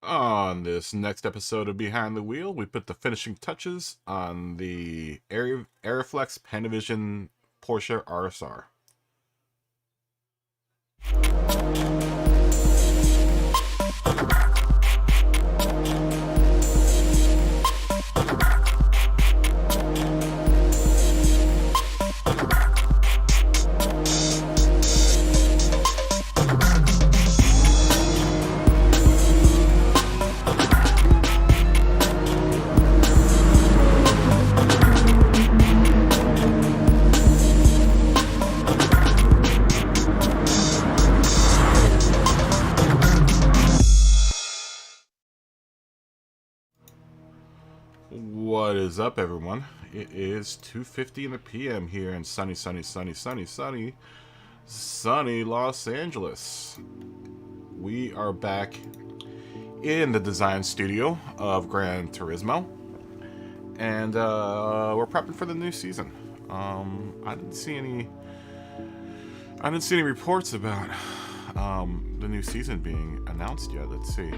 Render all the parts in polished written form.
On this next episode of Behind the Wheel, we put the finishing touches on the Arriflex Panavision Porsche RSR. What is up, everyone? It is 2:50 in the PM here in sunny Los Angeles. We are back in the design studio of Gran Turismo, and we're prepping for the new season. I didn't see any reports about the new season being announced yet. Let's see.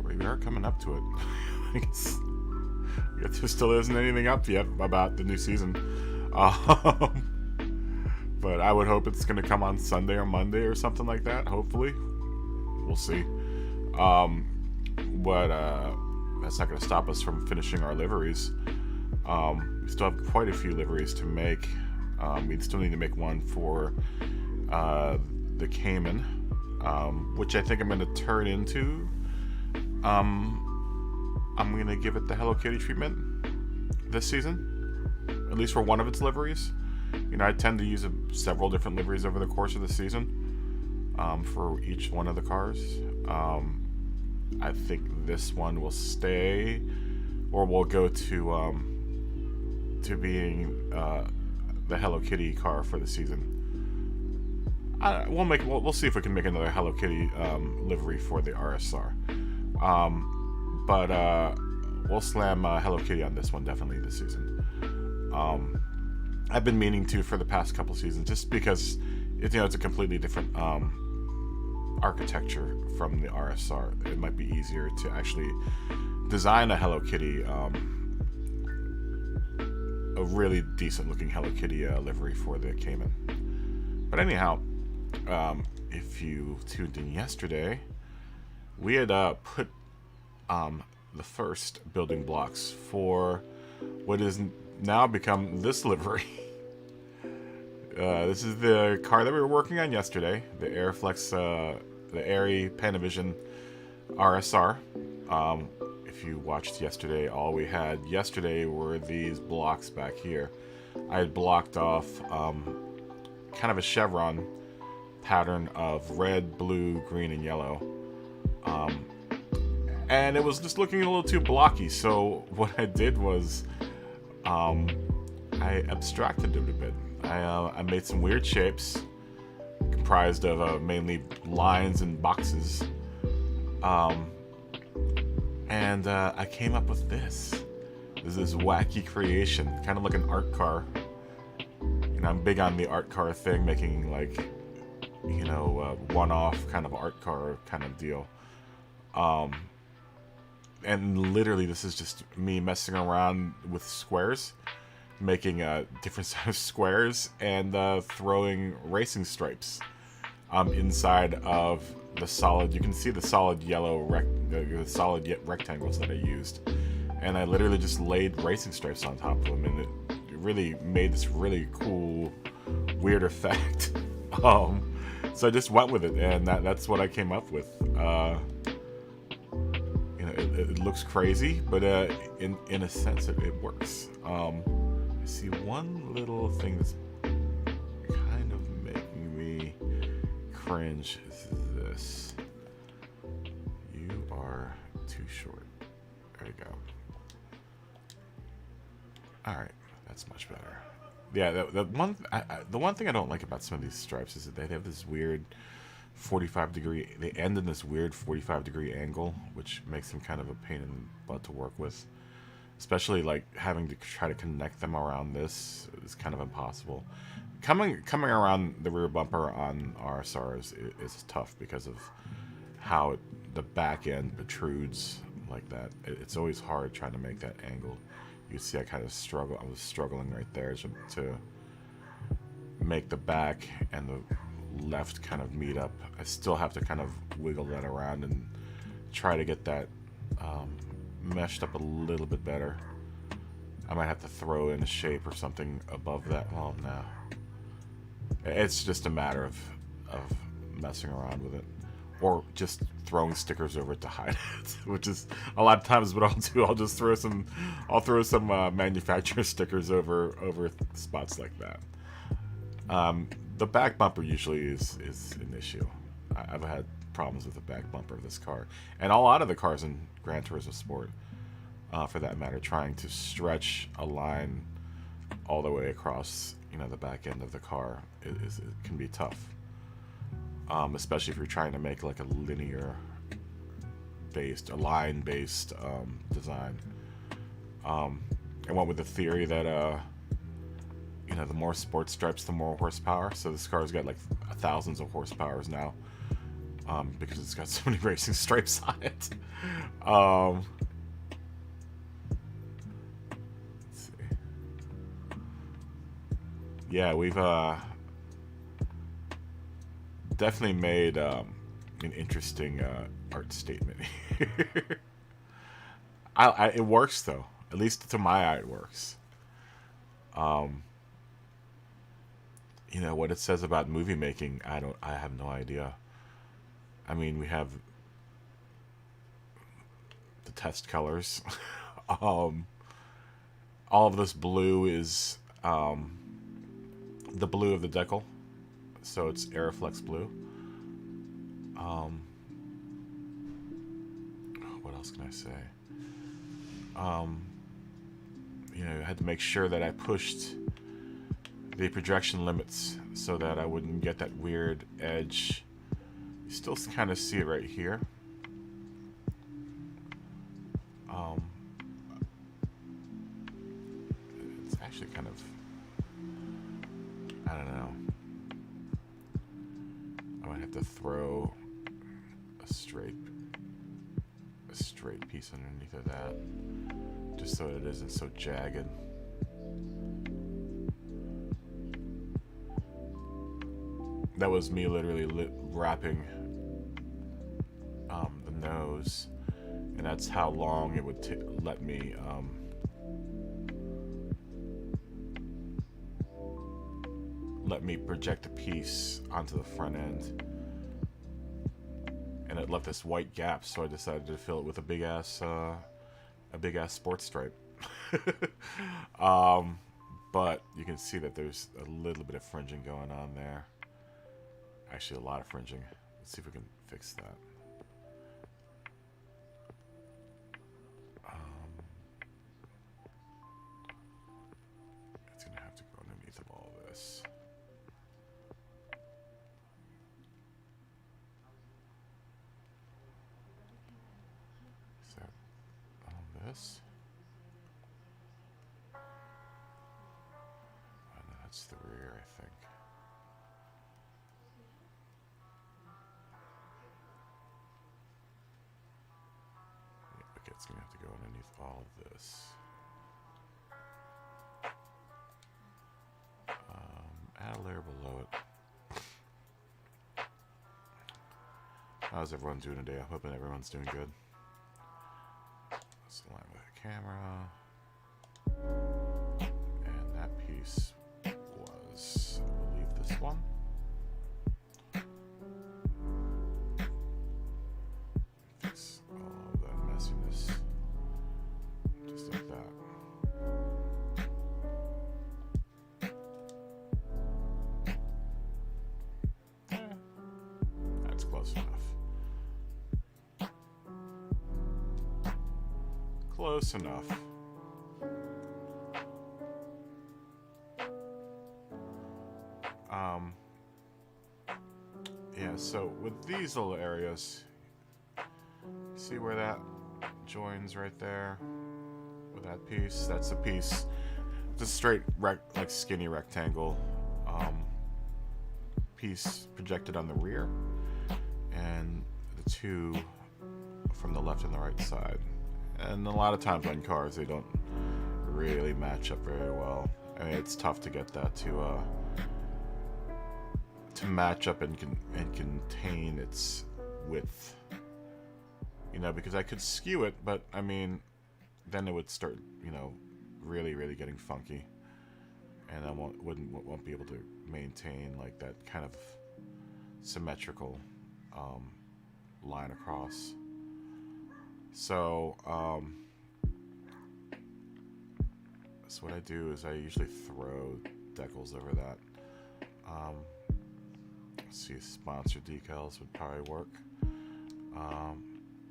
We are coming up to it. I guess there still isn't anything up yet about the new season. But I would hope it's going to come on Sunday or Monday or something like that. Hopefully. We'll see. But that's not going to stop us from finishing our liveries. We still have quite a few liveries to make. We still need to make one for the Cayman, which I think I'm going to turn into. I'm going to give it the Hello Kitty treatment this season, at least for one of its liveries. You know, I tend to use several different liveries over the course of the season for each one of the cars. I think this one will stay, or will go to being the Hello Kitty car for the season. We'll see if we can make another Hello Kitty livery for the RSR. But we'll slam Hello Kitty on this one definitely this season. I've been meaning to for the past couple seasons, just because it's a completely different architecture from the RSR. It might be easier to actually design a Hello Kitty, a really decent looking Hello Kitty livery for the Cayman. But anyhow, if you tuned in yesterday, we had put the first building blocks for what is now become this livery. This is the car that we were working on yesterday, the Arriflex, the Arri Panavision RSR. If you watched yesterday, all we had yesterday were these blocks back here. I had blocked off kind of a chevron pattern of red, blue, green, and yellow. And it was just looking a little too blocky, so what I did was I abstracted it a bit. I made some weird shapes comprised of mainly lines and boxes, and I came up with this. This is wacky creation, kind of like an art car. I'm big on the art car thing, making like one-off kind of art car kind of deal. And literally this is just me messing around with squares, making different size squares, and throwing racing stripes inside of the solid. You can see the solid yellow rectangles that I used, and I literally just laid racing stripes on top of them, and it really made this really cool weird effect. So I just went with it, and that's what I came up with. It looks crazy, but in a sense it works. I see one little thing that's kind of making me cringe. Is this? You are too short. There you go. All right, that's much better. Yeah, the one thing I don't like about some of these stripes is that they have this weird 45-degree, they end in this weird 45-degree angle, which makes them kind of a pain in the butt to work with. Especially like having to try to connect them around this is kind of impossible. Coming around the rear bumper on RSRs is tough because of how the back end protrudes like that. It's always hard trying to make that angle. You see I kind of struggle. I was struggling right there to make the back and the left kind of meet up. I still have to kind of wiggle that around and try to get that meshed up a little bit better. I might have to throw in a shape or something above that. Well, no. It's just a matter of messing around with it. Or just throwing stickers over it to hide it, which is a lot of times what I'll do. I'll just throw some manufacturer stickers over spots like that. The back bumper usually is an issue. I've had problems with the back bumper of this car, and a lot of the cars in Gran Turismo Sport, for that matter, trying to stretch a line all the way across, the back end of the car it can be tough. Especially if you're trying to make like a line-based design. I went with the theory that the more sports stripes, the more horsepower. So this car's got like thousands of horsepowers now, because it's got so many racing stripes on it. Let's see. Yeah, we've definitely made an interesting art statement here. It works though. At least to my eye, it works. What it says about movie making, I have no idea. I mean, we have the test colors. All of this blue is the blue of the decal. So it's Arriflex blue. What else can I say? I had to make sure that I pushed the projection limits so that I wouldn't get that weird edge. You still kind of see it right here. It's actually kind of, I don't know. I might have to throw a straight piece underneath of that, just so it isn't so jagged. That was me literally wrapping the nose, and that's how long it would let me project a piece onto the front end. And it left this white gap, so I decided to fill it with a big ass sports stripe. But you can see that there's a little bit of fringing going on there. Actually, a lot of fringing. Let's see if we can fix that. It's gonna have to go underneath of all this. Is that on this? Oh, no, that's the rear, I think. It's gonna have to go underneath all of this. Add a layer below it. How's everyone doing today? I'm hoping everyone's doing good. Let's align with the camera. And that piece was, I believe, this one. Fix all of that messiness. Just like that. That's close enough. Close enough. Yeah, so with these little areas, see where that joins right there with that piece? That's a piece. It's a straight, like skinny rectangle piece projected on the rear, and the two from the left and the right side. And a lot of times on cars, they don't really match up very well. I mean, it's tough to get that to match up and contain its width. You know, because I could skew it, but I mean, then it would start, you know, really getting funky, and I won't be able to maintain like that kind of symmetrical line across. So so what I do is I usually throw decals over that. Let's see, sponsor decals would probably work.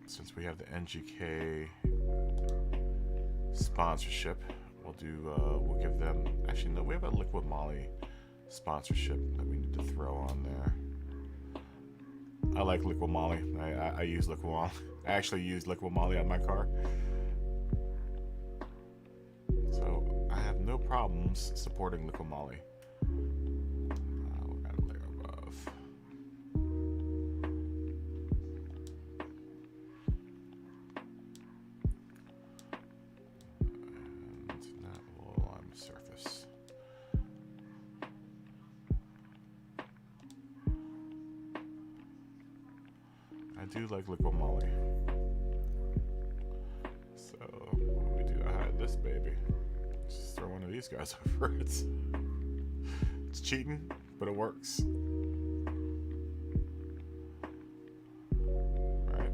Since we have the NGK sponsorship, we'll give them, actually no, we have a Liquid Moly sponsorship that we need to throw on there. I like Liquid Moly. I use Liquid Moly. I actually use Liquid Moly on my car, so I have no problems supporting Liquid Moly. We're at a layer above. And that will on the surface. I do like Liquid Moly. So what do we do? I hide this baby. Just throw one of these guys over it. It's cheating, but it works. Right.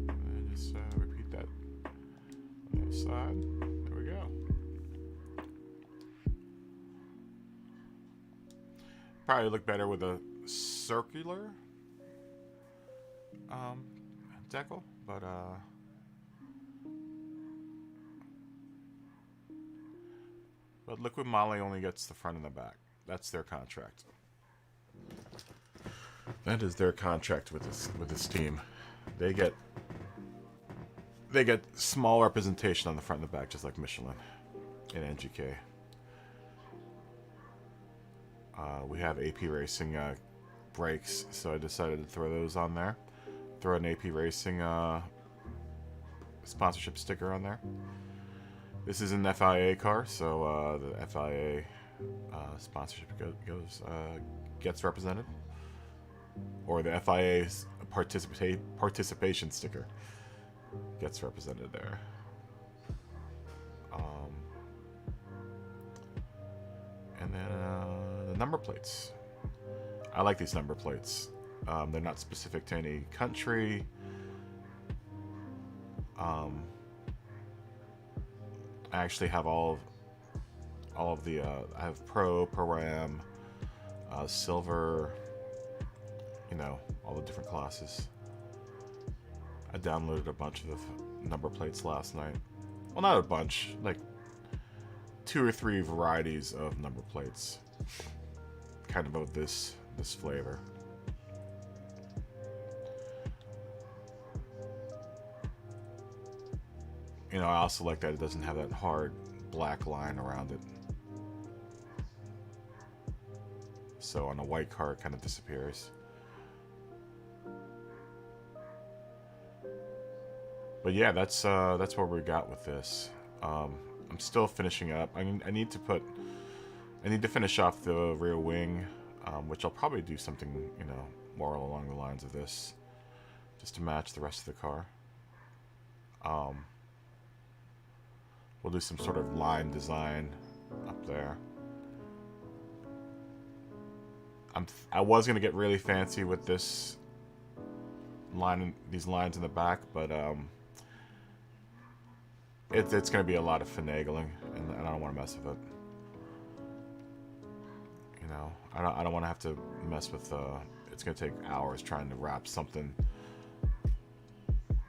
And just repeat that on the other side. There we go. Probably look better with a circular decal, but Liquid Moly only gets the front and the back. That's their contract. That is their contract with this team. They get small representation on the front and the back, just like Michelin and NGK. We have AP Racing brakes, so I decided to throw those on there. Throw an AP Racing sponsorship sticker on there. This is an FIA car, so the FIA sponsorship gets represented, or the FIA's participation sticker gets represented there. And then the number plates. I like these number plates. They're not specific to any country. I actually have all of the. I have Pro Am, Silver. You know, all the different classes. I downloaded a bunch of number plates last night. Well, not a bunch, like 2 or 3 varieties of number plates, kind of this flavor. You know, I also like that it doesn't have that hard black line around it. So on a white car, it kind of disappears. But yeah, that's what we got with this. I'm still finishing up. I need to finish off the rear wing, which I'll probably do something, you know, more along the lines of this, just to match the rest of the car. We'll do some sort of line design up there. I was gonna get really fancy with this line, these lines in the back, but it's gonna be a lot of finagling, and I don't want to mess with it. You know, I don't want to have to mess with. It's gonna take hours trying to wrap something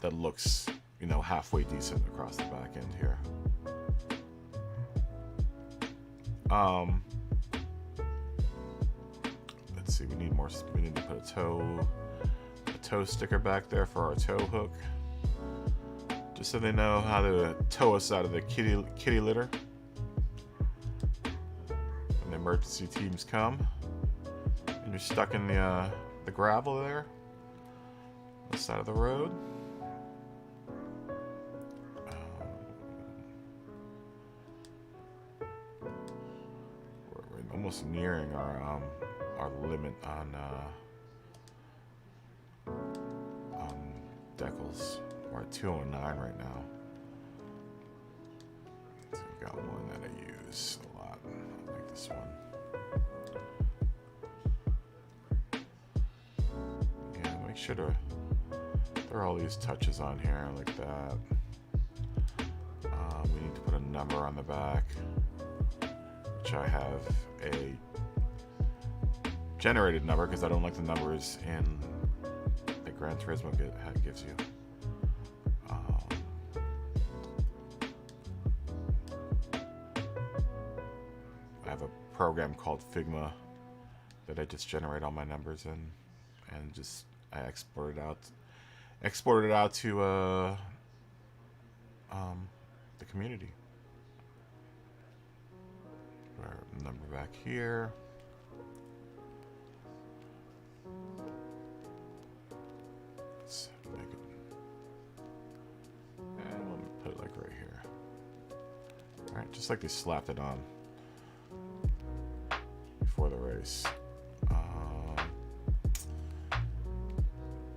that looks, you know, halfway decent across the back end here. Let's see. We need to put a toe sticker back there for our tow hook, just so they know how to tow us out of the kitty litter. And the emergency teams come, and you're stuck in the gravel there, on the side of the road. We're almost nearing our limit on decals. We're at 209 right now. So I've got one that I use a lot. I like this one. Yeah, make sure to throw all these touches on here like that. We need to put a number on the back, which I have a generated number because I don't like the numbers in the Gran Turismo gives you. I have a program called Figma that I just generate all my numbers in, and just I export it out to the community. Our number back here. Let's make it, and we'll put it like right here. All right, just like they slapped it on before the race.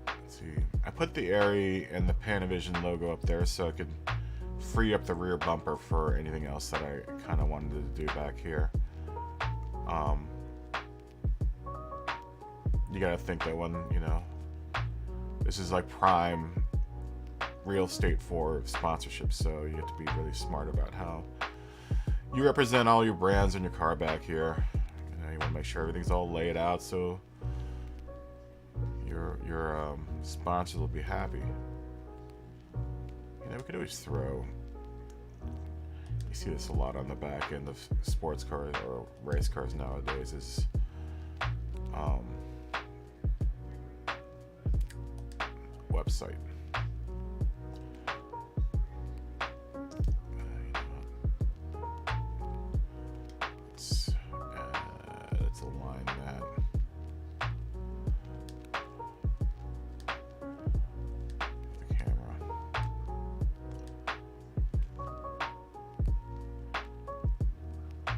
Let's see. I put the Arri and the Panavision logo up there so I could free up the rear bumper for anything else that I kind of wanted to do back here. You gotta think that when, you know, this is like prime real estate for sponsorships, so you have to be really smart about how you represent all your brands in your car back here. You know, you want to make sure everything's all laid out so your sponsors will be happy. You know, we could always throw. You see this a lot on the back end of sports cars or race cars nowadays. Is website. Let's align that. The camera.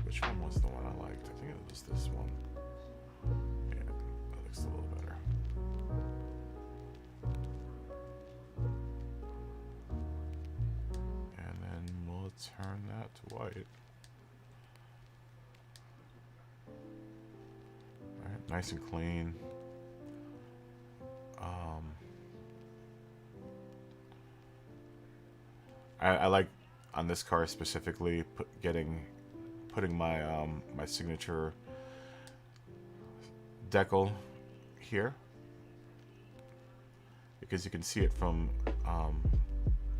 Which one was the one I liked? I think it was this one. Yeah, that looks a little better. And then we'll turn that to white. Alright, nice and clean. I like on this car specifically putting my my signature decal here, because you can see it from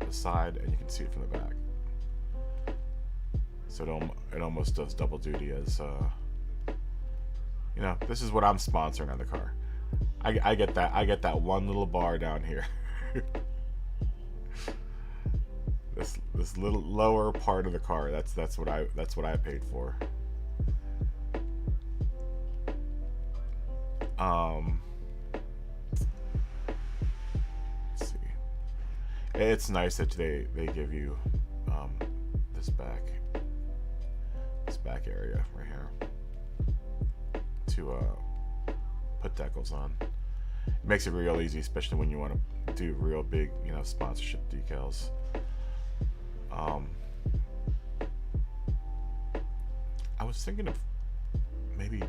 the side and you can see it from the back, so it almost does double duty as you know, this is what I'm sponsoring on the car. I get that one little bar down here. This little lower part of the car, that's what I paid for. Let's see. It's nice that they give you this back area right here to put decals on. It makes it real easy, especially when you want to do real big, you know, sponsorship decals. I was thinking of maybe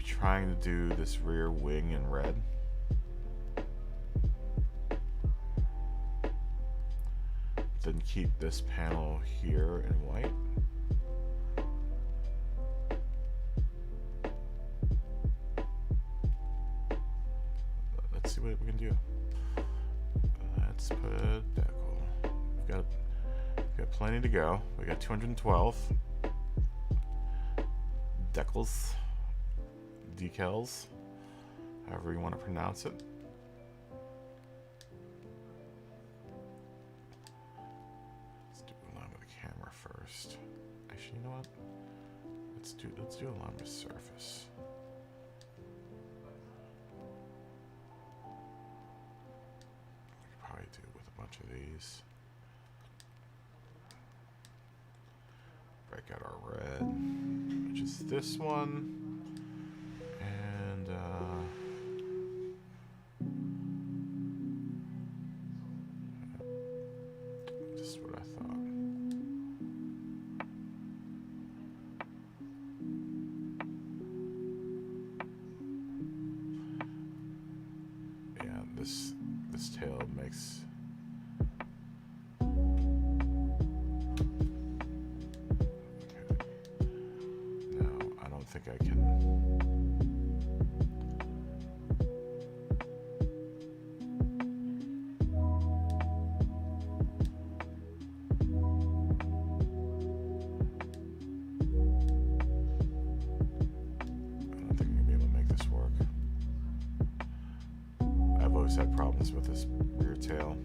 trying to do this rear wing in red. Then keep this panel here in white. Let's see what we can do. Let's put decal. We've got plenty to go. We got 212 decals, however you want to pronounce it. Let's do a line with the camera first. Actually, you know what? let's do along the surface. Probably do it with a bunch of these. Break out our red, which is this one, and just what I thought. Yeah, this tail makes. I think I can. I don't think I'm gonna be able to make this work. I've always had problems with this rear tail.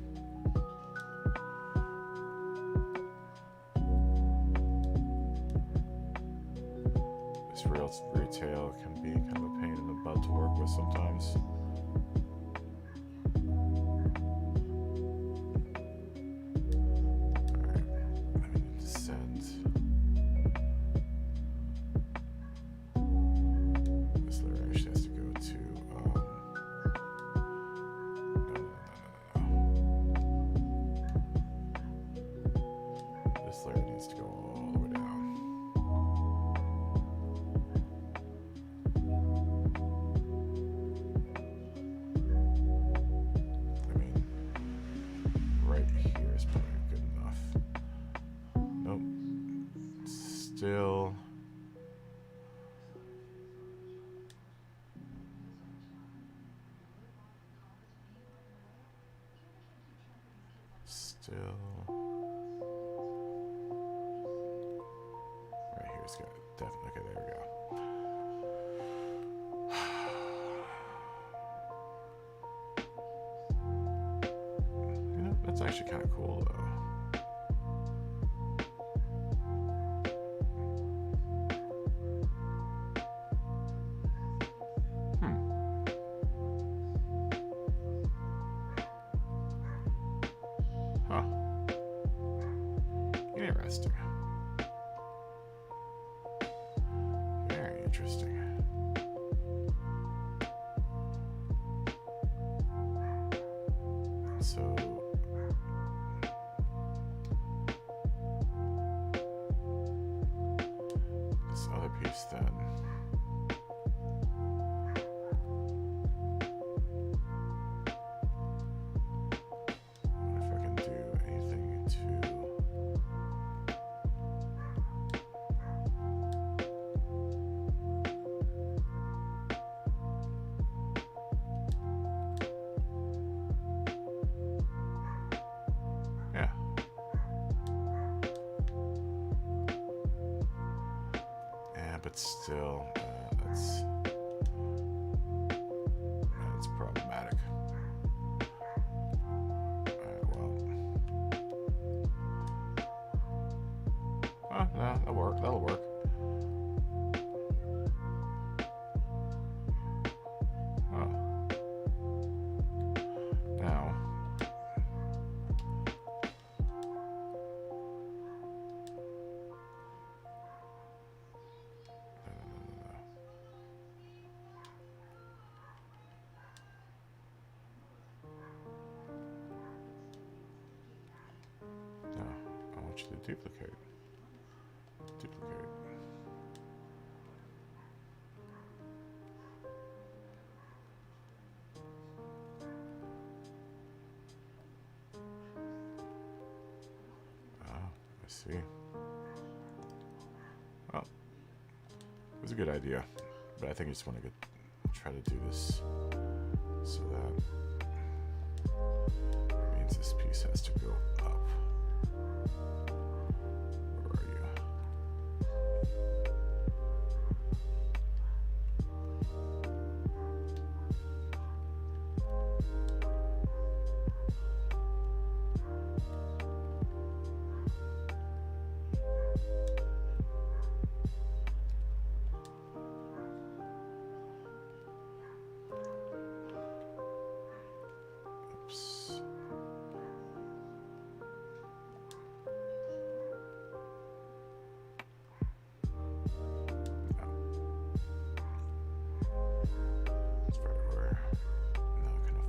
Rear tail can be kind of a pain in the butt to work with sometimes. Alright, let me descend. This layer actually has to go to no. This layer needs to go all the way down. Still, right here's got definitely. Okay, there we go. You know, that's actually kind of cool though. Interesting. Very interesting. So this other piece then. But still, that's problematic. Well, that'll work. That'll work. Now. To duplicate. I see. Well, it was a good idea, but I think I just want to try to do this so that means this piece has to go up.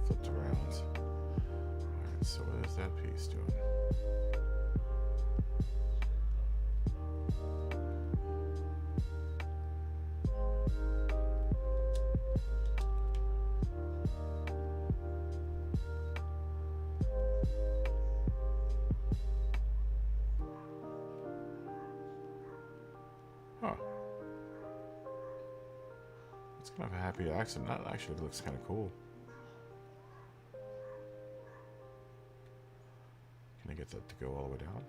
flipped around. Alright, so what is that piece doing? Huh. It's kind of a happy accident. That actually looks kind of cool. Can I get that to go all the way down?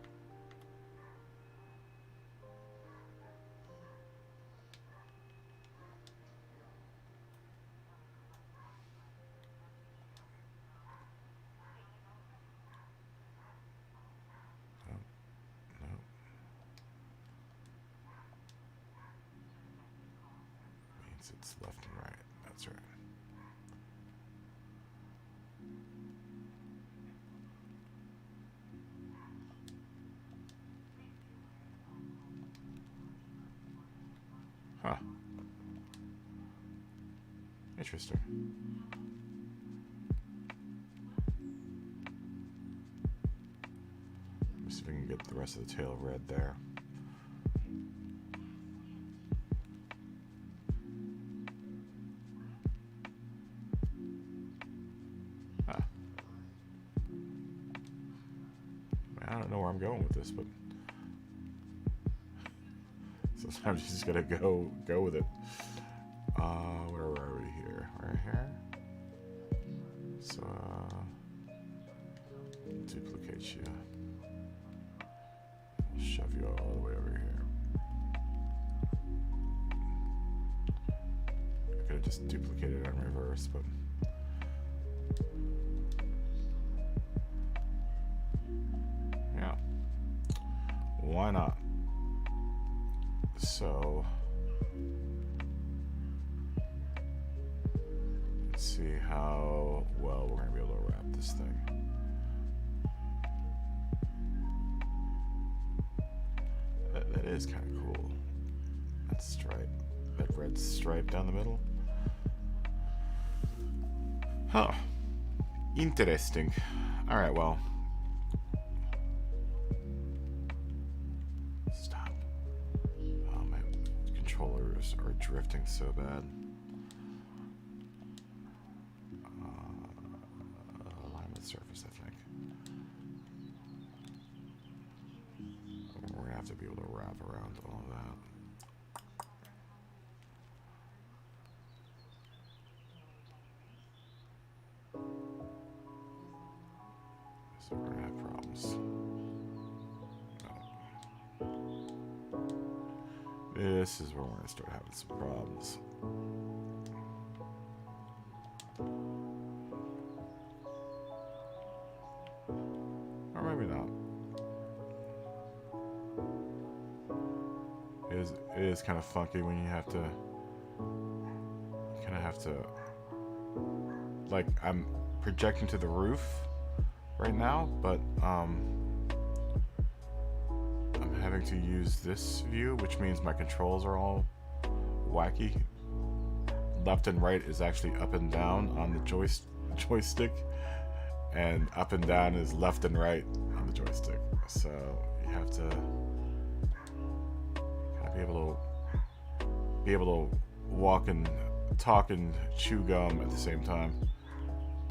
No. No. Means it's left and right. That's right. Huh. Interesting. Let me see if we can get the rest of the tail red there. Huh. I don't know where I'm going with this, but sometimes you just gotta go with it. Where are we here? Right here. So duplicate you. I'll shove you all the way over here. I could have just duplicated it in reverse, but yeah, why not? So let's see how well we're going to be able to wrap this thing. That is kind of cool. That stripe, that red stripe down the middle. Huh. Interesting. All right, well. Stop. Oh, my controllers are drifting so bad. Alignment surface, I think. We're gonna have to be able to wrap around all of that. So we're gonna have problems. This is where we're gonna start having some problems. Or maybe not. It is kind of funky when you kind of have to, like, I'm projecting to the roof right now, but I'm having to use this view, which means my controls are all wacky. Left and right is actually up and down on the joystick, and up and down is left and right on the joystick. So you have to kind of be able to walk and talk and chew gum at the same time.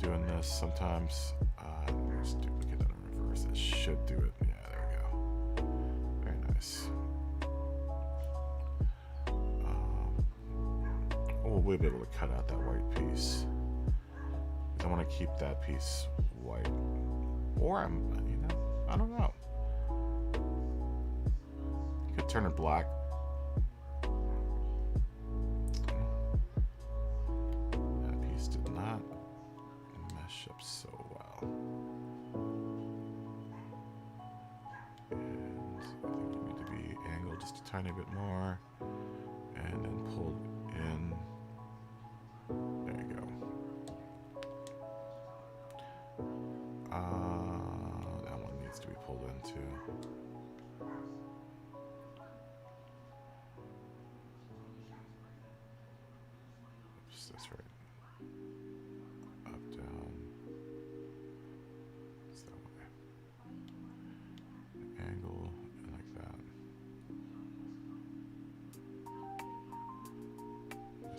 Doing this sometimes. Let's duplicate that in reverse. It should do it. Yeah, there we go. Very nice. We'll be able to cut out that white piece. I want to keep that piece white. Or I don't know. You could turn it black. That piece did not mesh up so well. And I think you need to be angled just a tiny bit more. And then pulled in. There you go. That one needs to be pulled in too. Oops, that's right. Up, down.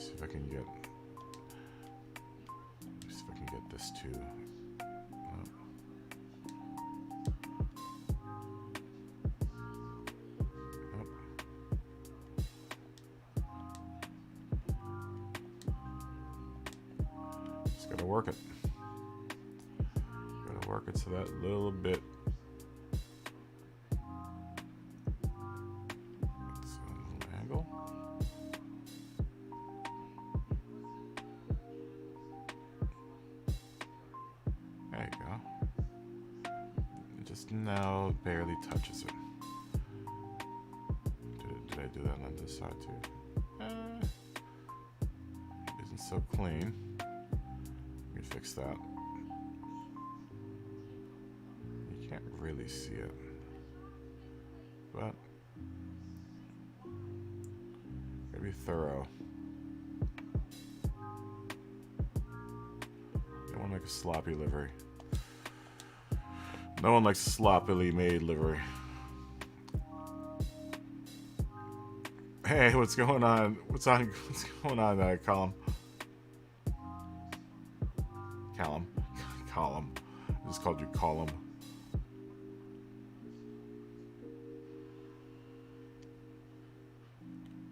See if I can get. See if I can get this too. Just gotta work it. Gotta work it so that little bit. That's a little angle. There you go. It just now barely touches it. Did I do that on this side too? Isn't so clean. Let me fix that. You can't really see it, but gotta be thorough. Don't want to make a sloppy livery. No one likes sloppily made livery. Hey, what's going on? What's going on, Column? Column. I just called you Column.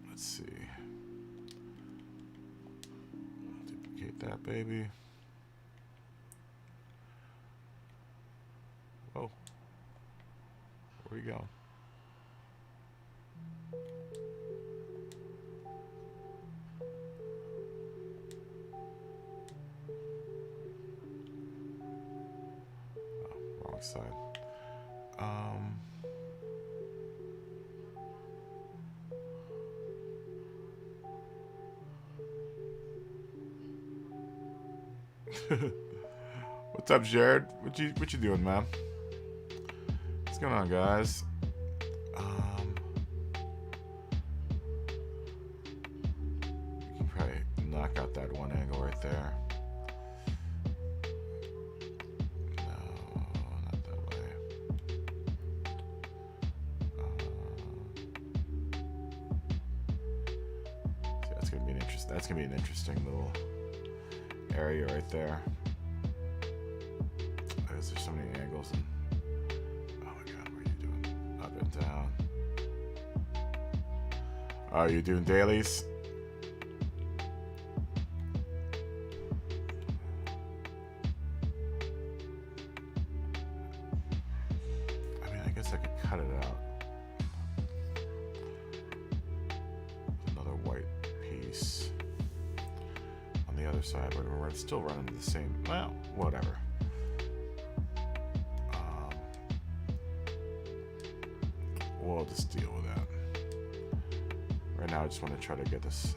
Let's see. Duplicate that, baby. Whoa. Where we go? Side. What's up, Jared? What you doing, man? What's going on, guys? You can probably knock out that one angle right there. That's gonna be an interesting little area right there. There's so many angles. And, oh my god, what are you doing? Up and down. Oh, you're doing dailies? I mean, I guess I could cut it out. Another white piece. The other side, but we're still running the same. Well, whatever. We'll just deal with that. Right now, I just want to try to get this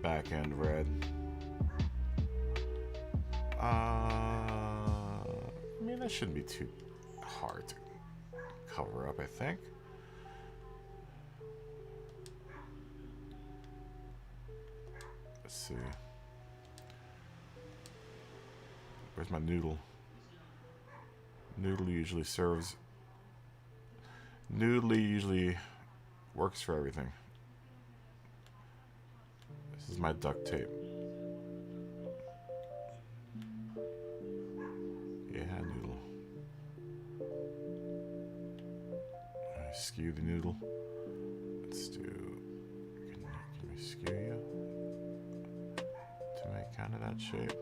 back end red. I mean, that shouldn't be too hard to cover up, I think. Let's see. Where's my noodle? Noodle usually serves. Noodly usually works for everything. This is my duct tape. Yeah, noodle. I skew the noodle. Let's do. Can we skew you to make kind of that shape?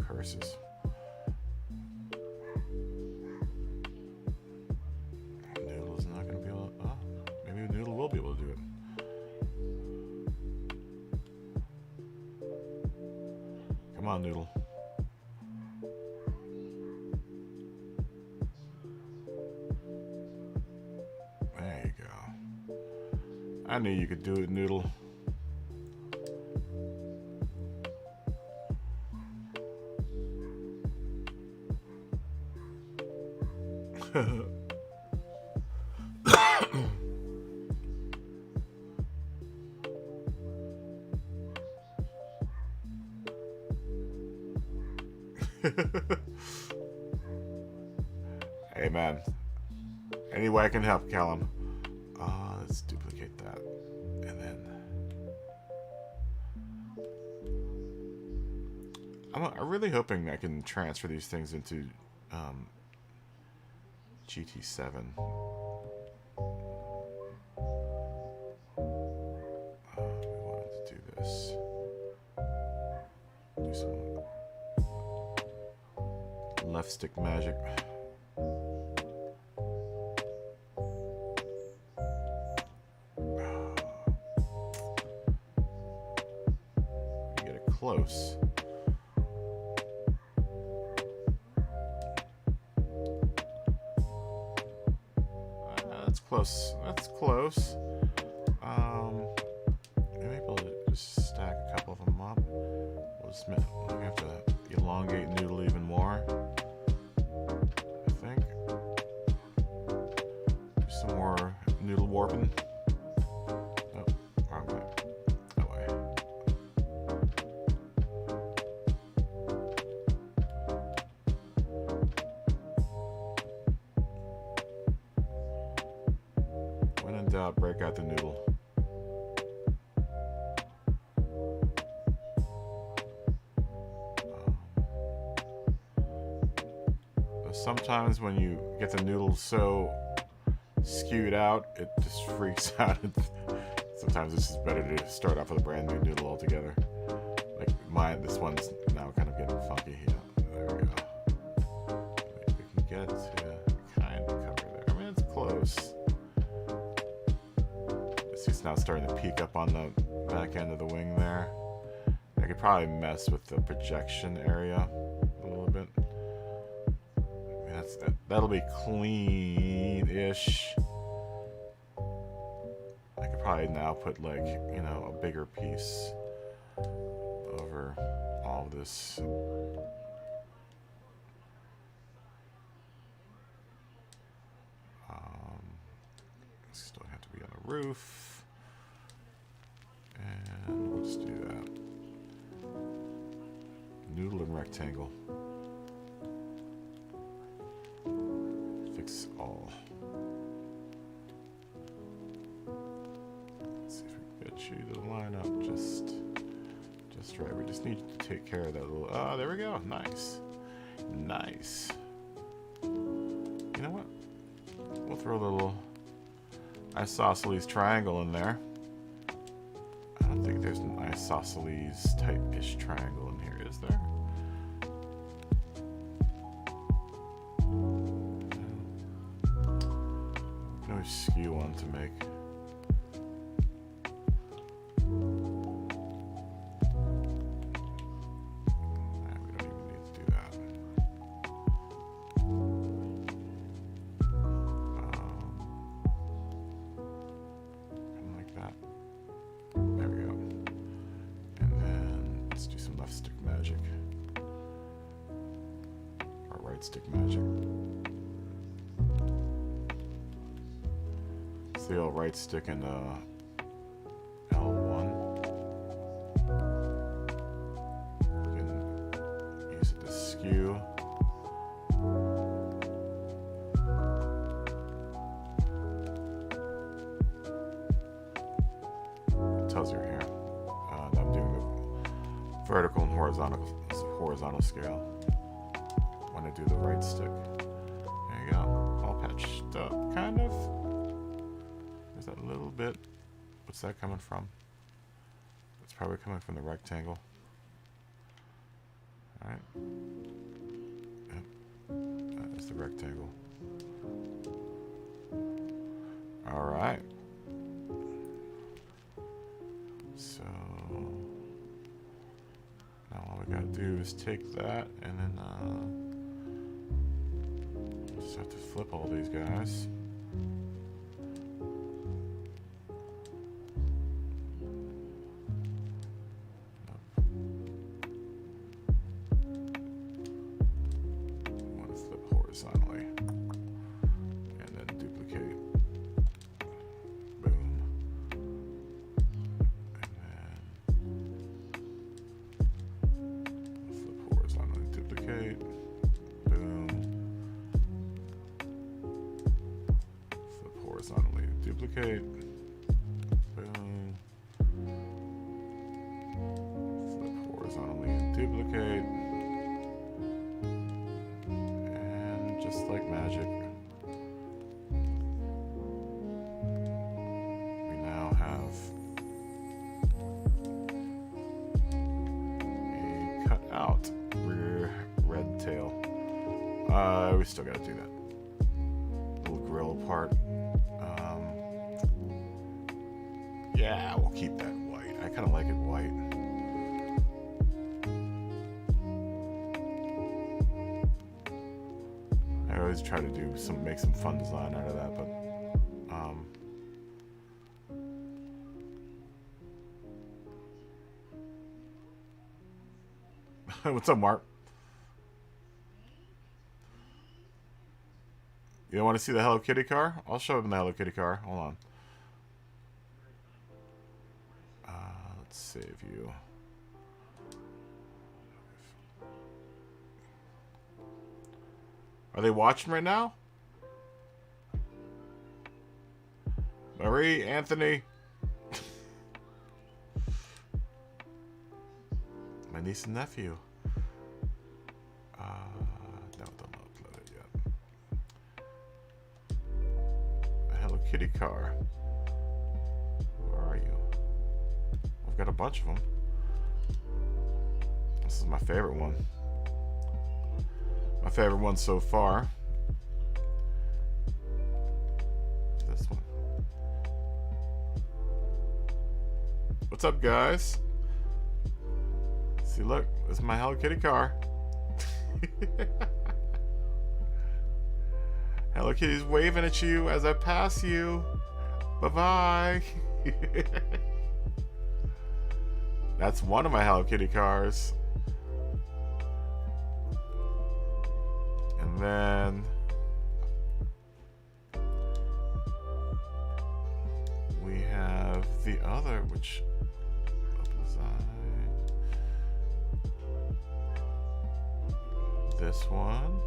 Curses. Noodle's not going to be able to. Oh, maybe Noodle will be able to do it. Come on, Noodle. There you go. I knew you could do it, Noodle. Hey man, any way I can help, Callum. Let's duplicate that, and then I'm really hoping I can transfer these things into GT7. We wanted to do this. Do some left stick magic. Get it close. That's close. That's close. Maybe able to just stack a couple of them up. We'll just have to elongate noodle even more. I think. Do some more noodle warping. Oh, wrong way. That way. When in doubt, break out the noodle. Sometimes when you get the noodle so skewed out, it just freaks out. Sometimes it's just better to start off with a brand new noodle altogether. Like this one's now kind of getting funky. Yeah, there we go. We can get it to kind of cover there. I mean, it's close. It's now starting to peek up on the back end of the wing there. I could probably mess with the projection area a little bit. That'll be clean-ish. I could probably now put, like, you know, a bigger piece over all of this. Still have to be on the roof. And we'll just do that. Noodle and rectangle. All. Let's see if we can get you to line up just right. We just need to take care of that little. Oh, there we go. Nice, nice. You know what? We'll throw a little isosceles triangle in there. I don't think there's an isosceles type-ish triangle in here, is there? Skew one to make. We don't even need to do that. Like that. There we go. And then let's do some left stick magic. Or right stick magic. The old right stick in L1. We can use it to skew. It tells you here. I'm doing the vertical and horizontal scale when I do the right stick. There you go. All patched up, kind of. That little bit. What's that coming from? It's probably coming from the rectangle. Alright. Yep. That is the rectangle. Alright. So now all we gotta do is take that and then just have to flip all these guys. Horizontally. duplicate. Boom. Flip horizontally and duplicate. And just like magic, we now have a cut out rear red tail. We still gotta do that little grill part. Yeah, we'll keep that white. I kind of like it white. I always try to do make some fun design out of that, but what's up, Mark? You don't want to see the Hello Kitty car? I'll show them the Hello Kitty car. Hold on. Let's save you. Are they watching right now? Marie, Anthony. My niece and nephew. No, don't upload it yet. A Hello Kitty car. Where are you? I've got a bunch of them. This is my favorite one. My favorite one so far. This one. What's up, guys? See, look, this is my Hello Kitty car. Hello Kitty's waving at you as I pass you. Bye-bye. That's one of my Hello Kitty cars. And then we have the other, which opens this one.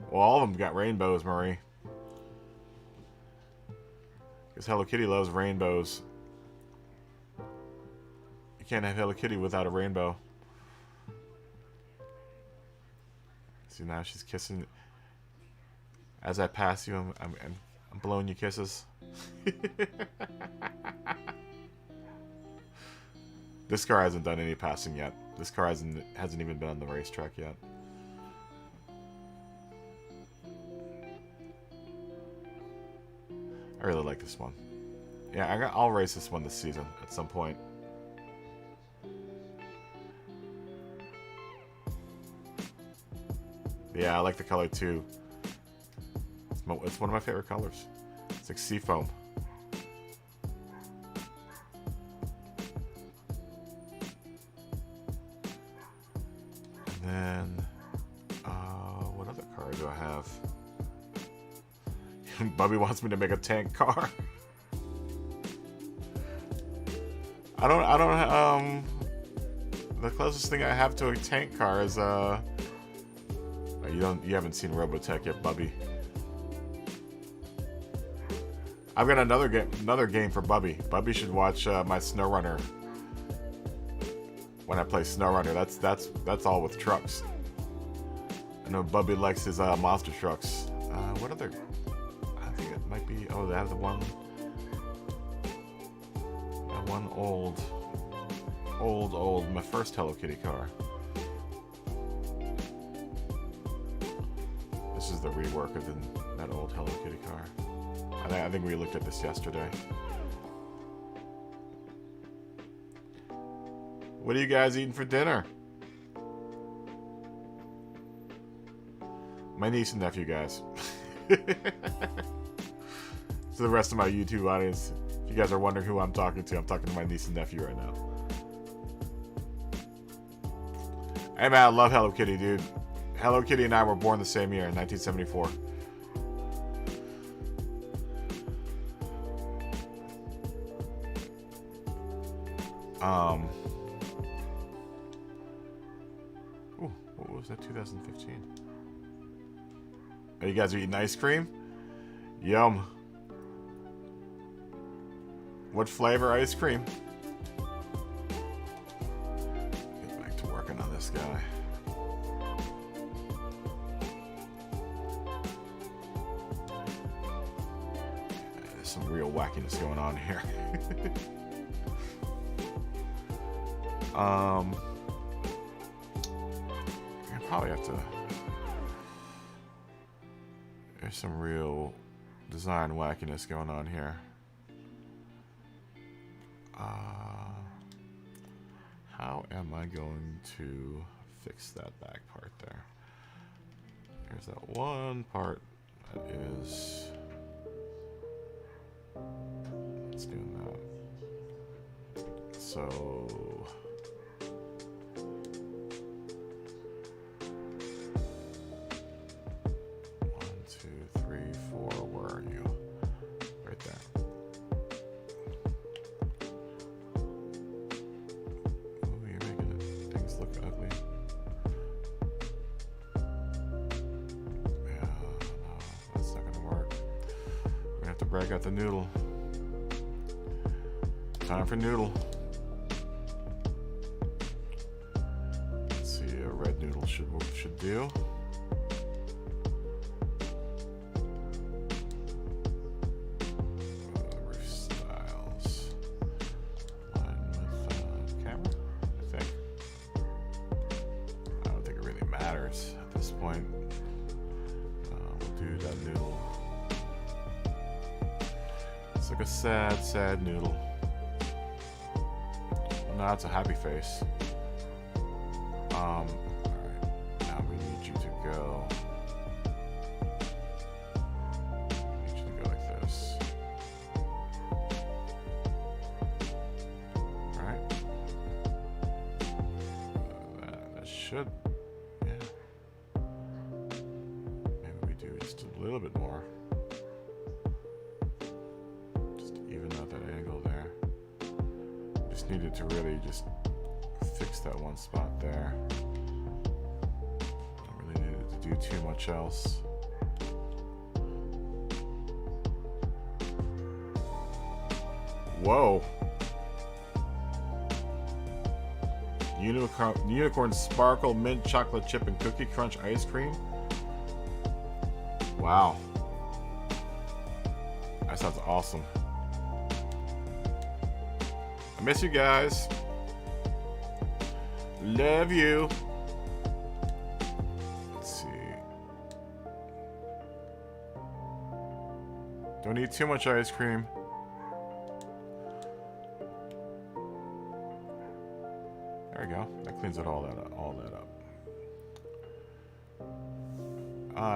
Well, all of them got rainbows, Marie. Because Hello Kitty loves rainbows. You can't have Hello Kitty without a rainbow. See, now she's kissing. As I pass you, I'm blowing you kisses. This car hasn't done any passing yet. This car hasn't even been on the racetrack yet. I really like this one. Yeah, I'll race this one this season at some point. Yeah, I like the color too. It's one of my favorite colors. It's like seafoam. And then, what other car do I have? Bubby wants me to make a tank car. I don't, the closest thing I have to a tank car is, you haven't seen Robotech yet, Bubby. I've got another game for Bubby. Bubby should watch my SnowRunner. When I play SnowRunner, that's all with trucks. I know Bubby likes his monster trucks. What other? I think it might be. Oh, that's the one. That one old. My first Hello Kitty car. This is the rework of that old Hello Kitty car. I think we looked at this yesterday. What are you guys eating for dinner? My niece and nephew, guys. To the rest of my YouTube audience, if you guys are wondering who I'm talking to my niece and nephew right now. Hey man, I love Hello Kitty, dude. Hello Kitty and I were born the same year, in 1974. Ooh, what was that, 2015? Are you guys eating ice cream? Yum. What flavor ice cream? Get back to working on this guy. There's some real wackiness going on here. I probably have to. There's some real design wackiness going on here. How am I going to fix that back part there? There's that one part that is. Let's do that. So. 3, 4, where are you? Right there. Oh, you're making things look ugly. Yeah, no, that's not gonna work. We're gonna have to break out the noodle. Time for noodle. Let's see, a red noodle should do. A sad noodle. No, it's a happy face. Alright. Now we need you to go. Need you to go like this. Alright. That should. Yeah. Maybe we do just a little bit more. Needed to really just fix that one spot there. I really needed to do too much else. Whoa! Unicorn Sparkle Mint Chocolate Chip and Cookie Crunch Ice Cream. Wow. That sounds awesome. I miss you guys. Love you. Let's see. Don't eat too much ice cream. There we go. That cleans it all that up.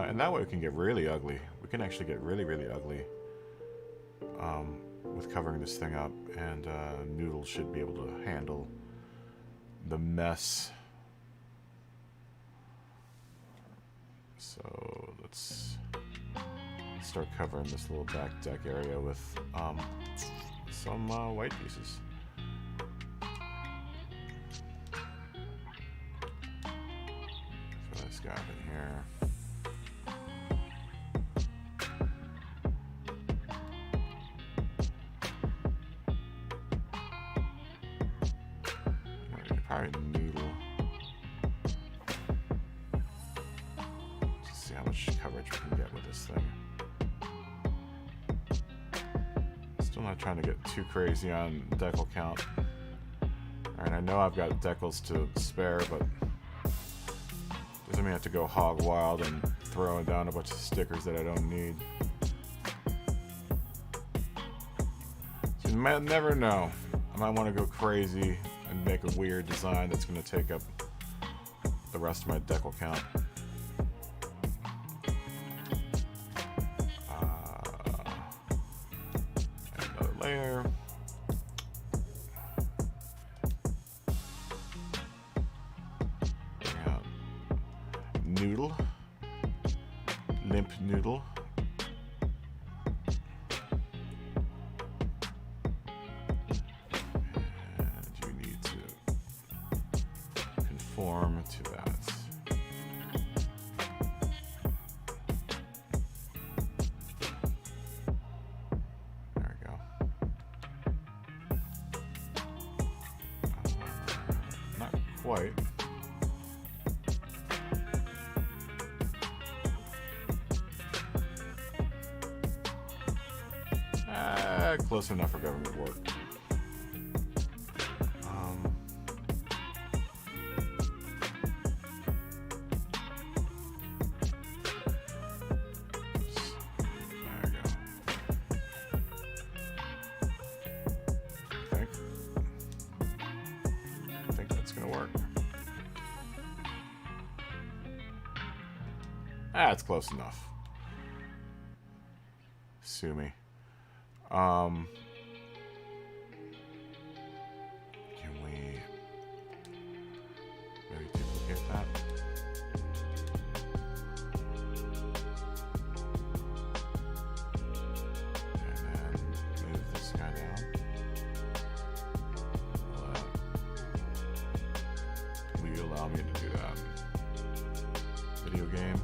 And that way we can get really ugly. We can actually get really, really ugly. With covering this thing up, and Noodle should be able to handle the mess. So let's start covering this little back deck area with some white pieces. Throw this guy up in here. Noodle. Let's see how much coverage we can get with this thing. Still not trying to get too crazy on decal count. Alright, I know I've got decals to spare, but doesn't mean I have to go hog wild and throwing down a bunch of stickers that I don't need. So you might never know. I might want to go crazy and make a weird design that's going to take up the rest of my decal count. Another layer. Bring out Noodle. Limp Noodle. To that. Close enough for government work. That's close enough. Sue me. Can we maybe duplicate that? And then move this guy down. Will you allow me to do that? Video game.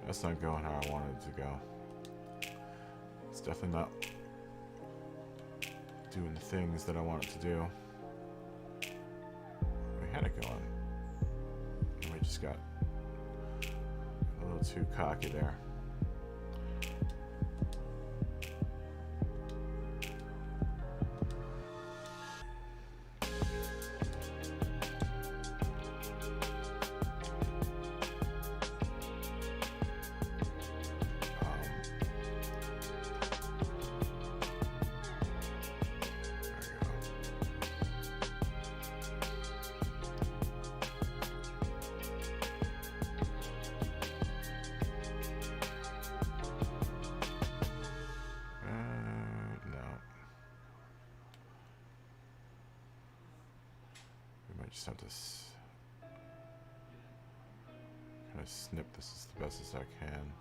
That's not going how I wanted it to go. It's definitely not doing the things that I want it to do. We had it going. And we just got a little too cocky there. Just have to kind of snip this as the best as I can.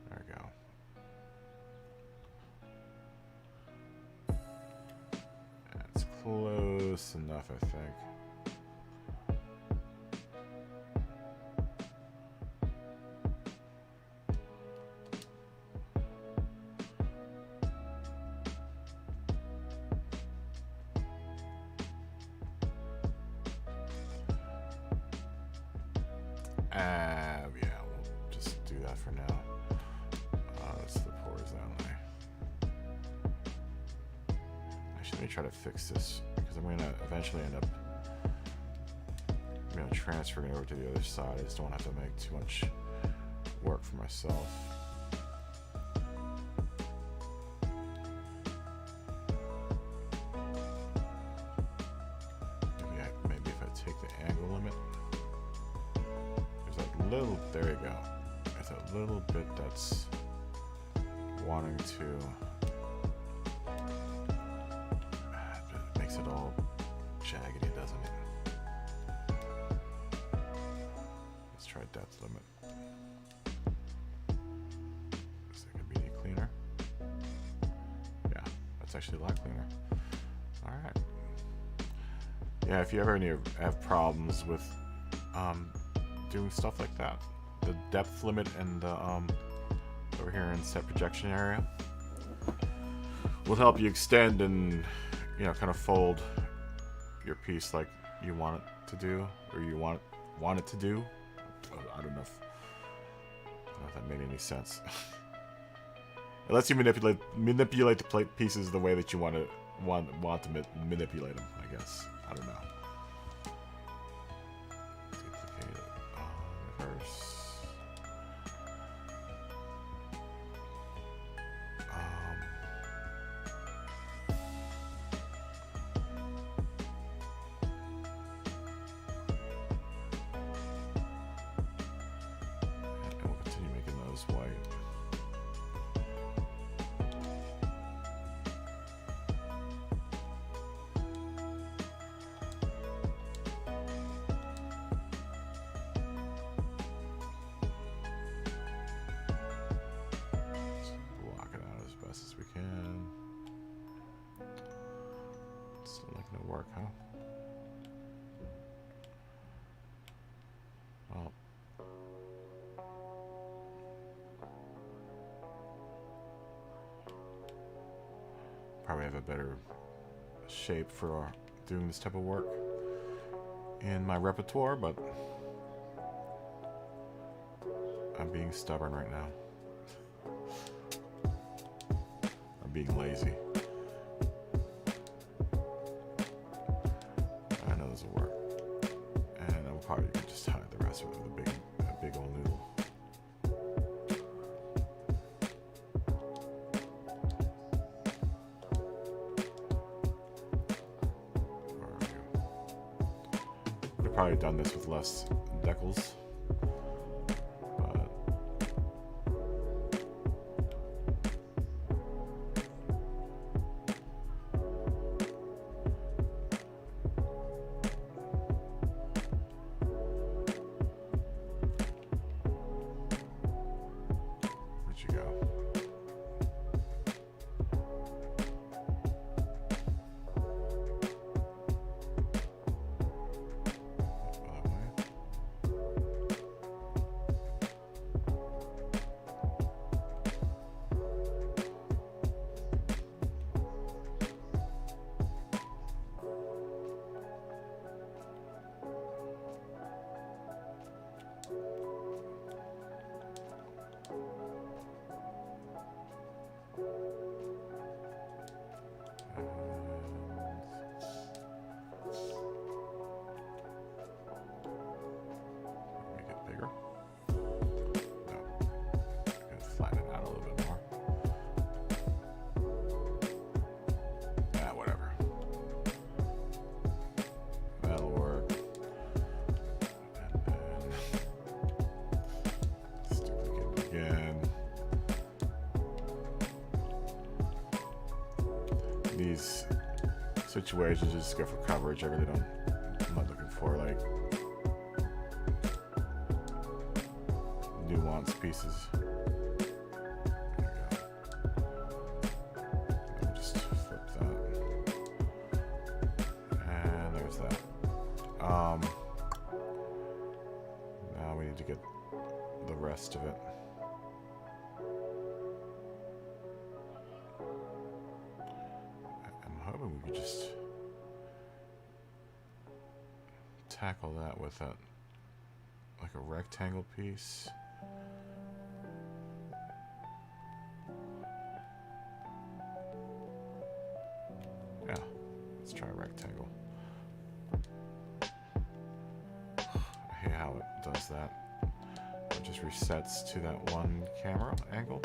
There we go. That's close enough, I think. Yeah, we'll just do that for now. That's the horizontally. Actually, let me try to fix this because I'm going to eventually end up transferring it over to the other side. I just don't have to make too much work for myself. Maybe if I take the angle limit. Little, there you go. There's a little bit that's wanting to. It makes it all jaggedy, doesn't it? Let's try depth limit. Is that gonna be any cleaner? Yeah, that's actually a lot cleaner. All right. Yeah, if you ever have problems with doing stuff like that, the depth limit and the over here in set projection area will help you extend and kind of fold your piece like you want it to do, or you want it to do. I don't know if that made any sense. It lets you manipulate the pieces the way that you want to manipulate them, I guess. I don't know. Doesn't work, huh? Well. Probably have a better shape for doing this type of work in my repertoire, but I'm being stubborn right now. I'm being lazy. I know this will work. And I'll probably just hide the rest of it with a big old noodle. Probably done this with less decals, but where'd you go? These situations just go for coverage. I really don't. I'm not looking for like nuanced pieces. There you go. Let me just flip that, and there's that. Now we need to get the rest of it. We could just tackle that with a like a rectangle piece. Yeah, let's try a rectangle. I hate how it does that. It just resets to that one camera angle.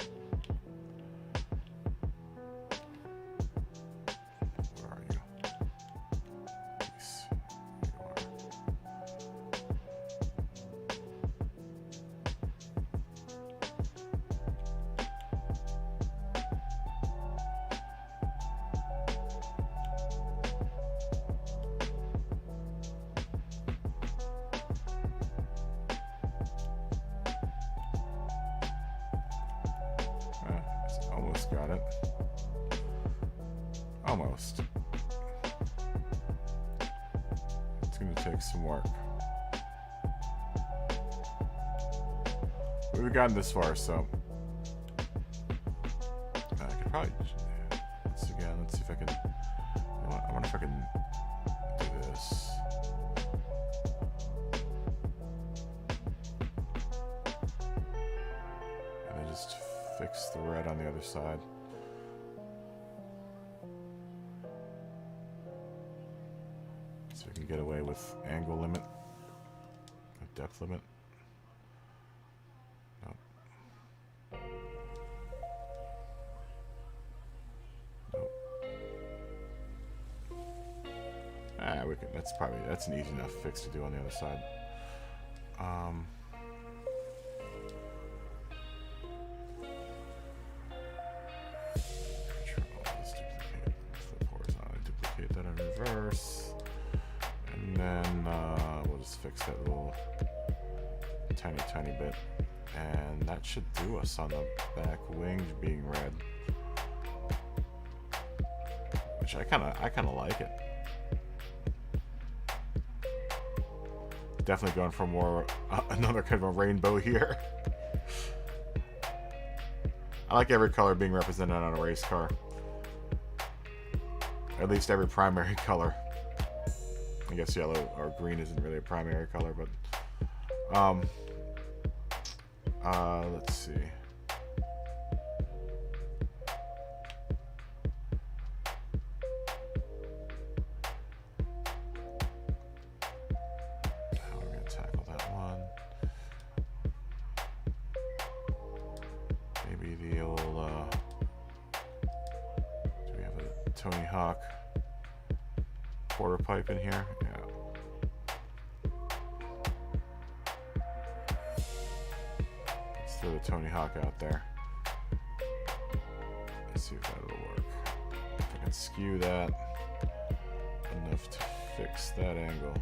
Almost got it. Almost. It's going to take some work. We've gotten this far, so I could probably let's see if I can. You know what, I wonder if I can do this. And then just fix the red on the other side. So we can get away with angle limit, depth limit. Nope. Nope. We can. That's an easy enough fix to do on the other side. Reverse, and then we'll just fix that little tiny bit, and that should do us on the back wing being red, which I kind of like it. Definitely going for more another kind of a rainbow here. I like every color being represented on a race car. At least every primary color. I guess yellow or green isn't really a primary color, but let's see. How are we gonna tackle that one? Maybe the old do we have a Tony Hawk quarter pipe in here? Yeah. Let's throw the Tony Hawk out there. Let's see if that'll work. If I can skew that enough to fix that angle.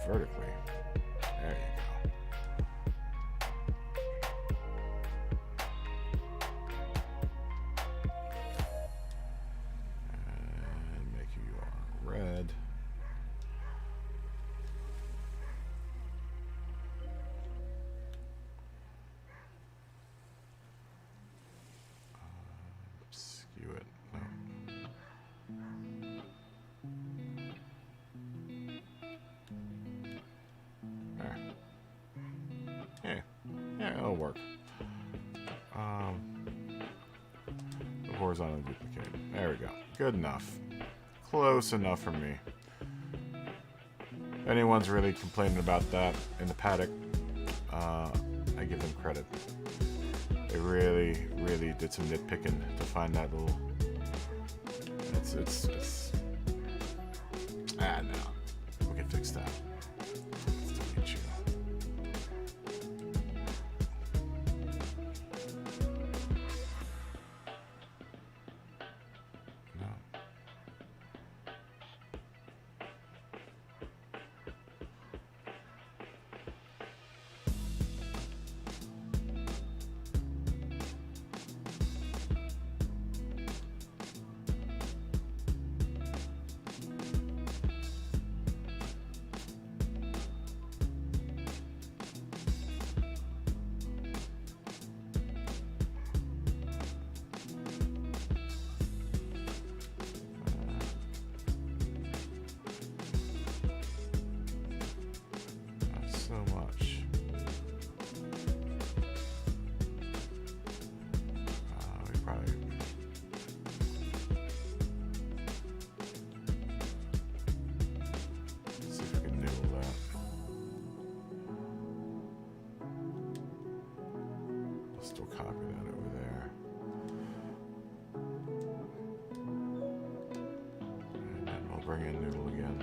Vertically. There you go. And make you red. Skew it. No. Yeah, it'll work. The horizontal duplicate. There we go. Good enough. Close enough for me. If anyone's really complaining about that in the paddock, I give them credit. They really, really did some nitpicking to find that little. It's. No. We can fix that. Let's delete you. So much. We probably. Let's see if we can noodle that. I'll still copy that over there. And then we'll bring in noodle again.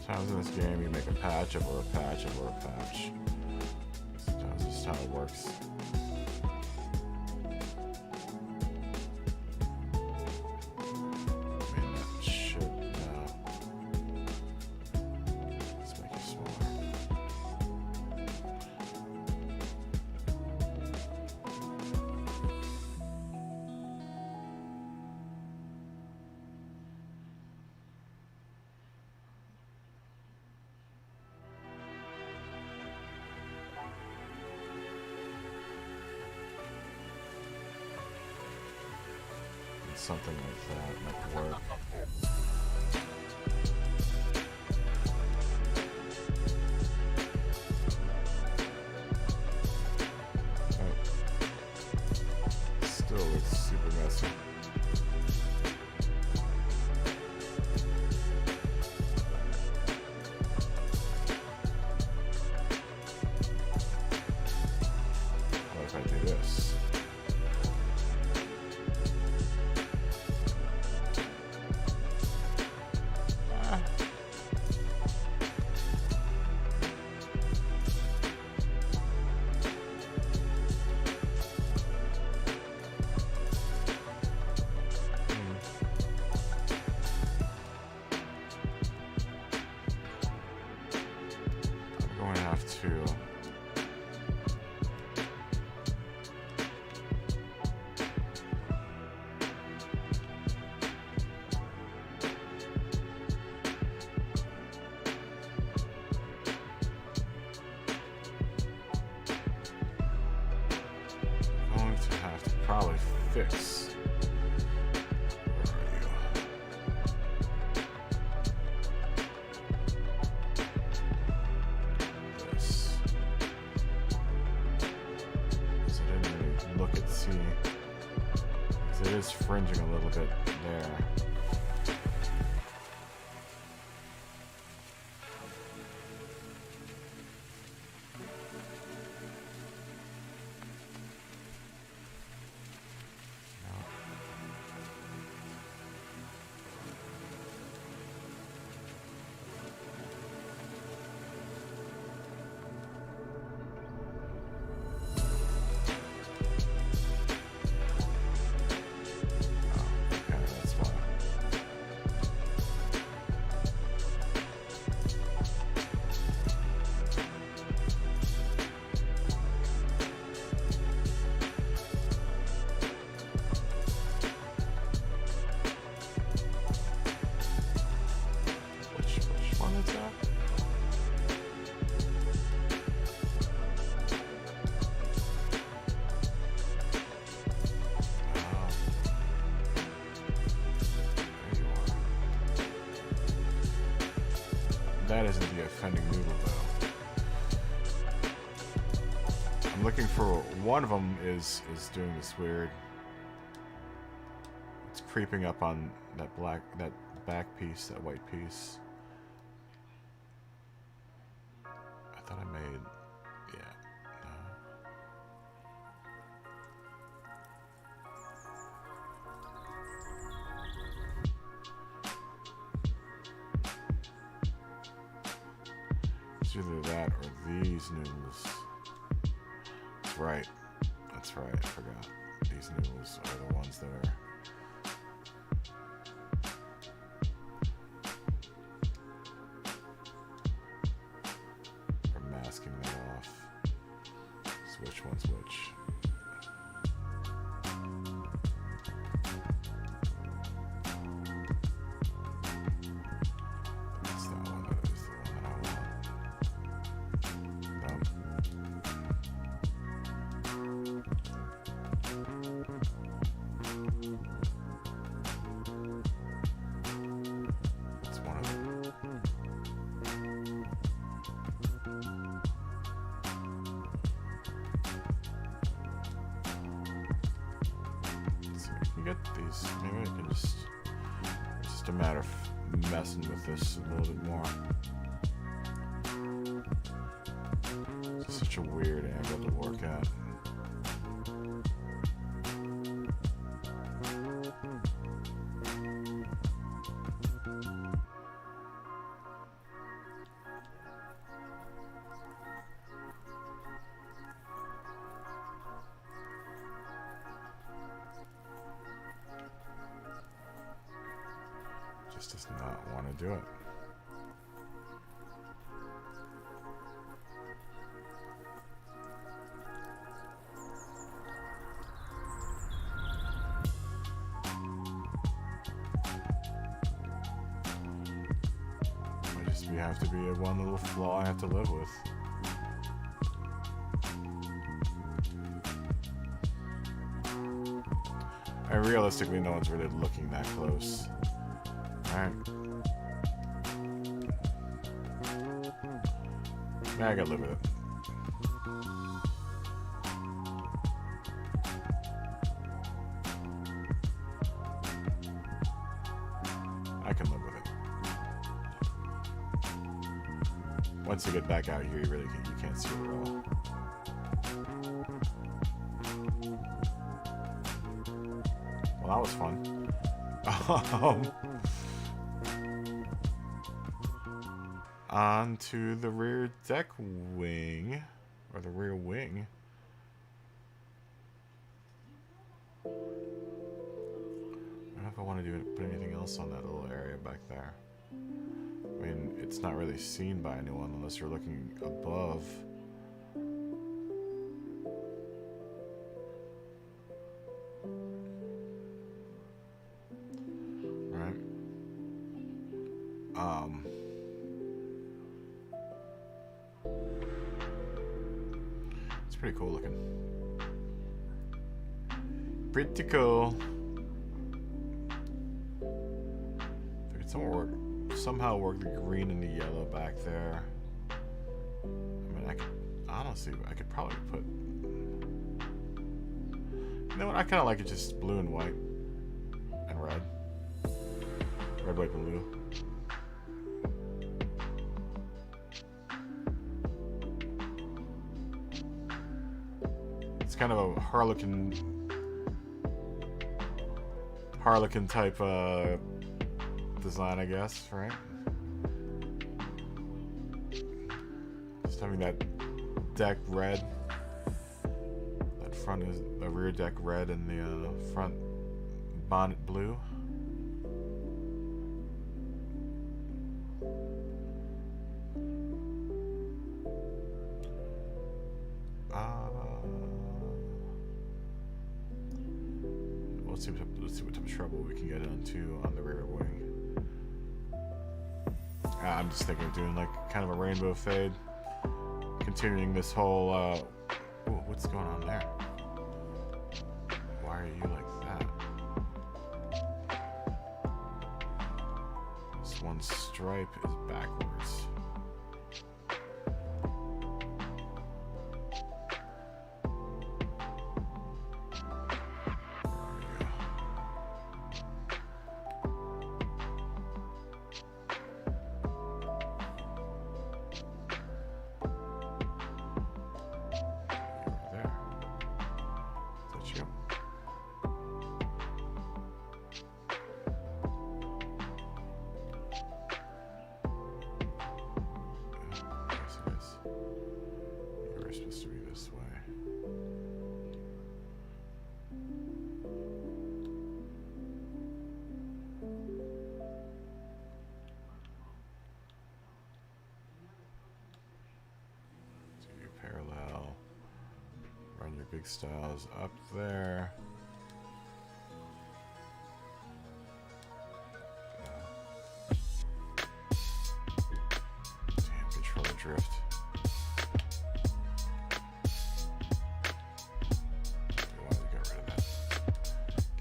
Sometimes in this game you make a patch over a patch over a patch. Sometimes this is how it works. I mean, that should let's make it smaller. something like that might work. Still looks super messy. What if I do this? Probably fix. Where are you? This. So I didn't really look at see. Because it is fringing a little bit there. That isn't the offending noodle, though. I'm looking for one of them is doing this weird. It's creeping up on that back piece, that white piece. I thought I made, yeah, no. It's either that or these noodles. That's right. That's right. I forgot. These noodles are the ones that are masking that off. So which one's which? Get these. Maybe I can just. It's just a matter of messing with this a little bit more. It's such a weird angle to work at. Just does not want to do it. We have to be a one little flaw I have to live with. I And realistically, no one's really looking that close. Alright. Yeah, I gotta live with it. I can live with it. Once you get back out here, you can't see it at all. Well, that was fun. On to the rear deck wing, or the rear wing. I don't know if I want to put anything else on that little area back there. I mean, it's not really seen by anyone unless you're looking above. Right? It's pretty cool looking. Pretty cool. If I could somehow work the green and the yellow back there. I mean, I could probably put... You know what? I kind of like it just blue and white. And red. Red, white, blue. It's kind of a Harlequin type design, I guess, right? Just having that deck red. That front is the rear deck red and the front bonnet blue. Let's see what type of trouble we can get into on the rear wing. I'm just thinking of doing like kind of a rainbow fade, continuing this whole. Ooh, what's going on there? Why are you like that? This one stripe is backwards. Parallel. Run your big styles up there. Damn, controller drift. Why did we get rid of that?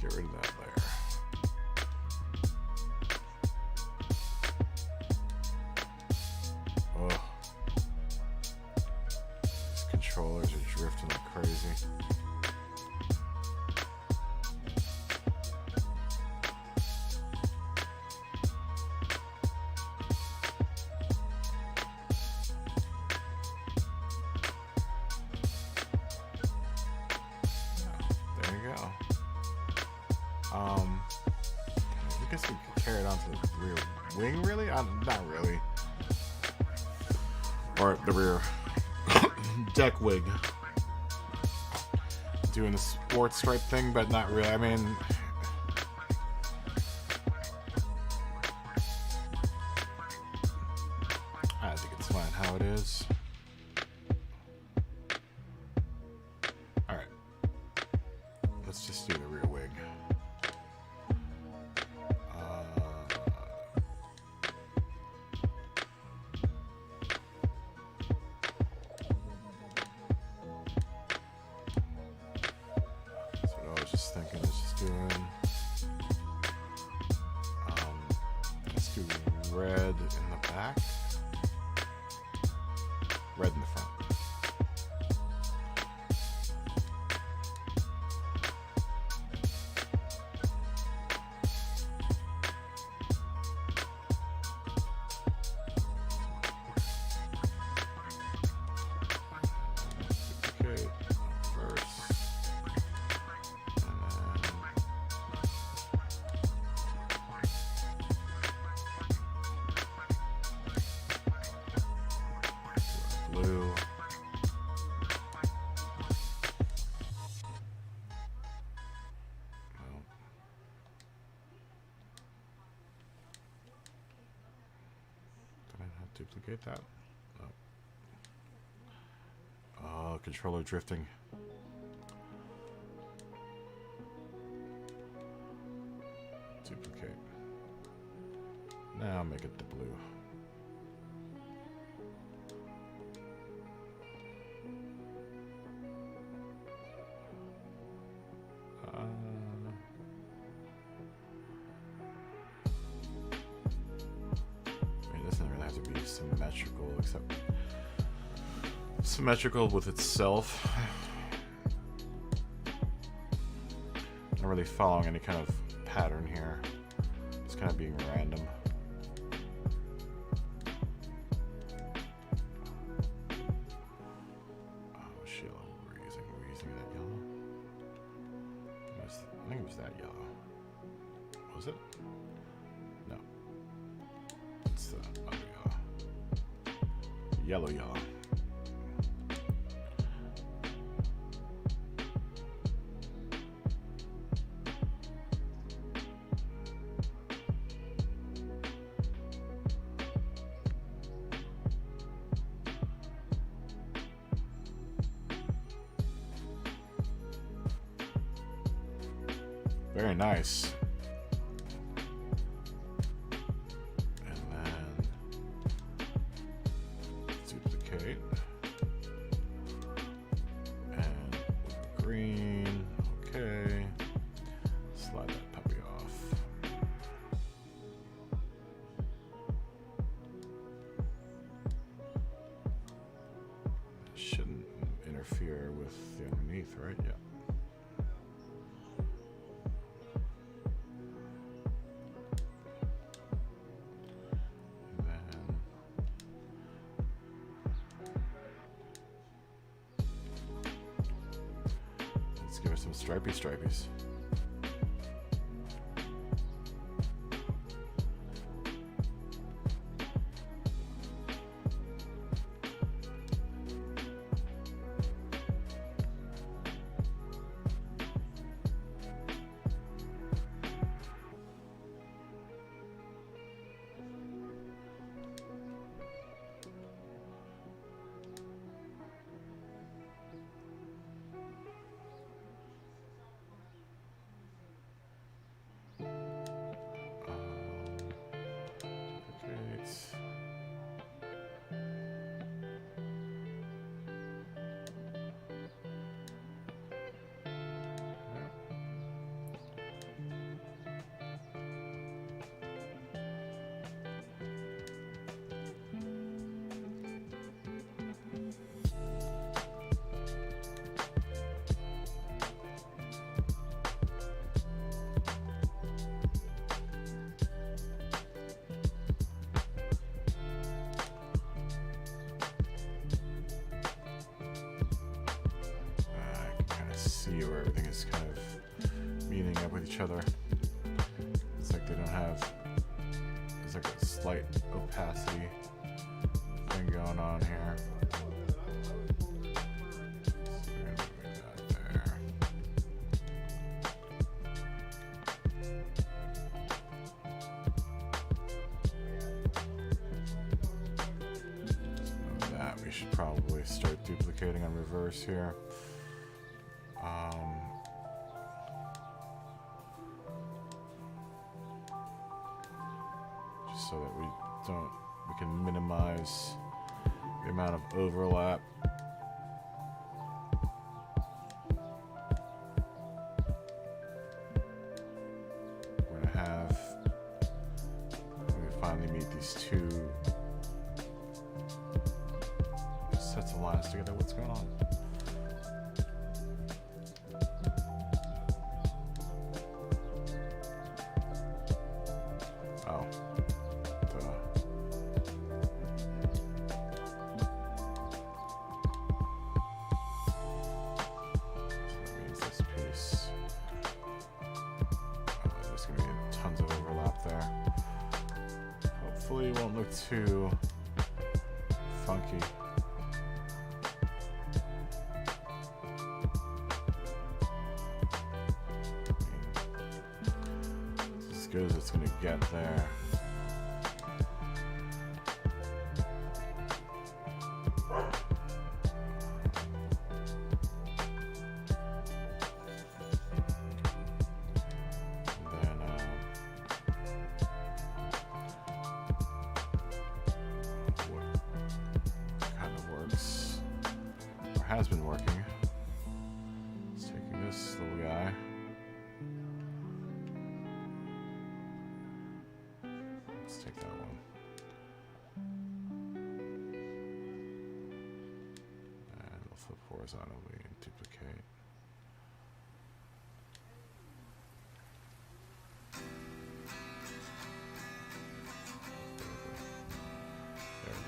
Get rid of that layer. Oh. Controllers are drifting like crazy. There you go. I guess we could carry it on to the rear wing, really? Not really. Or the rear deck wig. Doing the sports stripe thing, but not really. I mean, I think it's fine how it is. Alright. Let's just do the rear wig. Thinking it's just doing red in the back, red in the front. Duplicate that. Oh, controller drifting. Duplicate. Now make it the blue. Symmetrical, except symmetrical with itself. Not really following any kind of pattern here. It's kind of being random. Oh, which yellow we're using? We're using that yellow. I think it was that yellow. Was it? No. It's the other yellow. Yellow, yellow. Very nice. Green, okay. Slide that puppy off. Shouldn't interfere with the underneath, right? Yeah. Give her some stripy stripies. See where everything is kind of meeting up with each other. It's like they don't have, there's like a slight opacity thing going on here. So we're gonna move that there. So that we should probably start duplicating on reverse here. Just so that we can minimize the amount of overlap. We're gonna have, let me finally meet these two sets of lines together. What's going on? Oh. Hopefully it won't look too funky. It's as good as it's going to get there. Has been working. It's taking this little guy. Let's take that one. And we'll flip horizontally and duplicate. There we go.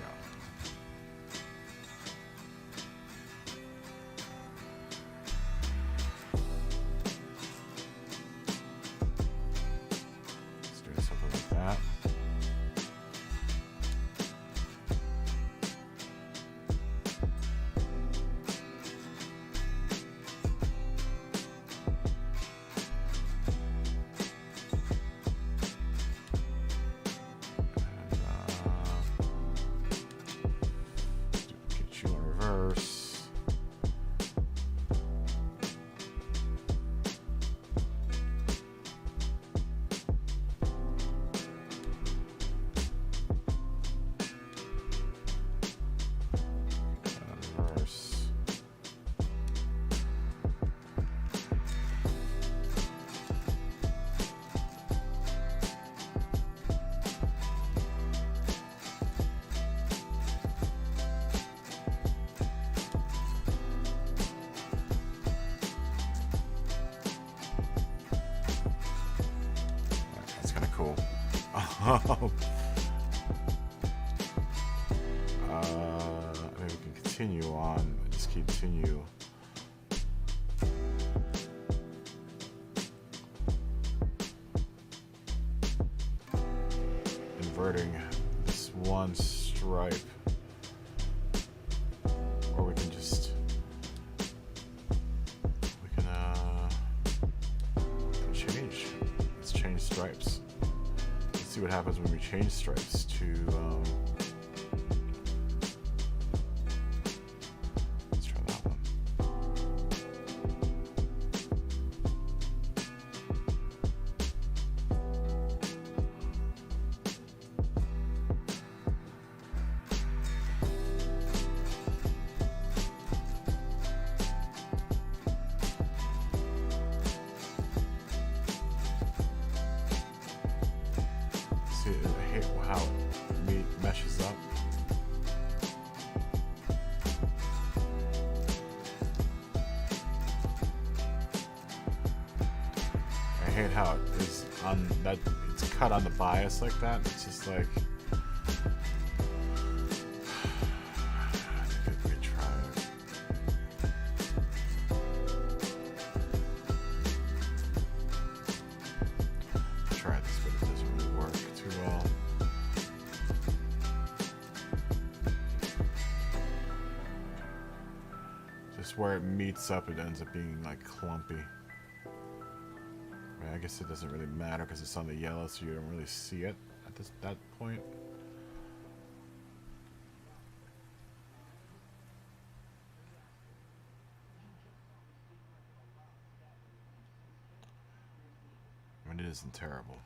Cool. Maybe we can continue on. Just continue. Inverting this one stripe, or we can just change. Let's change stripes. See what happens when we change stripes to let's try that one. I hate how meat meshes up. I hate how it is on that. It's cut on the bias like that. It's just like. Where it meets up, it ends up being like clumpy. I mean, I guess it doesn't really matter because it's on the yellow, so you don't really see it at that point. I mean, it isn't terrible.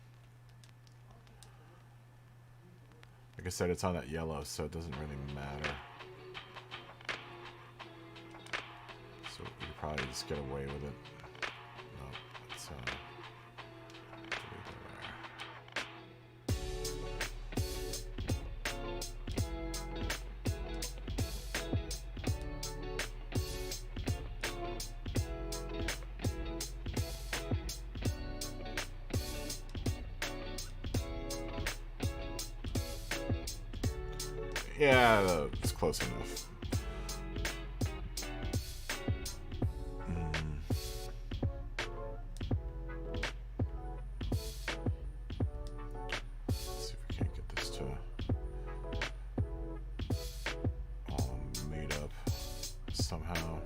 Like I said, it's on that yellow, so it doesn't really matter. So we could probably just get away with it. No, let's delete that there. Yeah, it's close enough. Let's see if we can't get this to all meet up somehow.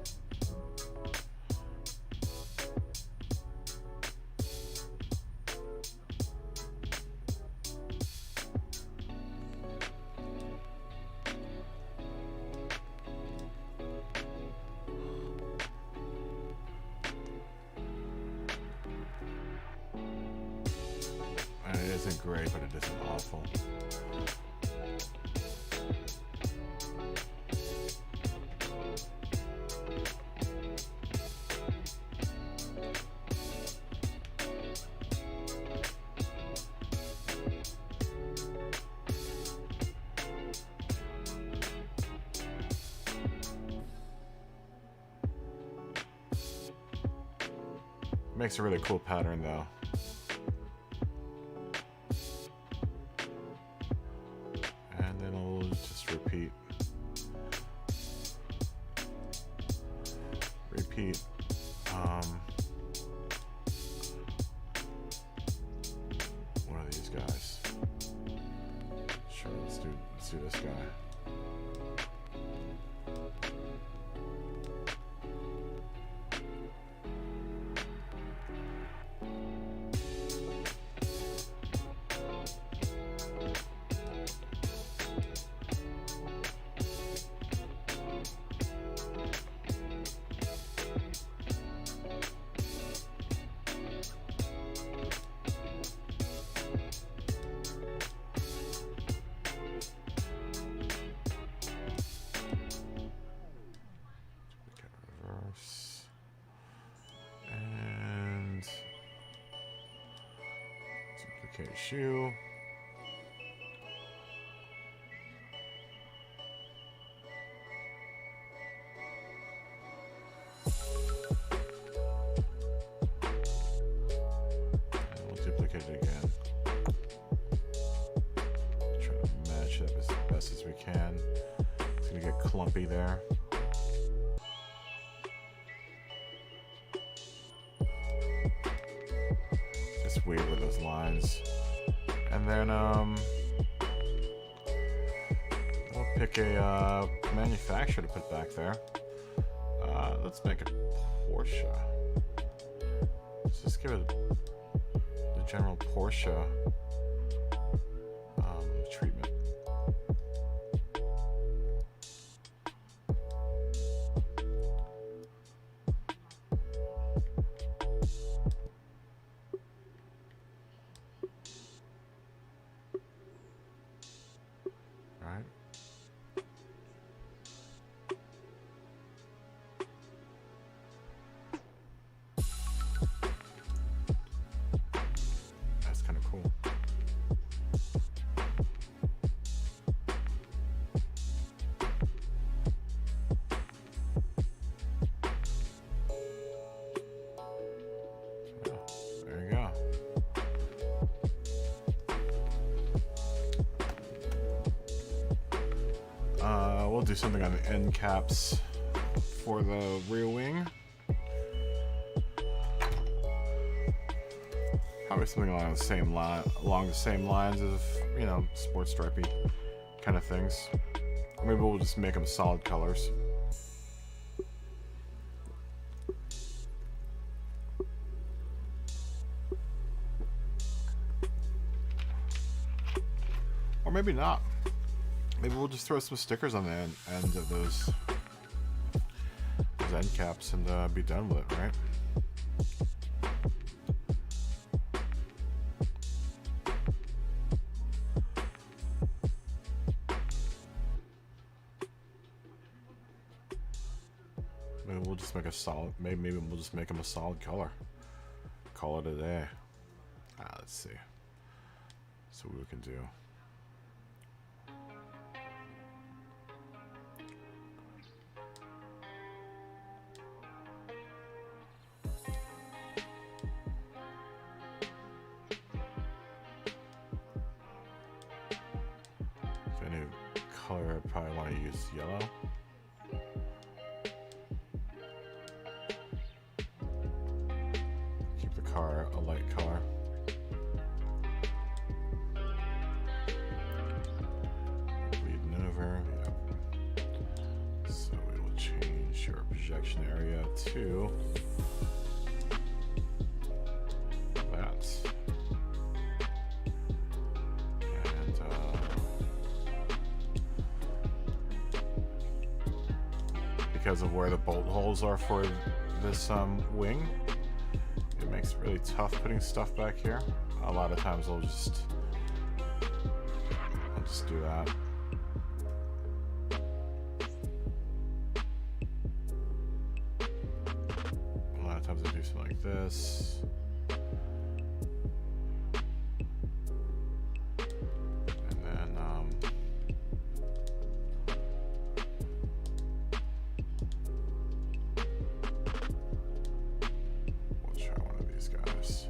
It isn't great, but it isn't awful. Makes a really cool pattern, though. And then I'll just repeat. One of these guys. Sure, let's do this guy. Duplicate shoe. And we'll duplicate it again. Try to match it up as best as we can. It's gonna get clumpy there. Weird with those lines. And then we'll pick a manufacturer to put back there. Let's make it Porsche. Let's just give it the general Porsche treatment. We'll do something on the end caps for the rear wing. Probably something along the same lines of, you know, sports stripy kind of things. Or maybe we'll just make them solid colors. Or maybe not. Maybe we'll just throw some stickers on the end of those end caps and be done with it, right? Maybe we'll just make a solid. Maybe we'll just make them a solid color. Call it a day. Let's see. So what we can do. color, I probably want to use yellow. Keep the car a light color. Bleeding over, yep. So we will change your projection area to that. And because of where the bolt holes are for this wing, it makes it really tough putting stuff back here. A lot of times I'll just do that. A lot of times I do something like this. And then we'll try one of these guys.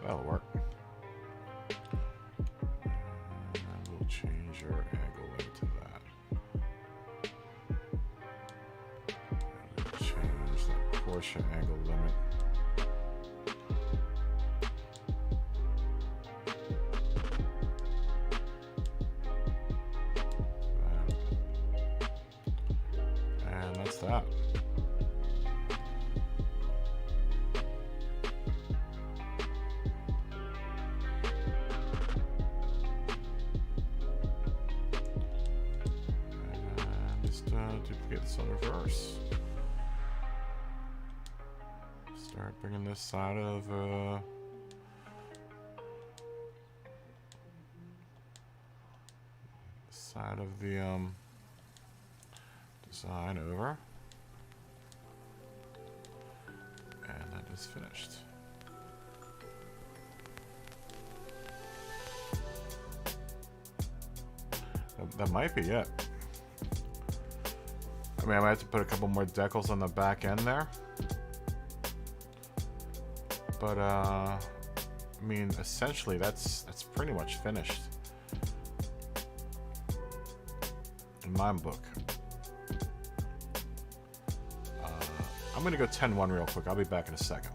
That'll work. And we'll change your angle limit to that. And we'll change the Porsche angle limit. And that's that. Duplicate this on reverse. Start bringing this side of the design over, and that is finished. That might be it. I mean, I might have to put a couple more decals on the back end there. But, I mean, essentially, that's pretty much finished. In my book. I'm going to go 10-1 real quick. I'll be back in a second.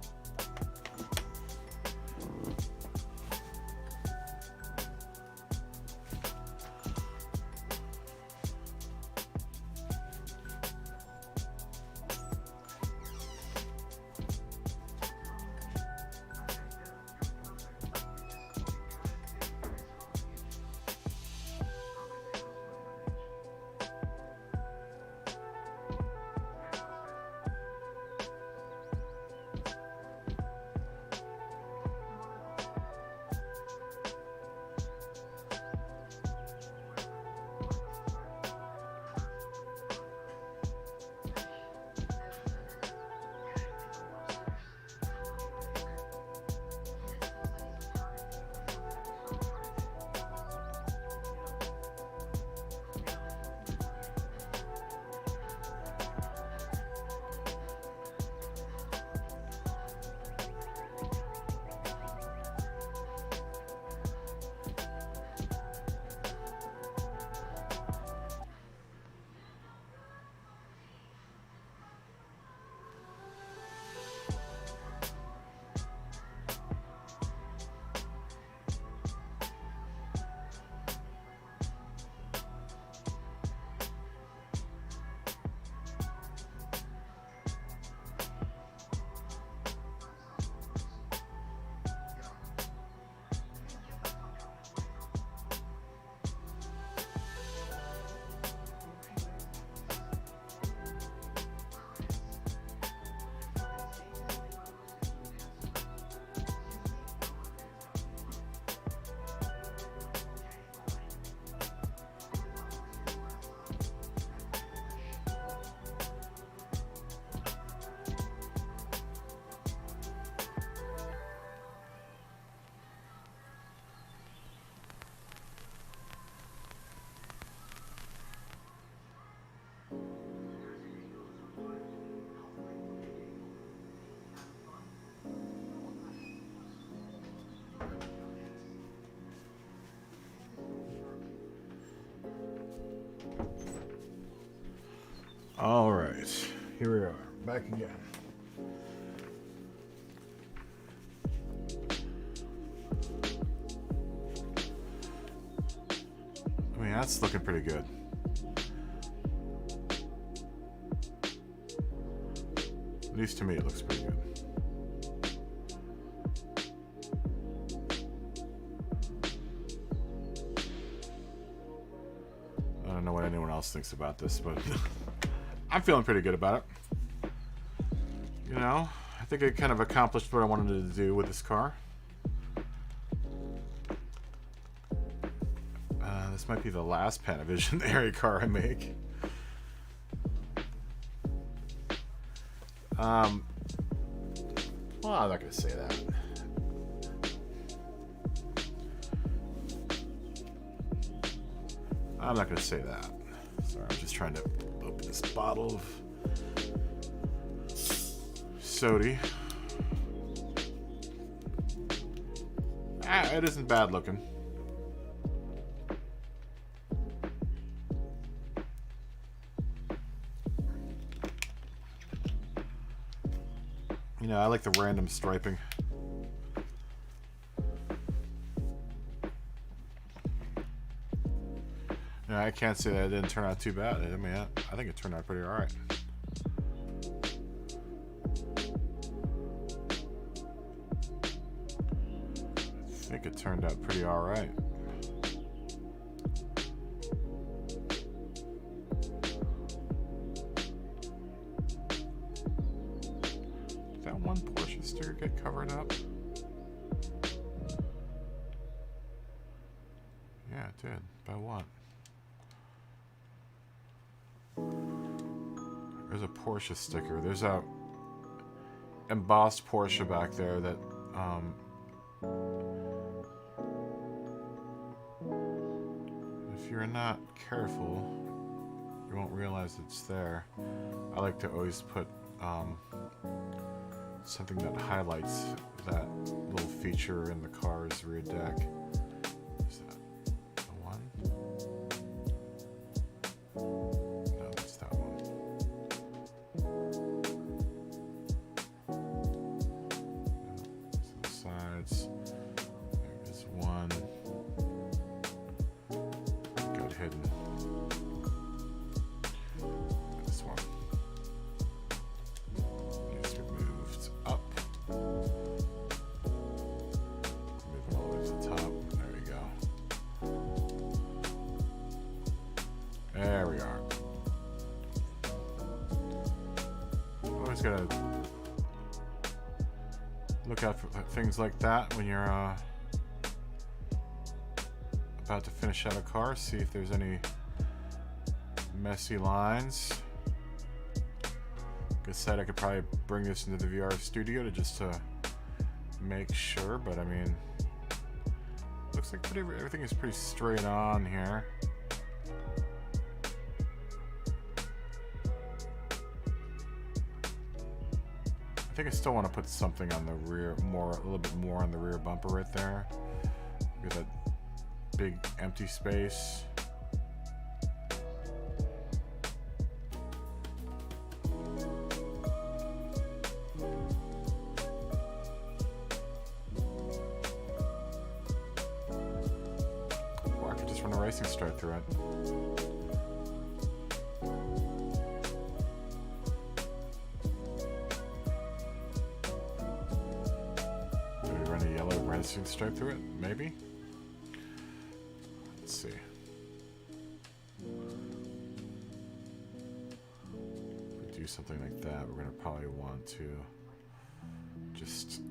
All right, here we are, back again. I mean, that's looking pretty good. At least to me, it looks pretty good. I don't know what anyone else thinks about this, but I'm feeling pretty good about it. You know, I think I kind of accomplished what I wanted to do with this car. This might be the last Panavision area car I make. Well, I'm not going to say that. I'm not going to say that. Sorry, I'm just trying to open this bottle of soda. It isn't bad looking. You know, I like the random striping. Yeah, I can't say that it didn't turn out too bad. I mean, I think it turned out pretty alright. I think it turned out pretty alright. Did that one Porsche sticker get covered up? Yeah, it did. By what? There's a Porsche sticker. There's a embossed Porsche back there that if you're not careful, you won't realize it's there. I like to always put something that highlights that little feature in the car's rear deck. Is that the one? No, that's that one. No, sides. There's one. Good hidden. This one needs to be moved up. Move it all the way to the top. There we go. There we are. Always gotta look out for things like that when you're about to finish out a car. See if there's any messy lines. Like I said, I could probably bring this into the VR studio to make sure, but I mean, looks like everything is pretty straight on here. I think I still want to put something on the rear, a little bit more on the rear bumper right there. Look at that big empty space. Or I could just run a racing stripe through it. Racing stripe through it, maybe. Let's see. If we do something like that, we're gonna probably want to just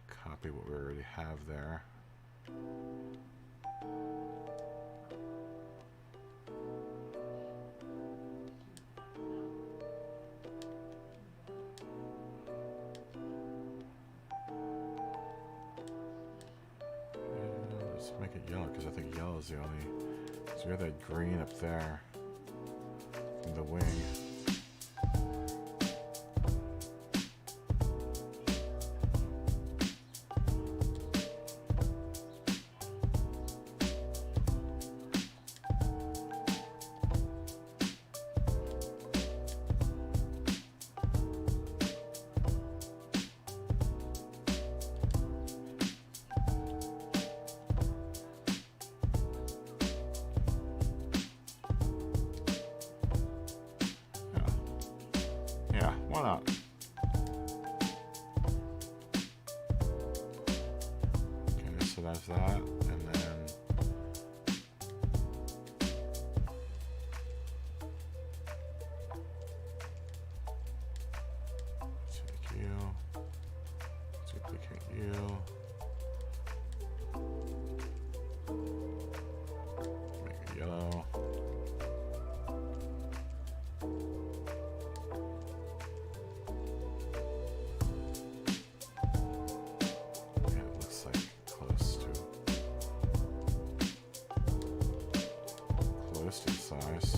copy what we already have there. Make it yellow because I think yellow is the only. So we have that green up there in the wing. Why not? Okay, so that's that, and then take you, duplicate you, make it yellow. Size.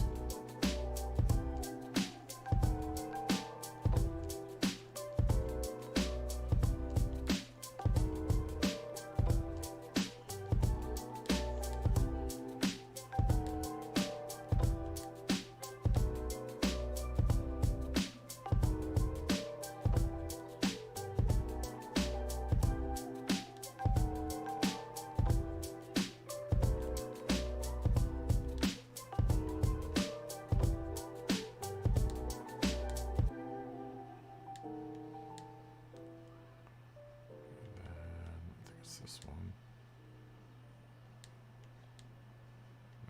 This one.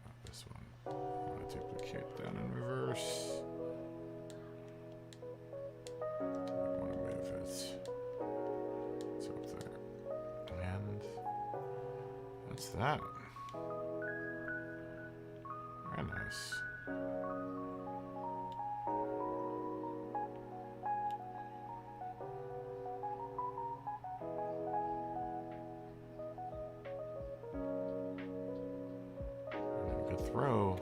Not this one. I'm going to duplicate that in reverse. I want to move it. It's up there. And that's that. Very nice. Throw.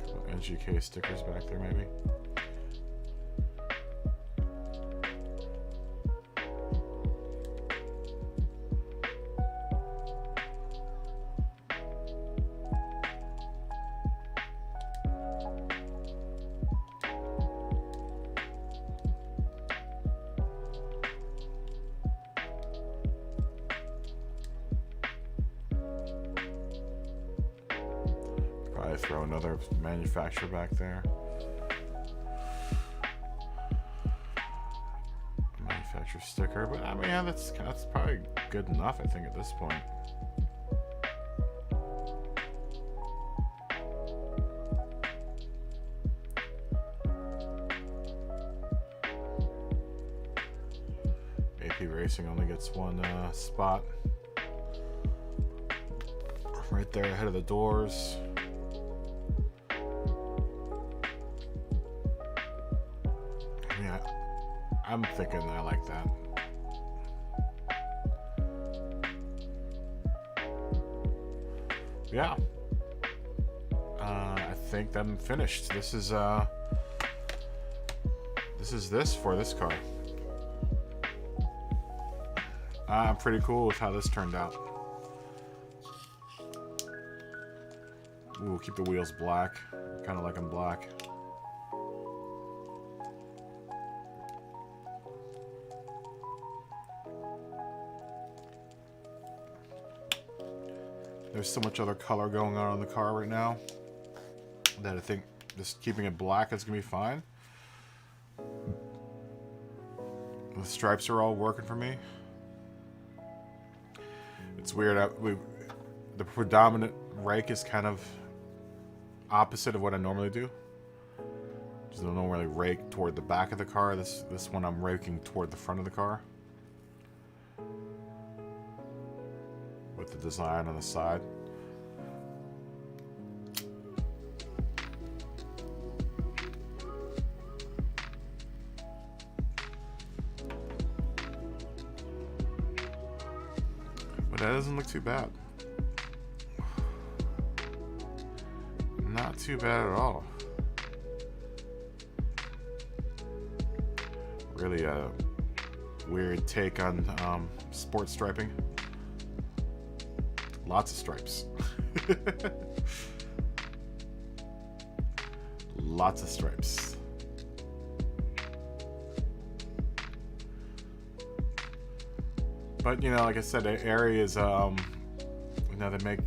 Couple NGK stickers back there, maybe. Probably throw another manufacturer back there. Manufacturer sticker, but I mean, yeah, that's probably good enough, I think, at this point. AP Racing only gets one spot. Right there ahead of the doors. Yeah, I'm thinking I like that. Yeah. I think I'm finished. This is this for this car. I'm pretty cool with how this turned out. Ooh, keep the wheels black. Kind of like them black. There's so much other color going on the car right now that I think just keeping it black is going to be fine. The stripes are all working for me. It's weird. The predominant rake is kind of opposite of what I normally do. Just don't normally rake toward the back of the car. This one I'm raking toward the front of the car. With the design on the side. But that doesn't look too bad. Not too bad at all. Really a weird take on sports striping. Lots of stripes. Lots of stripes. But you know, like I said, the area is you know, they make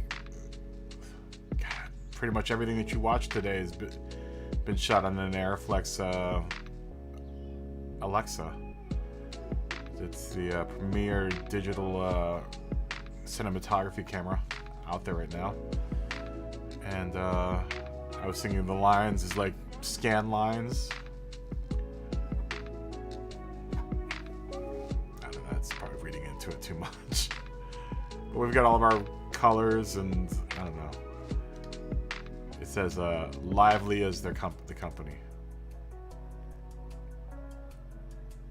pretty much everything that you watch today has been shot on an Arriflex Alexa. It's the premier digital cinematography camera out there right now. And I was thinking the lines is like scan lines. I don't know, that's probably reading into it too much. But we've got all of our colors, and I don't know. It says lively as the company.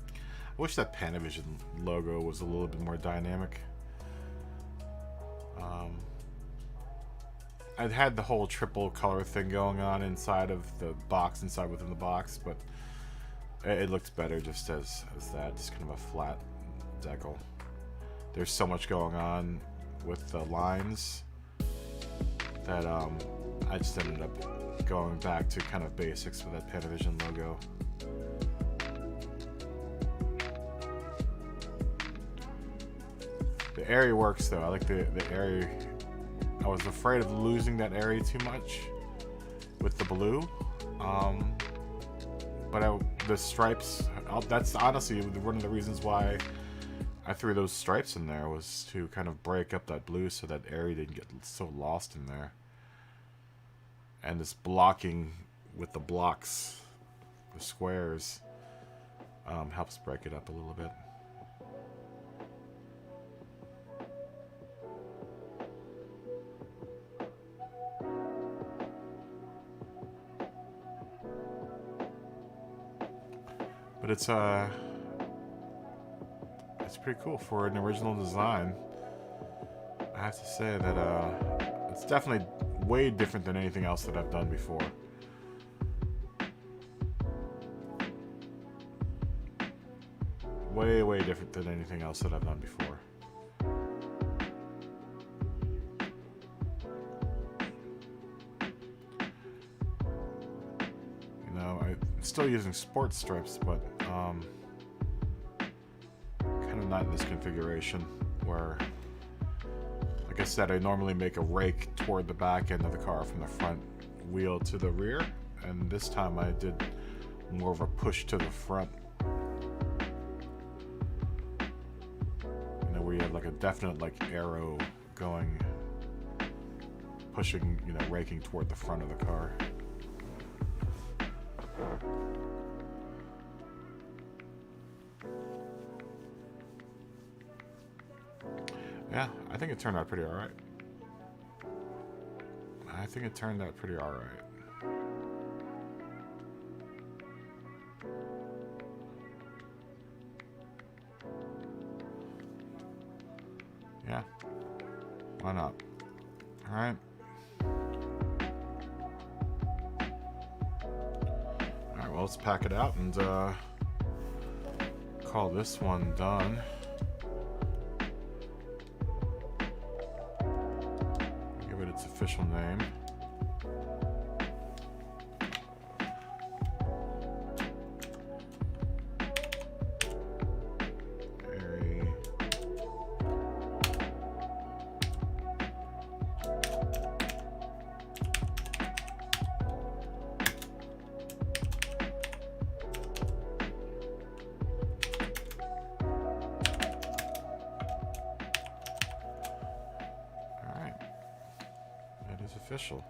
I wish that Panavision logo was a little bit more dynamic. I'd had the whole triple color thing going on inside of the box, within the box, but it looked better just as that, just kind of a flat decal. There's so much going on with the lines that I just ended up going back to kind of basics with that Panavision logo. The area works though. I like the area. I was afraid of losing that area too much with the blue, but the stripes, that's honestly one of the reasons why I threw those stripes in there, was to kind of break up that blue so that area didn't get so lost in there. And this blocking with the blocks, the squares, helps break it up a little bit. But it's pretty cool for an original design. I have to say that it's definitely way different than anything else that I've done before. Way different than anything else that I've done before. You know, I'm still using sports stripes, but kind of not in this configuration where, like I said, I normally make a rake toward the back end of the car from the front wheel to the rear, and this time I did more of a push to the front. You know, where you have like a definite like arrow going, pushing, you know, raking toward the front of the car. Yeah, I think it turned out pretty alright. Yeah, why not? Alright. Alright, well, let's pack it out and call this one done. Give it its official name. Official.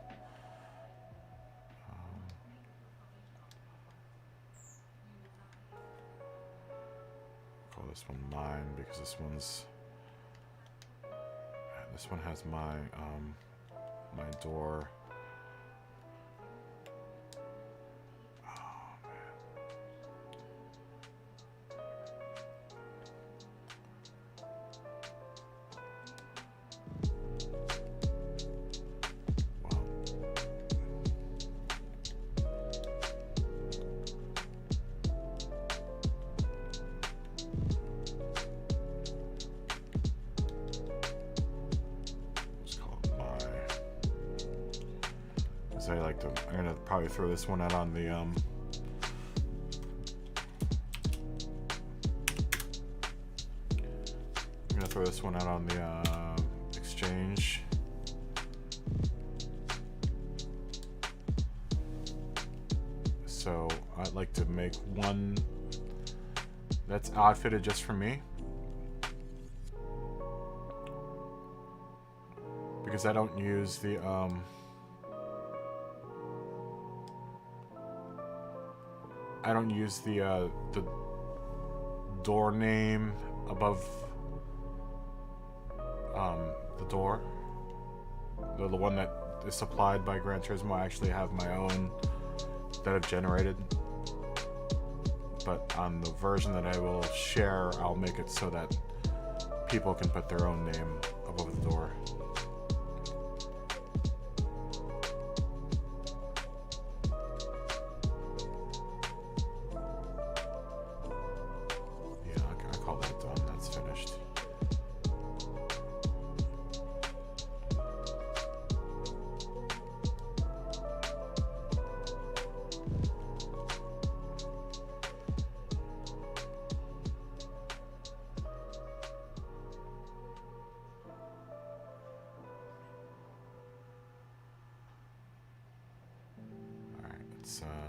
Call this one mine because this one has my my door. I'm gonna probably throw this one out on the I'm gonna throw this one out on the exchange. So I'd like to make one that's outfitted just for me, because I don't use the the door name above the door. The one that is supplied by Gran Turismo. I actually have my own that I've generated, but on the version that I will share, I'll make it so that people can put their own name above the door.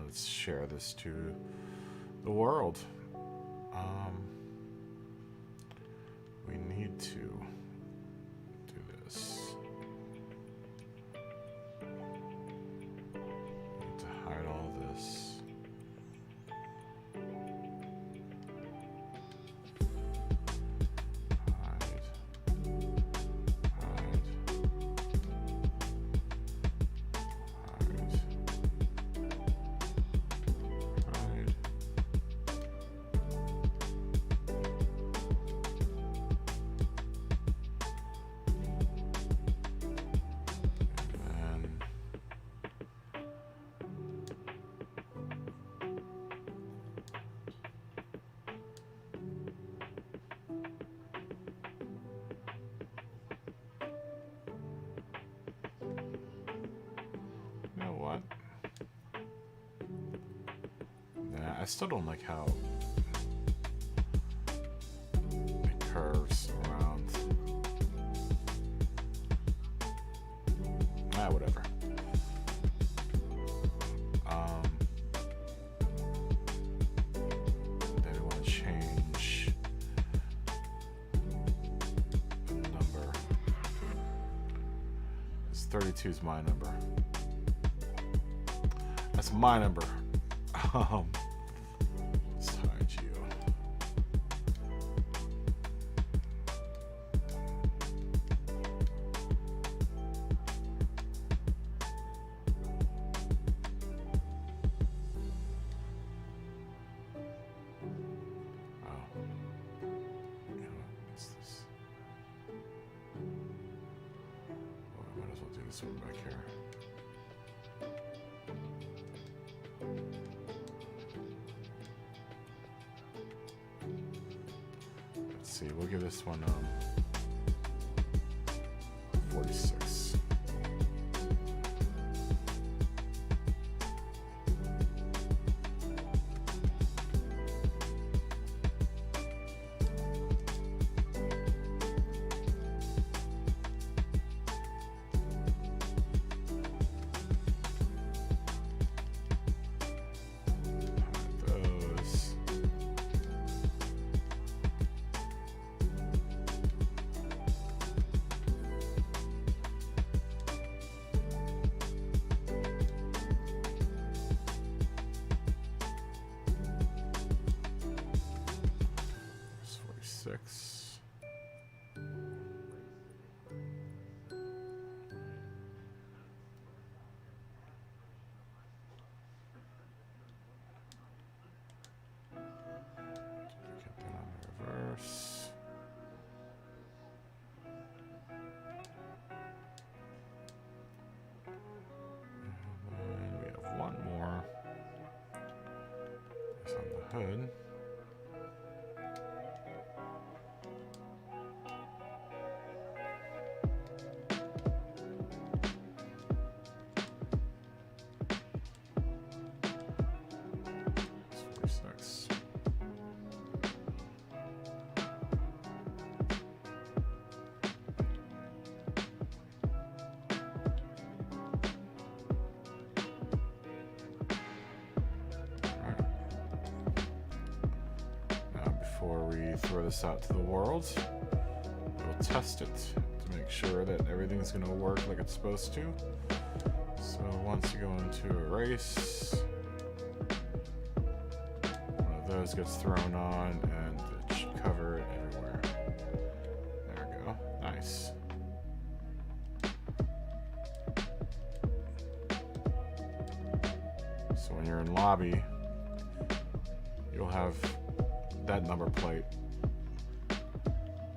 Let's share this to the world. We need to do this. We need to hide all this. I still don't like how it curves around. Whatever. Then we want to change the number. This 32 is my number. That's my number. This one back here. Let's see, we'll give this one 46. Hood. we throw this out to the world, we'll test it to make sure that everything's going to work like it's supposed to. So once you go into erase, one of those gets thrown on and it should cover it everywhere. There we go. Nice. So when you're in lobby, you'll have that number plate.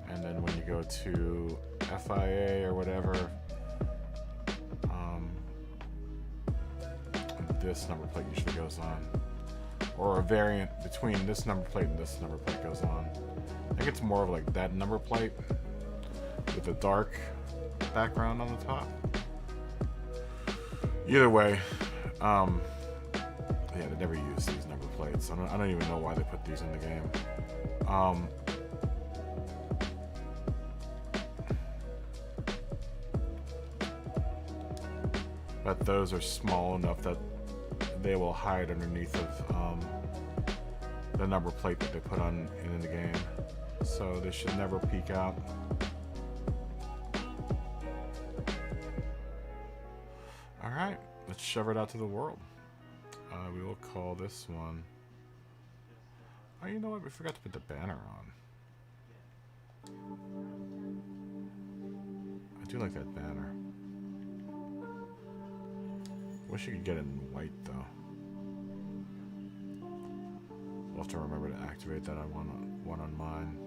And then when you go to FIA or whatever, this number plate usually goes on. Or a variant between this number plate and this number plate goes on. I think it's more of like that number plate with a dark background on the top. Either way, yeah, they never use these number plates. I don't even know why they put these in the game. But those are small enough that they will hide underneath of the number plate that they put on in the game. So they should never peek out. Alright, let's shove it out to the world. We will call this one... Oh, you know what? We forgot to put the banner on. I do like that banner. Wish you could get it in white, though. We'll have to remember to activate that on one on mine.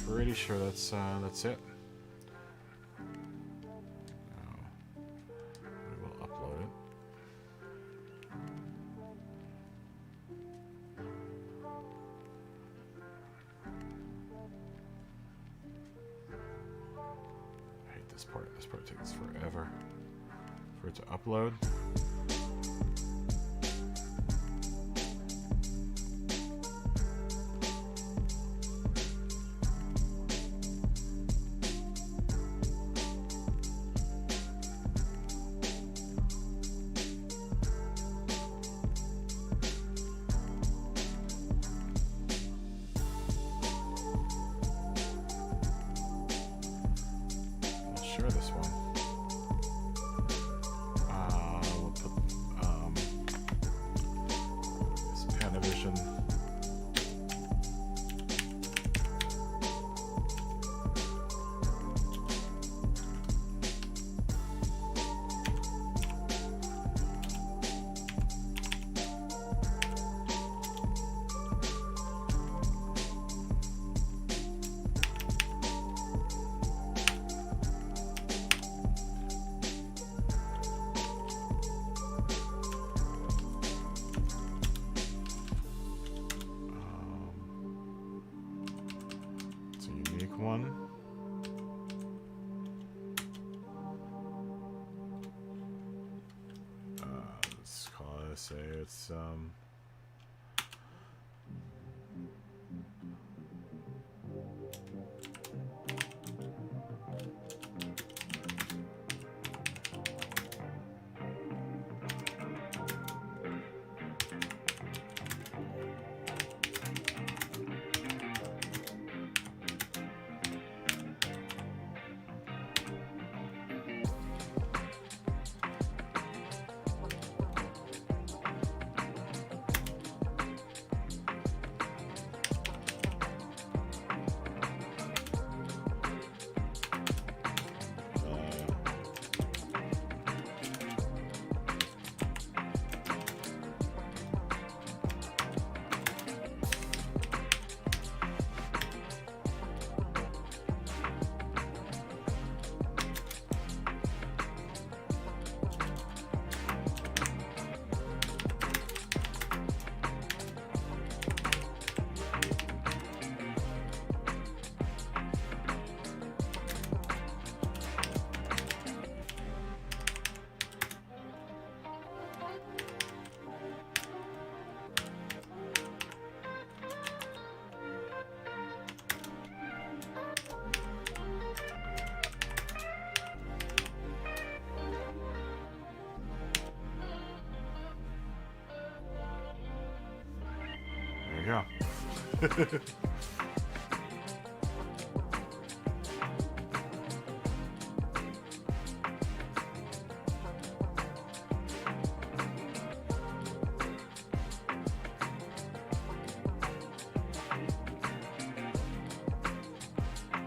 Pretty sure that's it. Now we will upload it. I hate this part. This part takes forever for it to upload. Share this one. We'll put this Panavision. One. Let's call it, say it's go.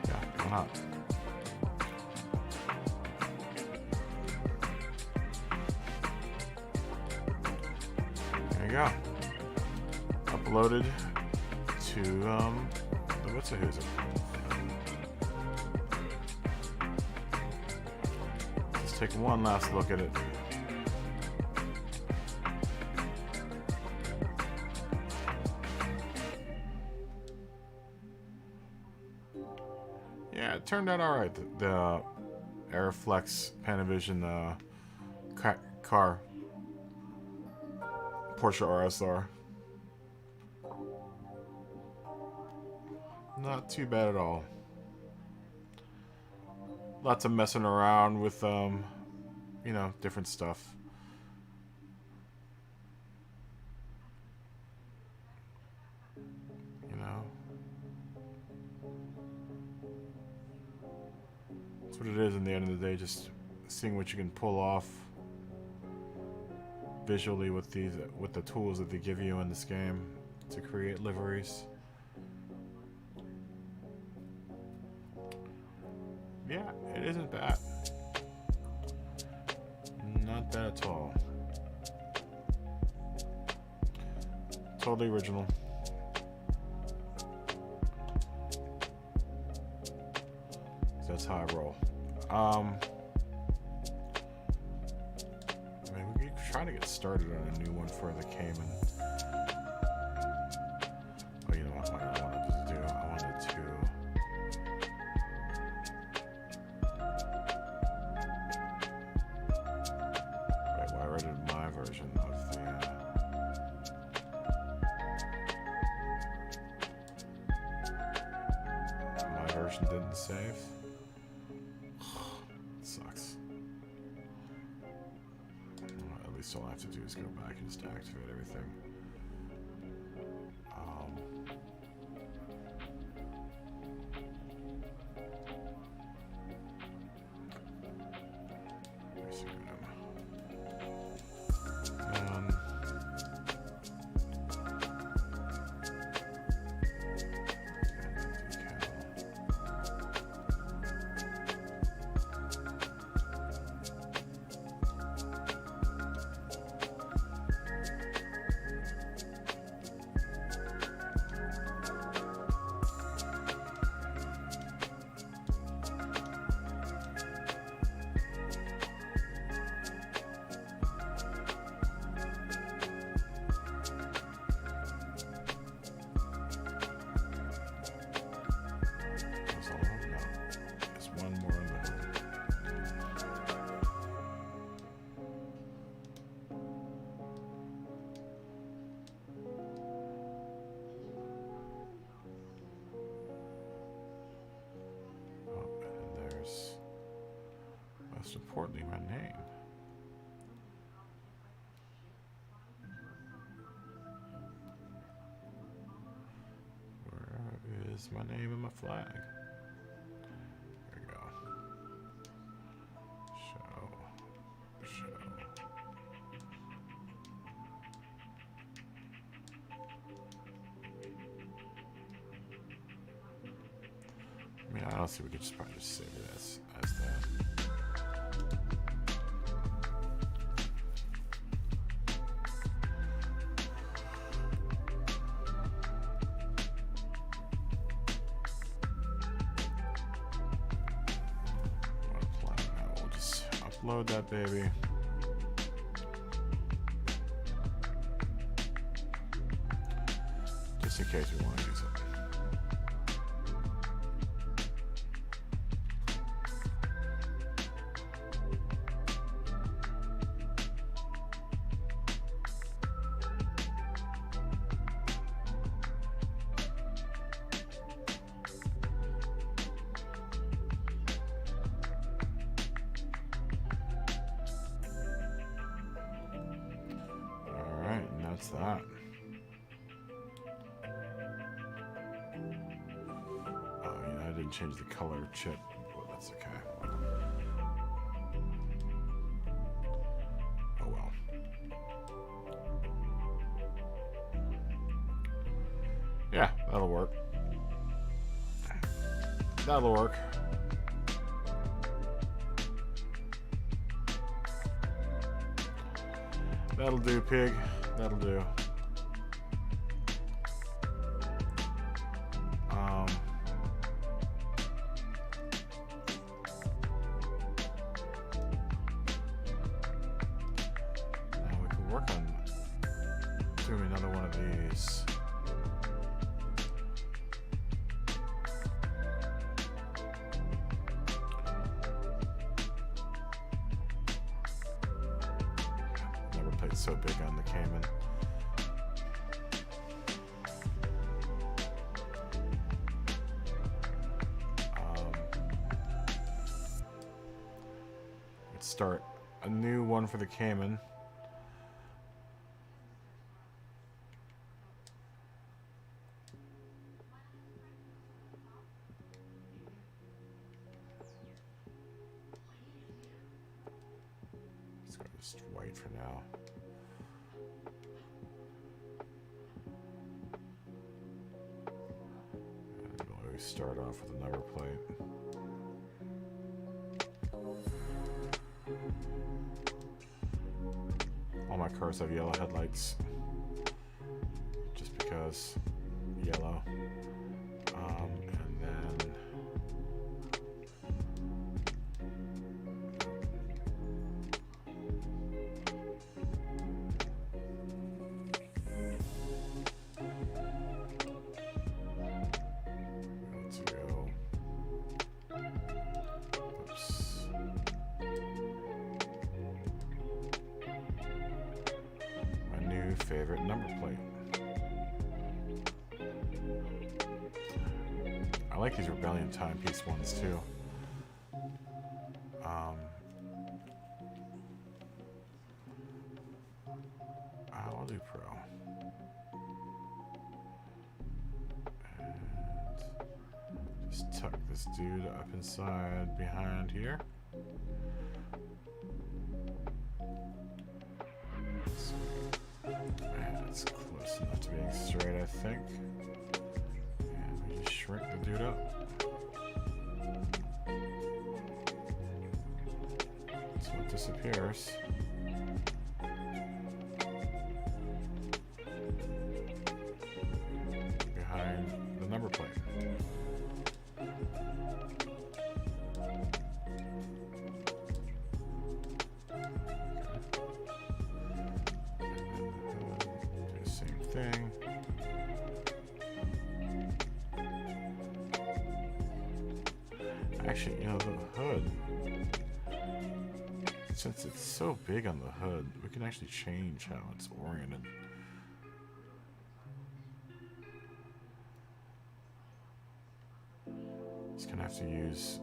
Yeah, why not? There you go. Uploaded to the what's a who's it? Let's take one last look at it. Yeah, it turned out all right. The Arriflex Panavision car, Porsche RSR. Not too bad at all. Lots of messing around with, you know, different stuff. You know. That's what it is in the end of the day, just seeing what you can pull off visually with the tools that they give you in this game to create liveries. Yeah, it isn't bad. Not bad at all. Totally original. That's how I roll. I mean, we're trying to get started on a new one for the Cayman. Oh, you know what I wanted to do? I wanted to... Wait, well, I already did my version of the... My version didn't save. Sucks. Well, at least all I have to do is go back and just activate everything. Most importantly, my name. Where is my name and my flag? There we go. Show. I mean, honestly, we could just probably just save it as that. Load that baby. Just in case we want to use it. That. can change the color chip, but that's okay. Oh well. Yeah, that'll work. That'll work. That'll do, pig. That'll do. Now we can work on doing another one of these. Never played so big on the Cayman. Let's start a new one for the Cayman. Let's go just white for now. And we'll always start off with a number plate. All my cars have yellow headlights, just because yellow. And then let's go. Oops. My new favorite number plate. I like these Rebellion timepiece ones too. I'll do Pro. And just tuck this dude up inside behind here. And it's close enough to being straight, I think. And we just shrink the dude up. So it disappears. Behind the number plate. Thing. Actually, you know, the hood, since it's so big on the hood, we can actually change how it's oriented. Just gonna have to use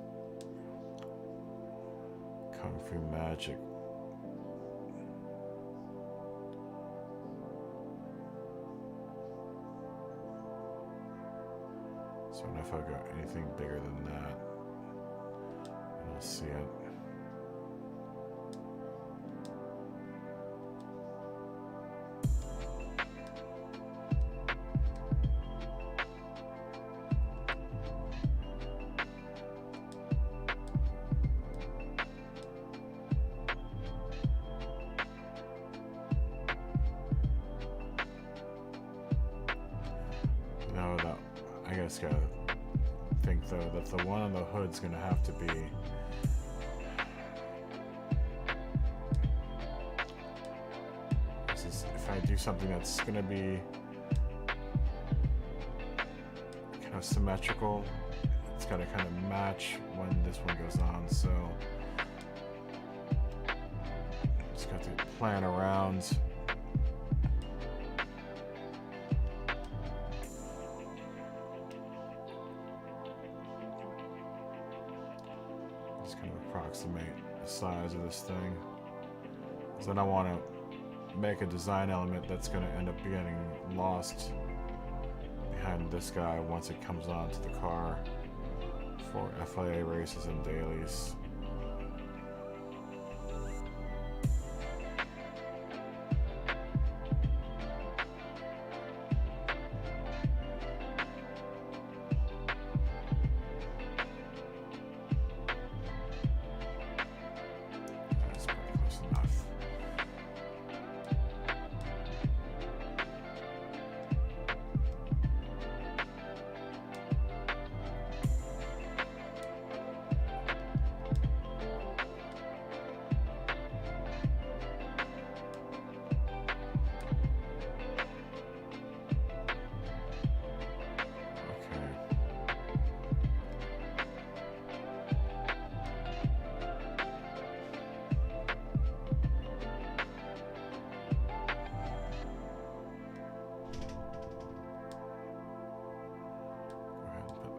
Kung Fu Magic. So I don't know if I've got anything bigger than that. And I'll see it. No, that I guess gotta think though that the one on the hood's gonna have to be if I do something that's gonna be kind of symmetrical, it's gotta kind of match when this one goes on, so just got to plan around. Just kind of approximate the size of this thing, because then I want to make a design element that's going to end up getting lost behind this guy once it comes onto the car for FIA races and dailies.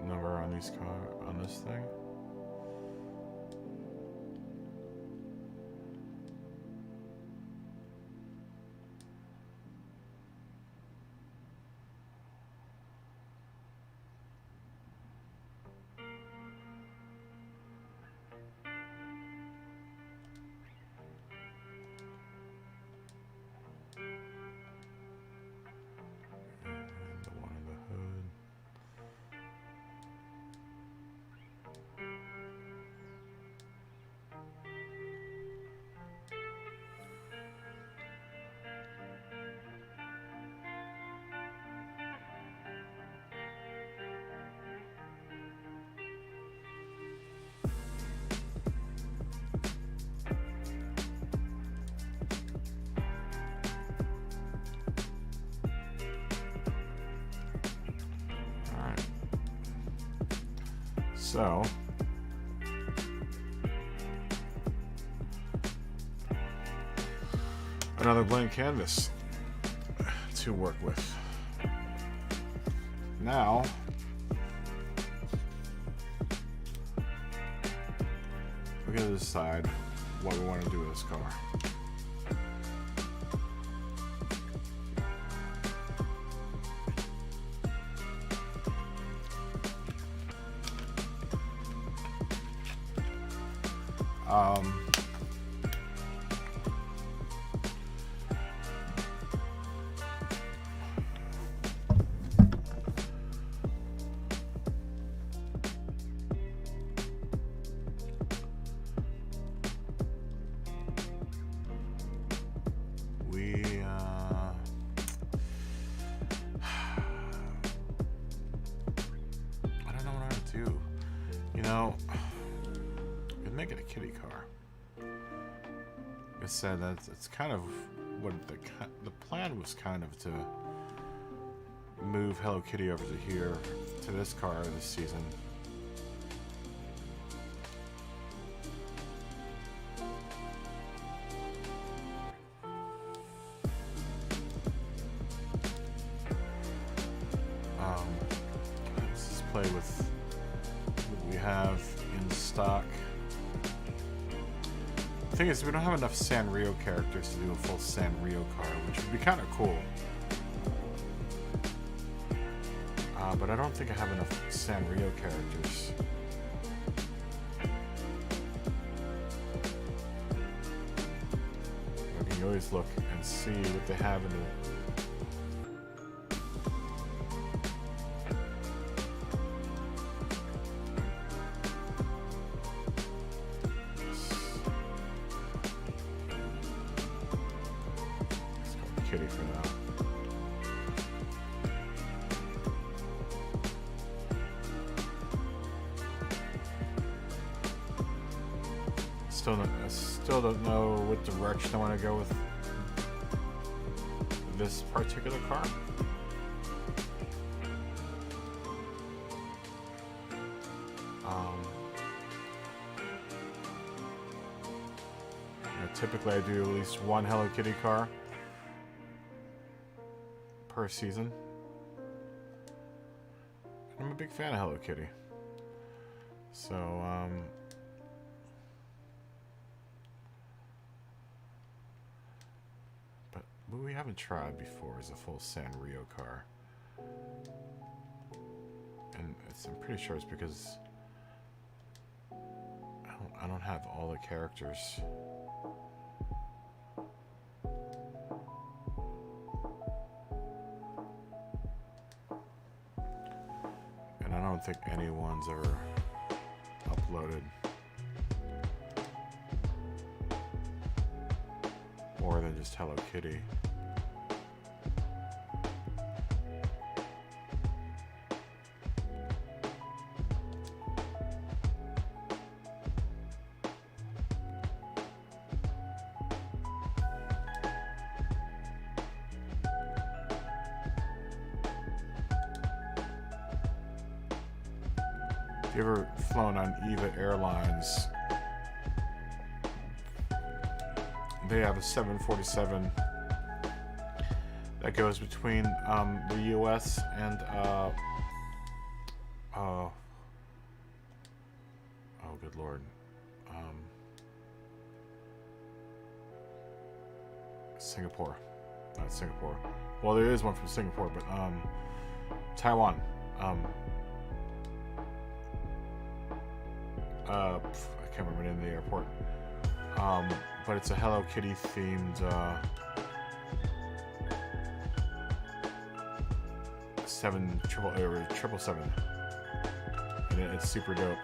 Number on these on this thing. So, another blank canvas to work with. Now, we're going to decide what we want to do with this car. Said that it's kind of what the plan was, kind of to move Hello Kitty over to here, to this car this season. Let's just play with what we have in stock. The thing is, we don't have enough Sanrio characters to do a full Sanrio car, which would be kind of cool. But I don't think I have enough Sanrio characters. I can always look and see what they have in the... Kitty for now. Still don't know what direction I want to go with this particular car. Typically I do at least one Hello Kitty car per season. I'm a big fan of Hello Kitty. So, but what we haven't tried before is a full Sanrio car. And I'm pretty sure it's because don't have all the characters. And I don't think anyone's ever uploaded. More than just Hello Kitty. If you ever flown on EVA Airlines, they have a 747 that goes between the U.S. and oh good lord, Singapore, not Singapore. Well, there is one from Singapore, but Taiwan. I can't remember the name of the airport. But it's a Hello Kitty themed 777, and it's super dope.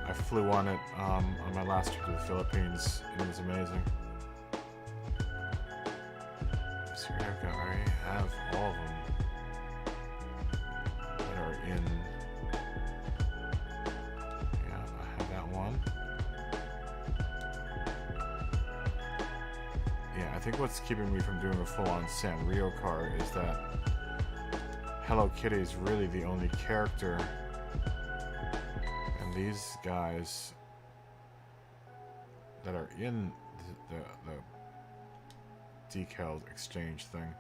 I flew on it on my last trip to the Philippines, and it was amazing. So here we go. I already have all of them that are in. I think what's keeping me from doing a full-on Sanrio car is that Hello Kitty is really the only character, and these guys that are in the decaled exchange thing.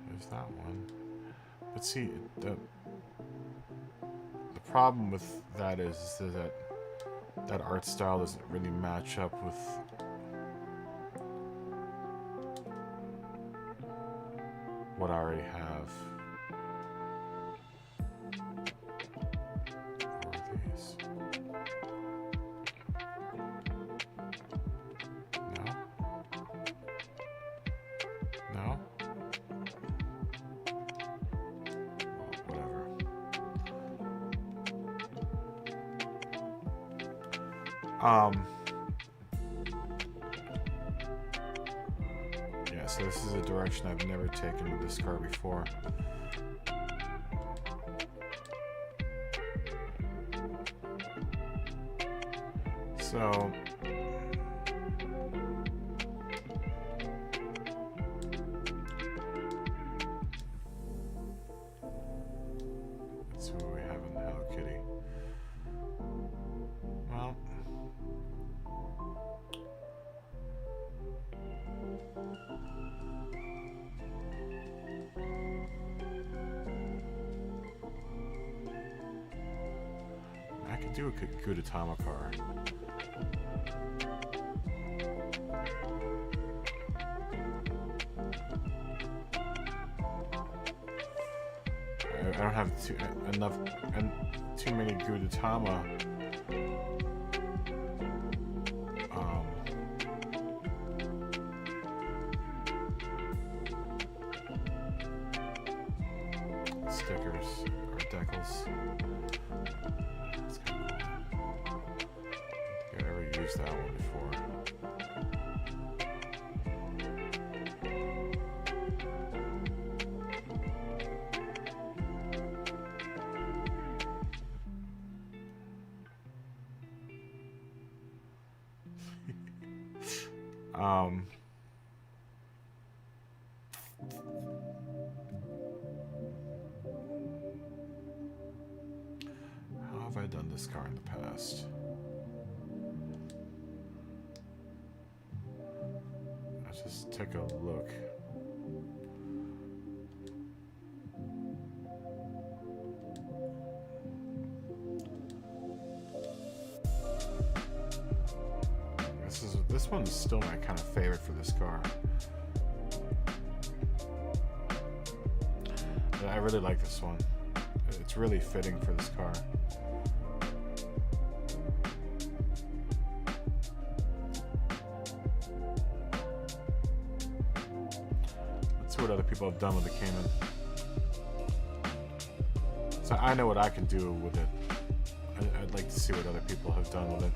There's that one. But see, the problem with that is that that art style doesn't really match up with what I already have. What are these? No? Yeah, so this is a direction I've never taken with this car before. So let's see what we have in Hello Kitty. Well, I could do a Gudetama car. I don't have too many Gudetama stickers or decals. That's kind of cool. I think I've ever used that one before. How have I done this car in the past? Let's just take a look. This one's still my kind of favorite for this car. I really like this one. It's really fitting for this car. Let's see what other people have done with the Cayman. So I know what I can do with it. I'd like to see what other people have done with it.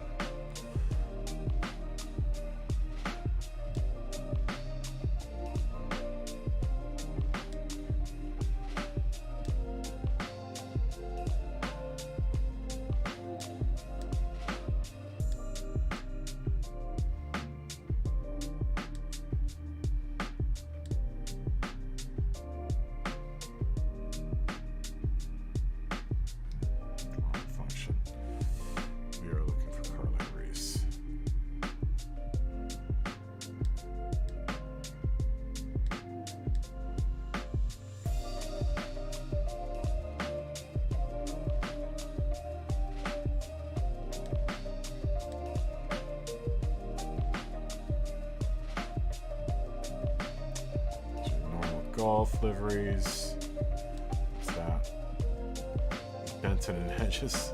Golf liveries. What's that? Benton and Hedges.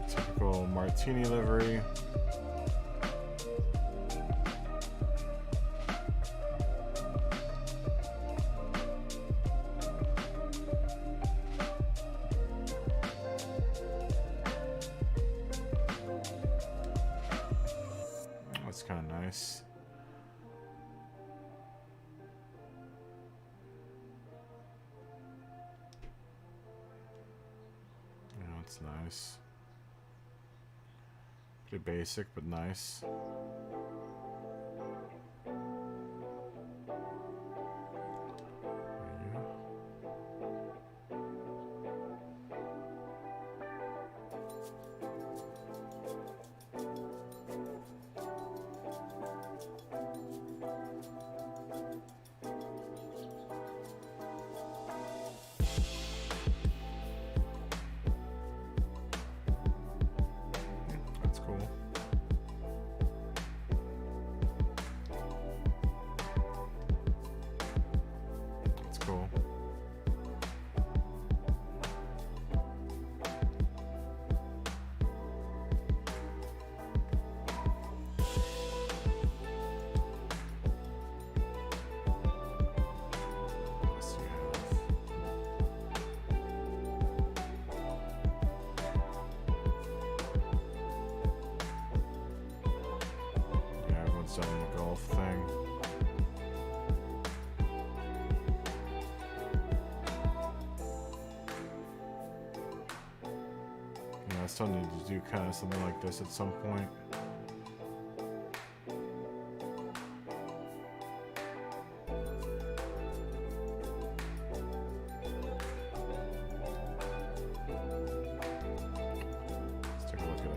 Typical Martini livery. That's kind of nice. You know, it's nice. Pretty basic, but nice. Done the golf thing. Yeah, I still need to do kind of something like this at some point. Let's take a look at it.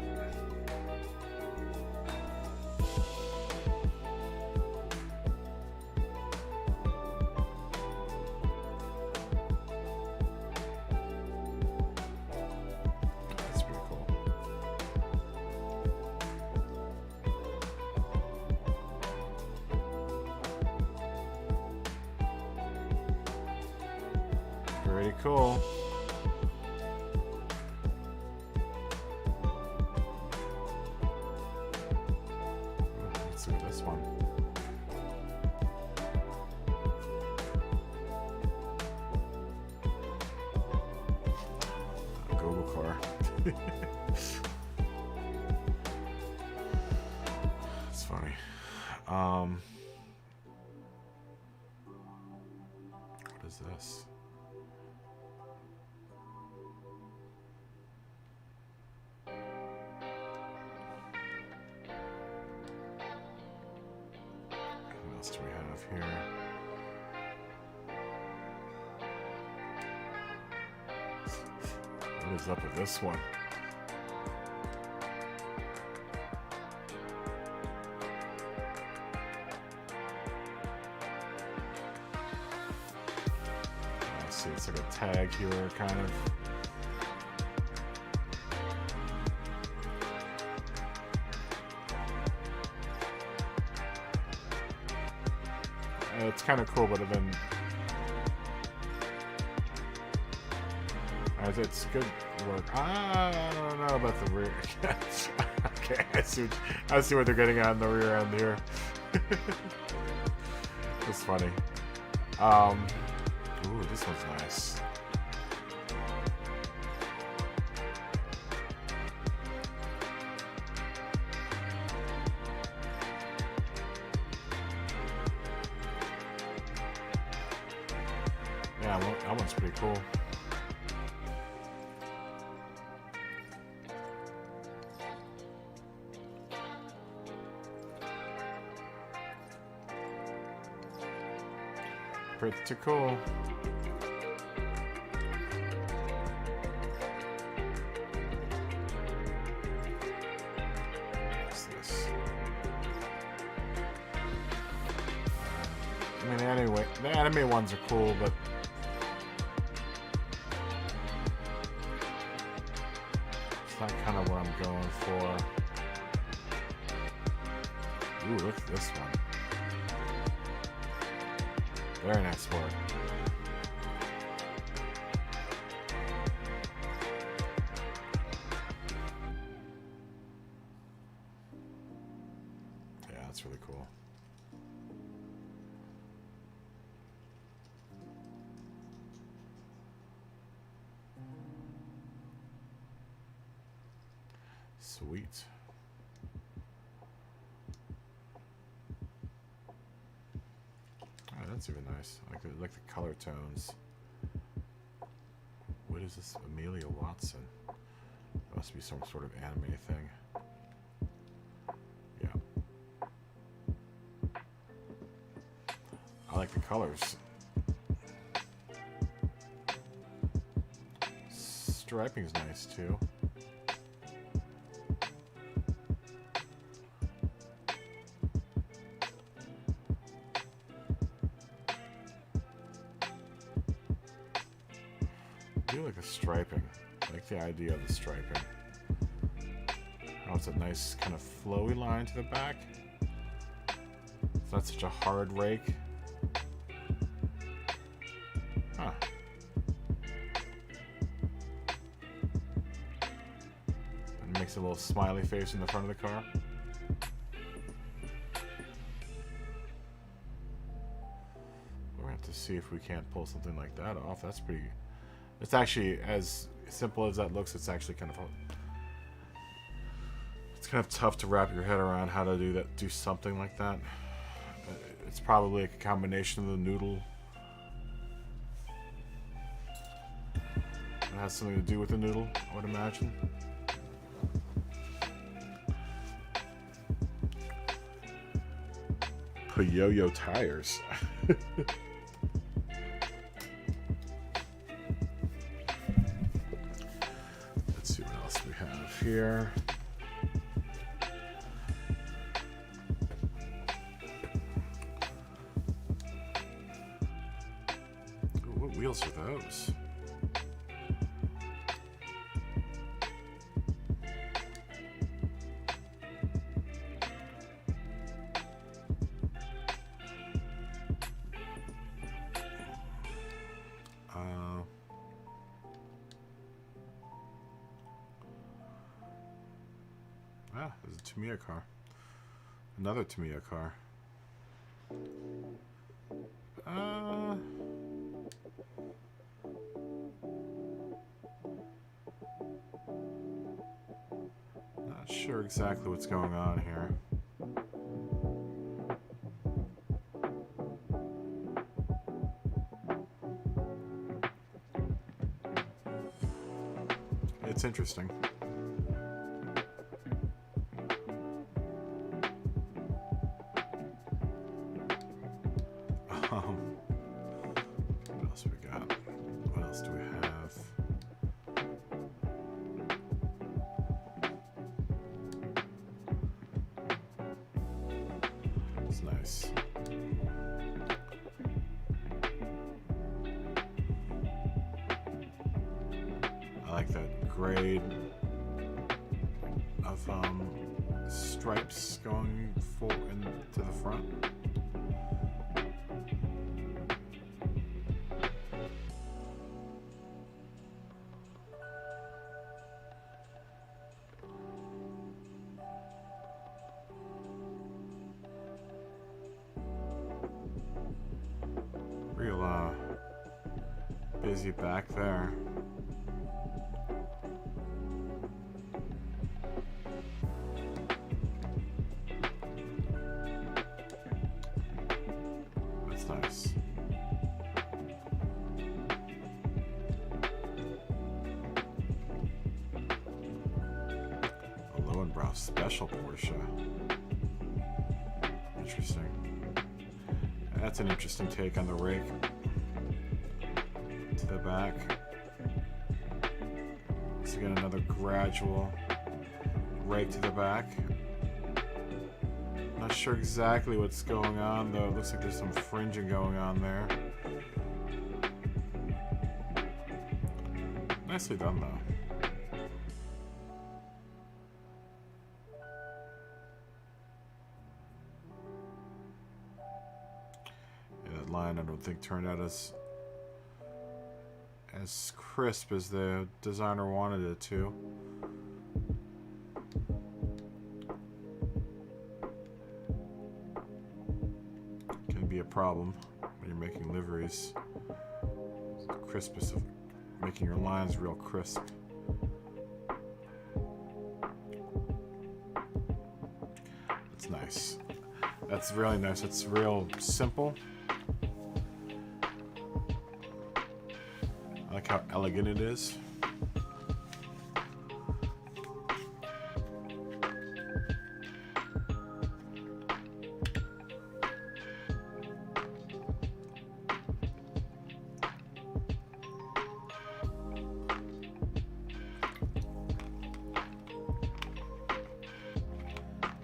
Pretty cool. Let's see this one. Google car. It's funny. What is this? What else do we have here? What is up with this one? see, it's like a tag here, kind of. It's kind of cool, but then it's good work. I don't know about the rear. Okay, I see what they're getting at in the rear end here. That's funny. Ooh, this one's nice. Yeah, that one's pretty cool. Pretty cool. What's this? I mean, anyway, the anime ones are cool, but it's not kind of what I'm going for. Ooh, look at this one. Very nice work. Yeah, that's really cool. Sweet. That's even nice. I like the color tones. What is this? Amelia Watson. Must be some sort of anime thing. Yeah. I like the colors. Striping's nice too. I do like the striping. I like the idea of the striping. Oh, it's a nice kind of flowy line to the back. It's not such a hard rake. Huh. And it makes a little smiley face in the front of the car. We're gonna have to see if we can't pull something like that off. That's pretty... It's actually, as simple as that looks, it's actually kind of it's kind of tough to wrap your head around how to do that, do something like that. It's probably like a combination of the noodle. It has something to do with the noodle, I would imagine. Yo-yo tires. Here. Ooh, what wheels are those? Ah, there's a Tamiya car. Another Tamiya car. Not sure exactly what's going on here. It's interesting. What else we got? What else do we have? It's nice. grade of stripes going full into the front. Real busy back there. That's nice. A Lowenbrow special Porsche. Interesting. That's an interesting take on the rake. To the back. Once again, another gradual rake to the back. Not sure exactly what's going on though. It looks like there's some fringing going on there. Nicely done though. Line I don't think turned out as crisp as the designer wanted it to. Can be a problem when you're making liveries. The crispness of making your lines real crisp. That's nice. That's really nice. It's real simple. I like how elegant it is.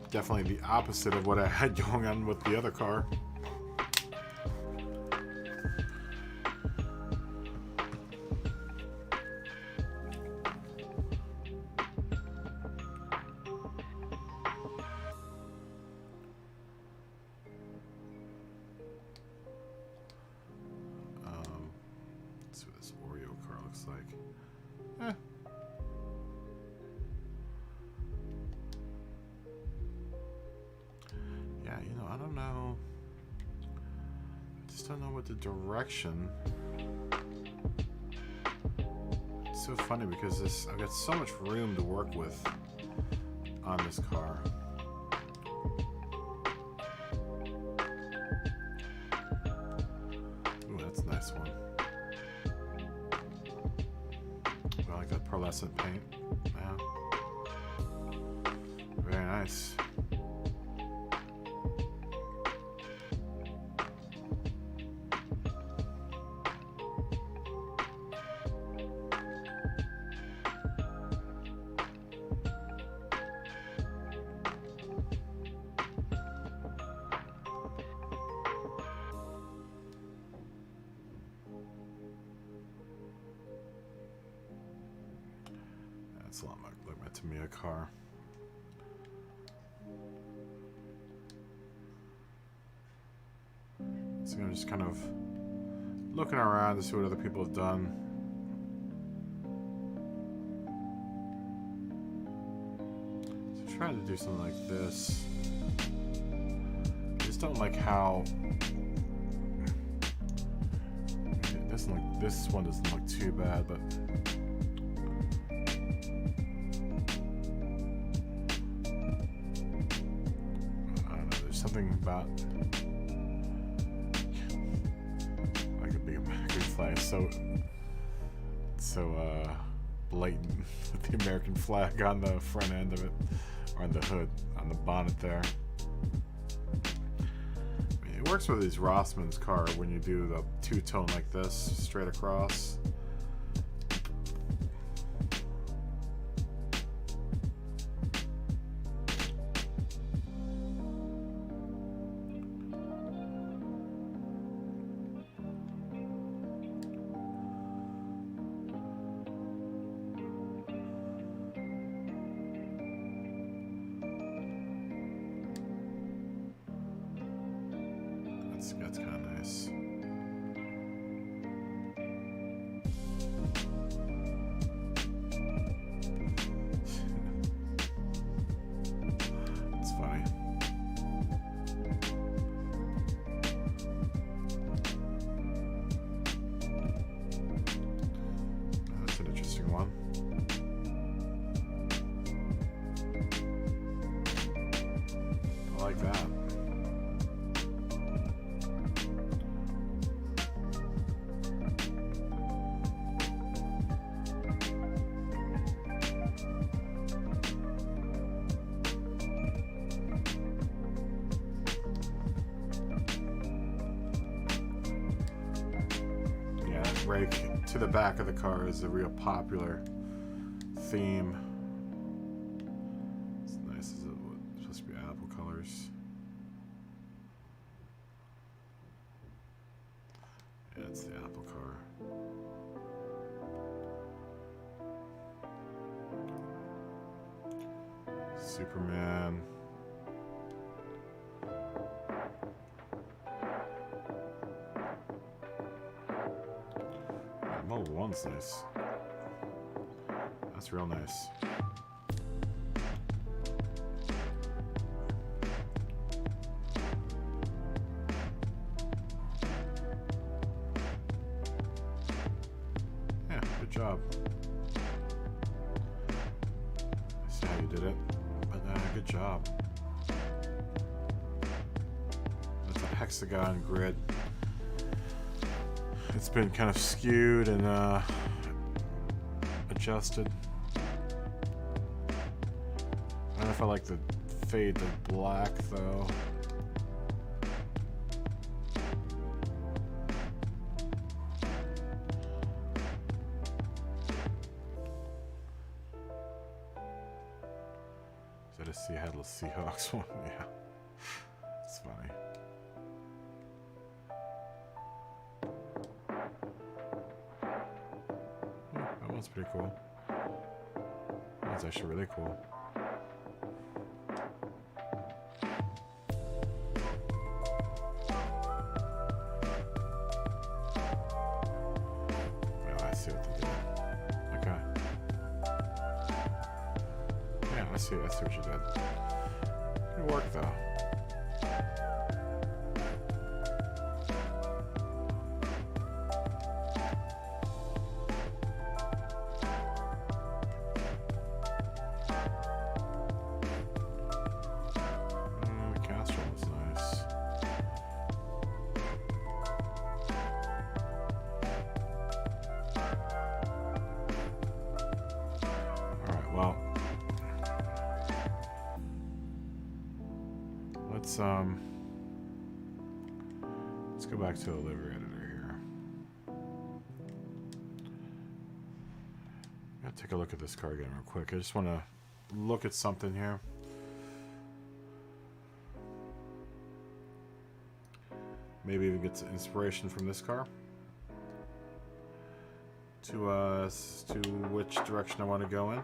Definitely the opposite of what I had going on with the other car. Let's see what this Oreo car looks like. Yeah, you know, I don't know. I just don't know what the direction. It's so funny because I've got so much room to work with on this car. Ooh, that's a nice one. I like that pearlescent paint. Yeah. Very nice. That's a lot like my Tamiya car. So I'm just kind of looking around to see what other people have done. So trying to do something like this. I just don't like how it doesn't look. This one doesn't look too bad, but. Something about like a big American flag, so blatant with the American flag on the front end of it, or on the hood, on the bonnet there. I mean, it works with these Rossman's car when you do the two-tone like this, straight across. That's kind of nice. It's funny. That's an interesting one. I like that. Rake to the back of the car is a real popular theme. It's nice. Is it supposed to be apple colors? Yeah, it's the apple car. Superman. Model 1's nice. That's real nice. Yeah, good job. I see how you did it, but good job. That's a hexagon grid. It's been kind of skewed and adjusted. I don't know if I like the fade to black though. Is that a headless Seahawks one? Yeah, it's funny. That's pretty cool. That's actually really cool. Oh, I see what they're doing. Okay. Yeah, I see what you did. Good work, though. Let's go back to the livery editor here. I'm gonna take a look at this car again real quick. I just want to look at something here. Maybe even get some inspiration from this car to which direction I want to go in.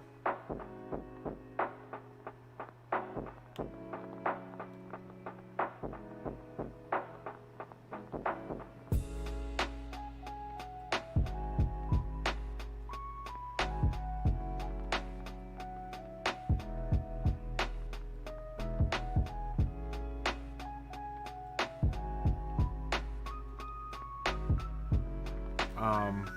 Oh, man.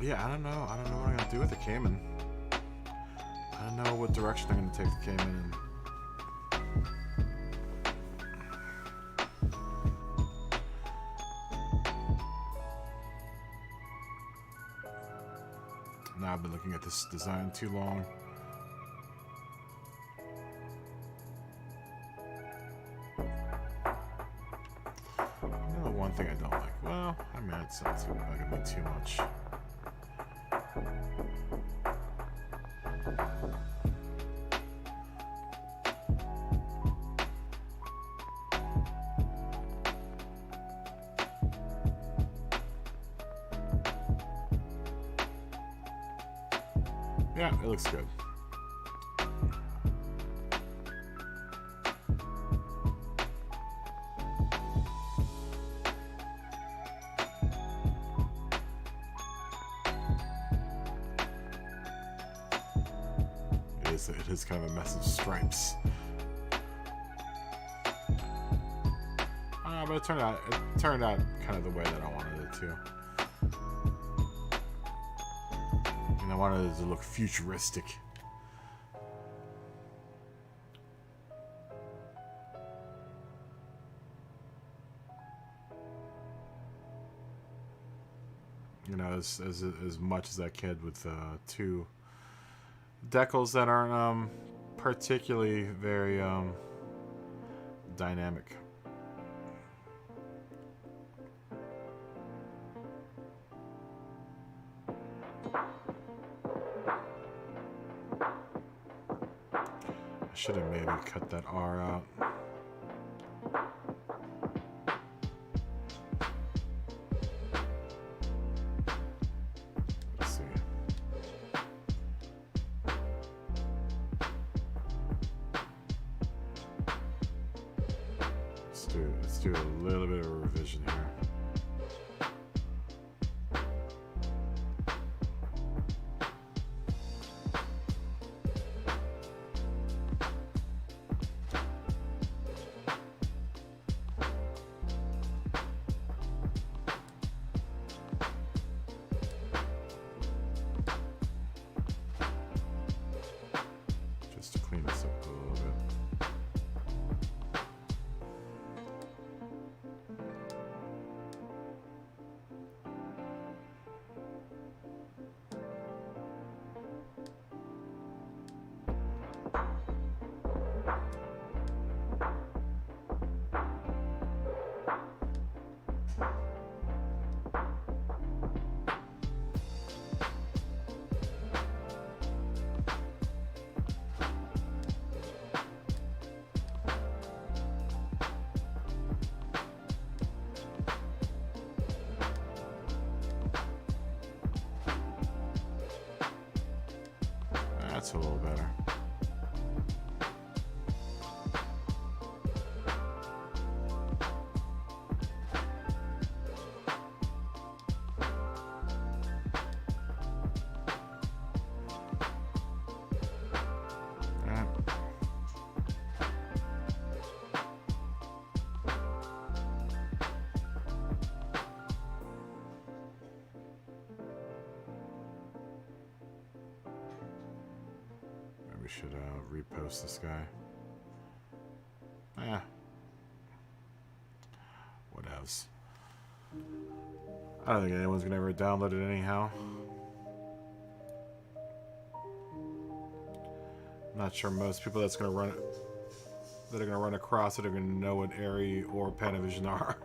Yeah, I don't know. I don't know what I'm gonna do with the Cayman. I don't know what direction I'm gonna take the Cayman in. Now I've been looking at this design too long. One thing I don't like. Well, I mean, it's not bugging me too much. Yeah, it looks good. It is kind of a mess of stripes. But it turned out kind of the way that I wanted it to. And I wanted it to look futuristic. You know, as much as I could with two decals that aren't particularly very dynamic. I should have maybe cut that R out. Let's do a little bit of a revision here. Just to clean this up a little bit. That's a little better. We should repost this guy. What else? I don't think anyone's gonna ever download it anyhow. I'm not sure most people that are gonna run across it are gonna know what Arri or Panavision are.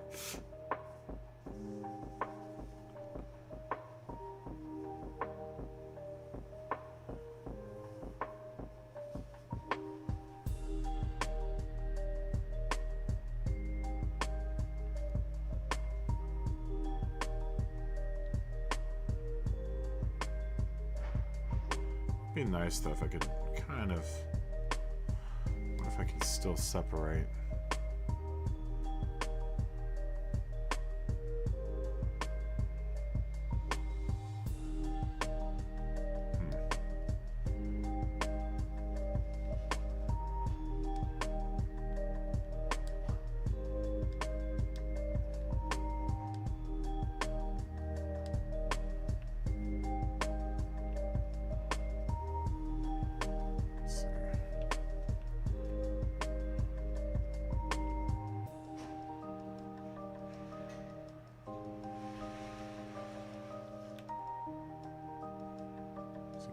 Be nice though if I could kind of. What if I can still separate?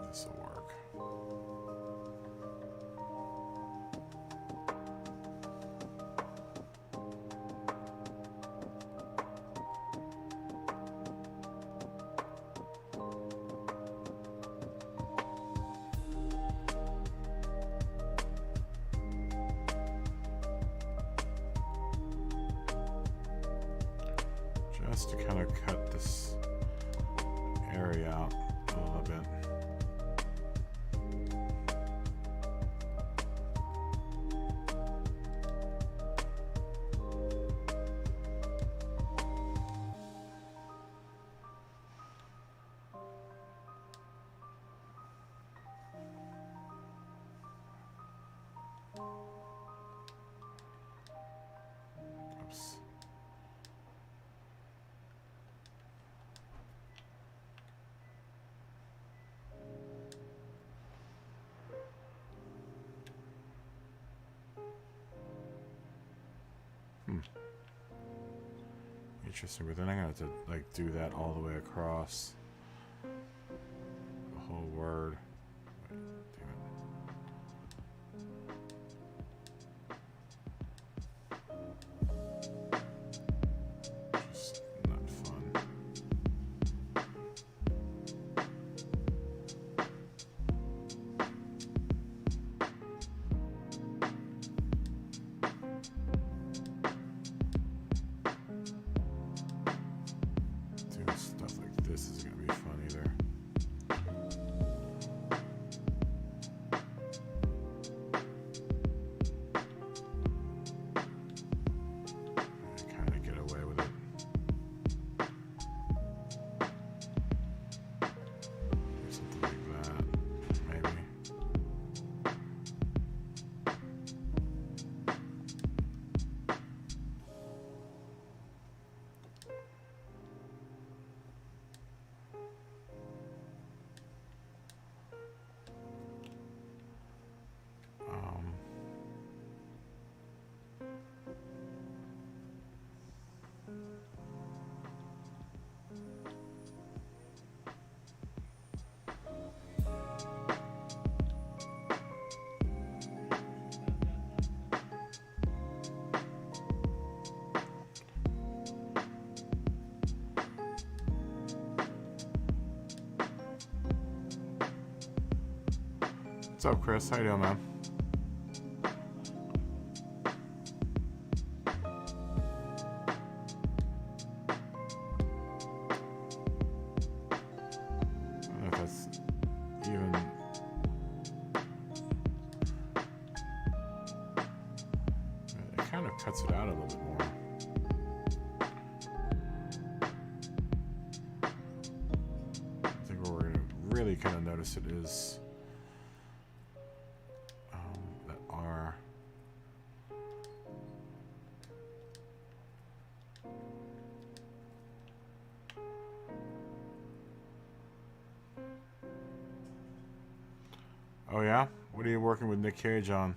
This will work. Just to kind of cut this area out a little bit. Interesting, but then I'm gonna have to like do that all the way across the whole word. Wait, damn it. Just not fun. Doing stuff like this isn't gonna be fun either. I kind of get away with it. Do something like that, maybe. Um, What's up, Chris? How you doing, man? I don't know if that's even. It kind of cuts it out a little bit more. I think where we're gonna really kind of notice it is that R. Oh yeah? What are you working with Nick Cage on?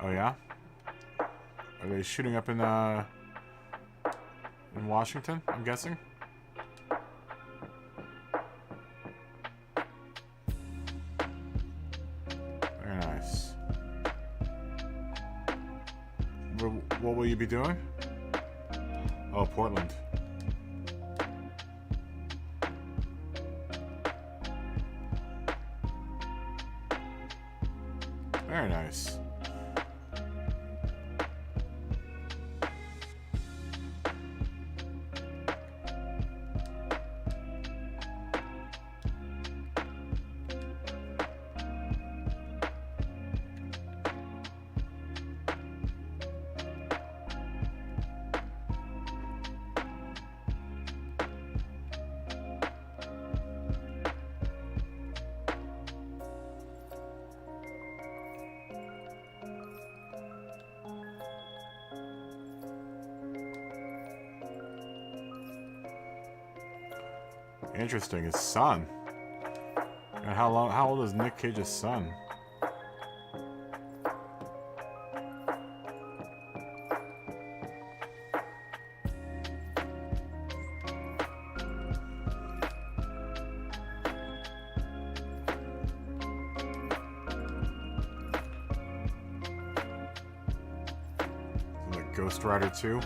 Oh yeah? Are they shooting up in Washington, I'm guessing? Very nice. What will you be doing? Oh, Portland. Very nice. Interesting. His son. And how old is Nick Cage's son? Like Ghost Rider 2?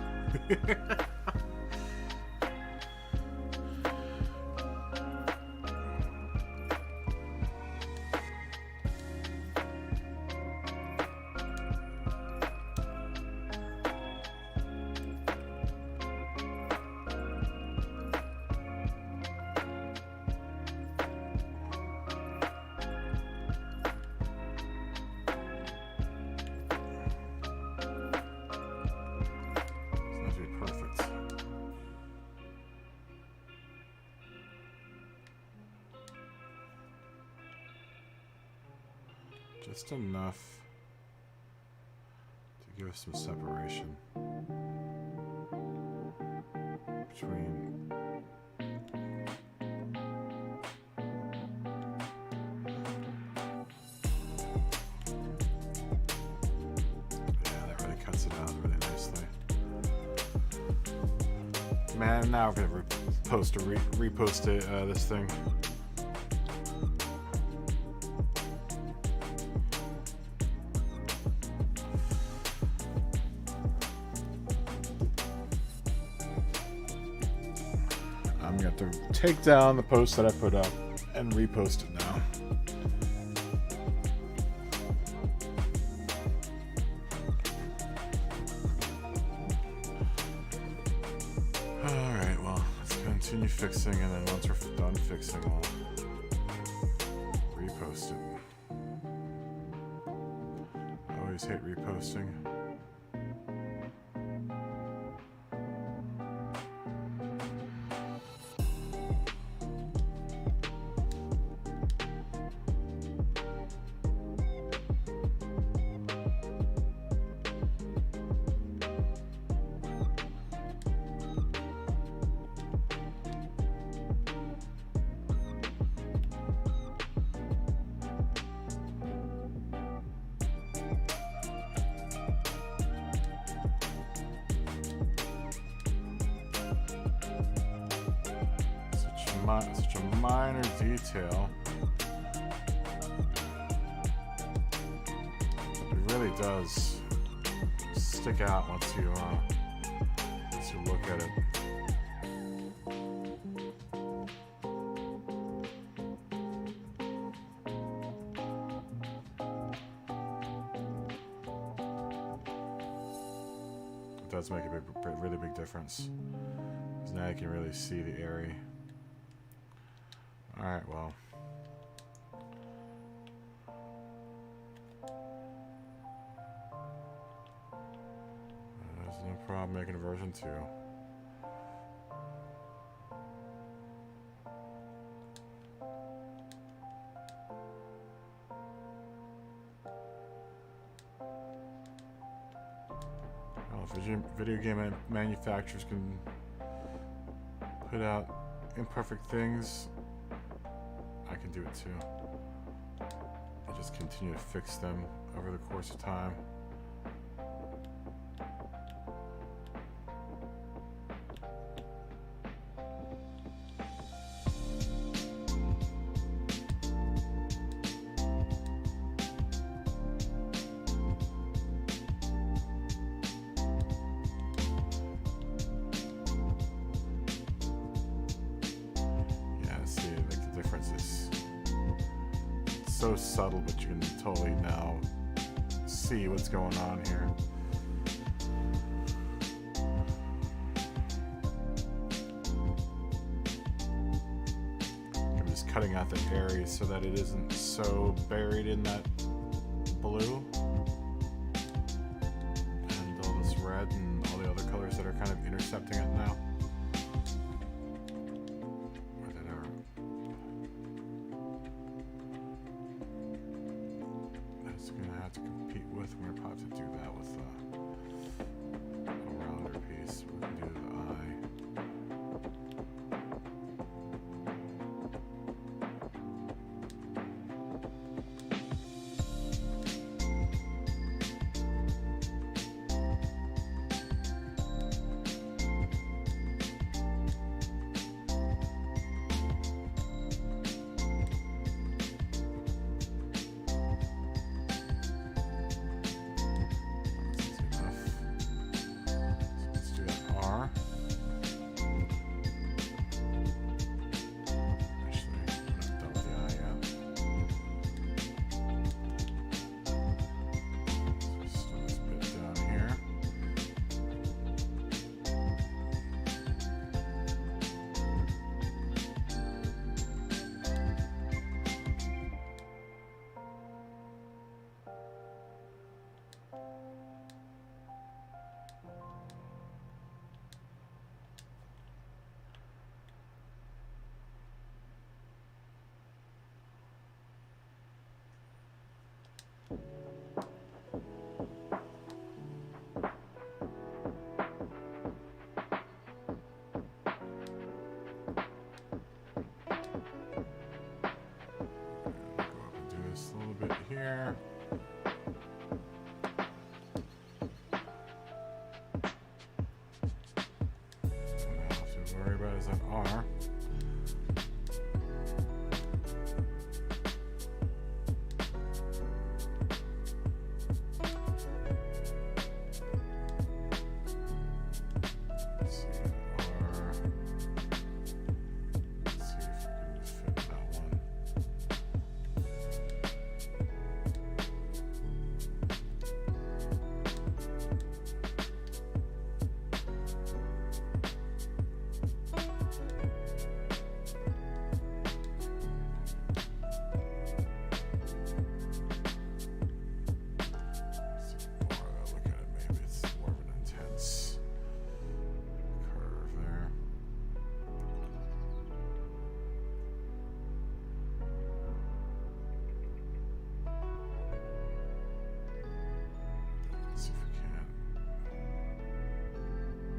Just enough give us some separation between. Yeah, that really cuts it out really nicely. Man, now we're gonna repost it, this thing. I'm gonna have to take down the post that I put up and repost it now. Alright, well, let's continue fixing, and then once we're done fixing, I'll repost it. I always hate reposting. Such a minor detail. It really does stick out once you look at it. It does make a really big difference, because now you can really see the area. Alright, well. There's no problem making a version 2. Well, video game manufacturers can put out imperfect things, I can do it too. I just continue to fix them over the course of time. So subtle, but you can totally now see what's going on here. I'm just cutting out the area so that it isn't so buried in that blue and all this red and all the other colors that are kind of intercepting it now. Gonna have to compete with. We're gonna probably have to do that with a rounder piece. We can do the eye. here. What I have to worry about is that R.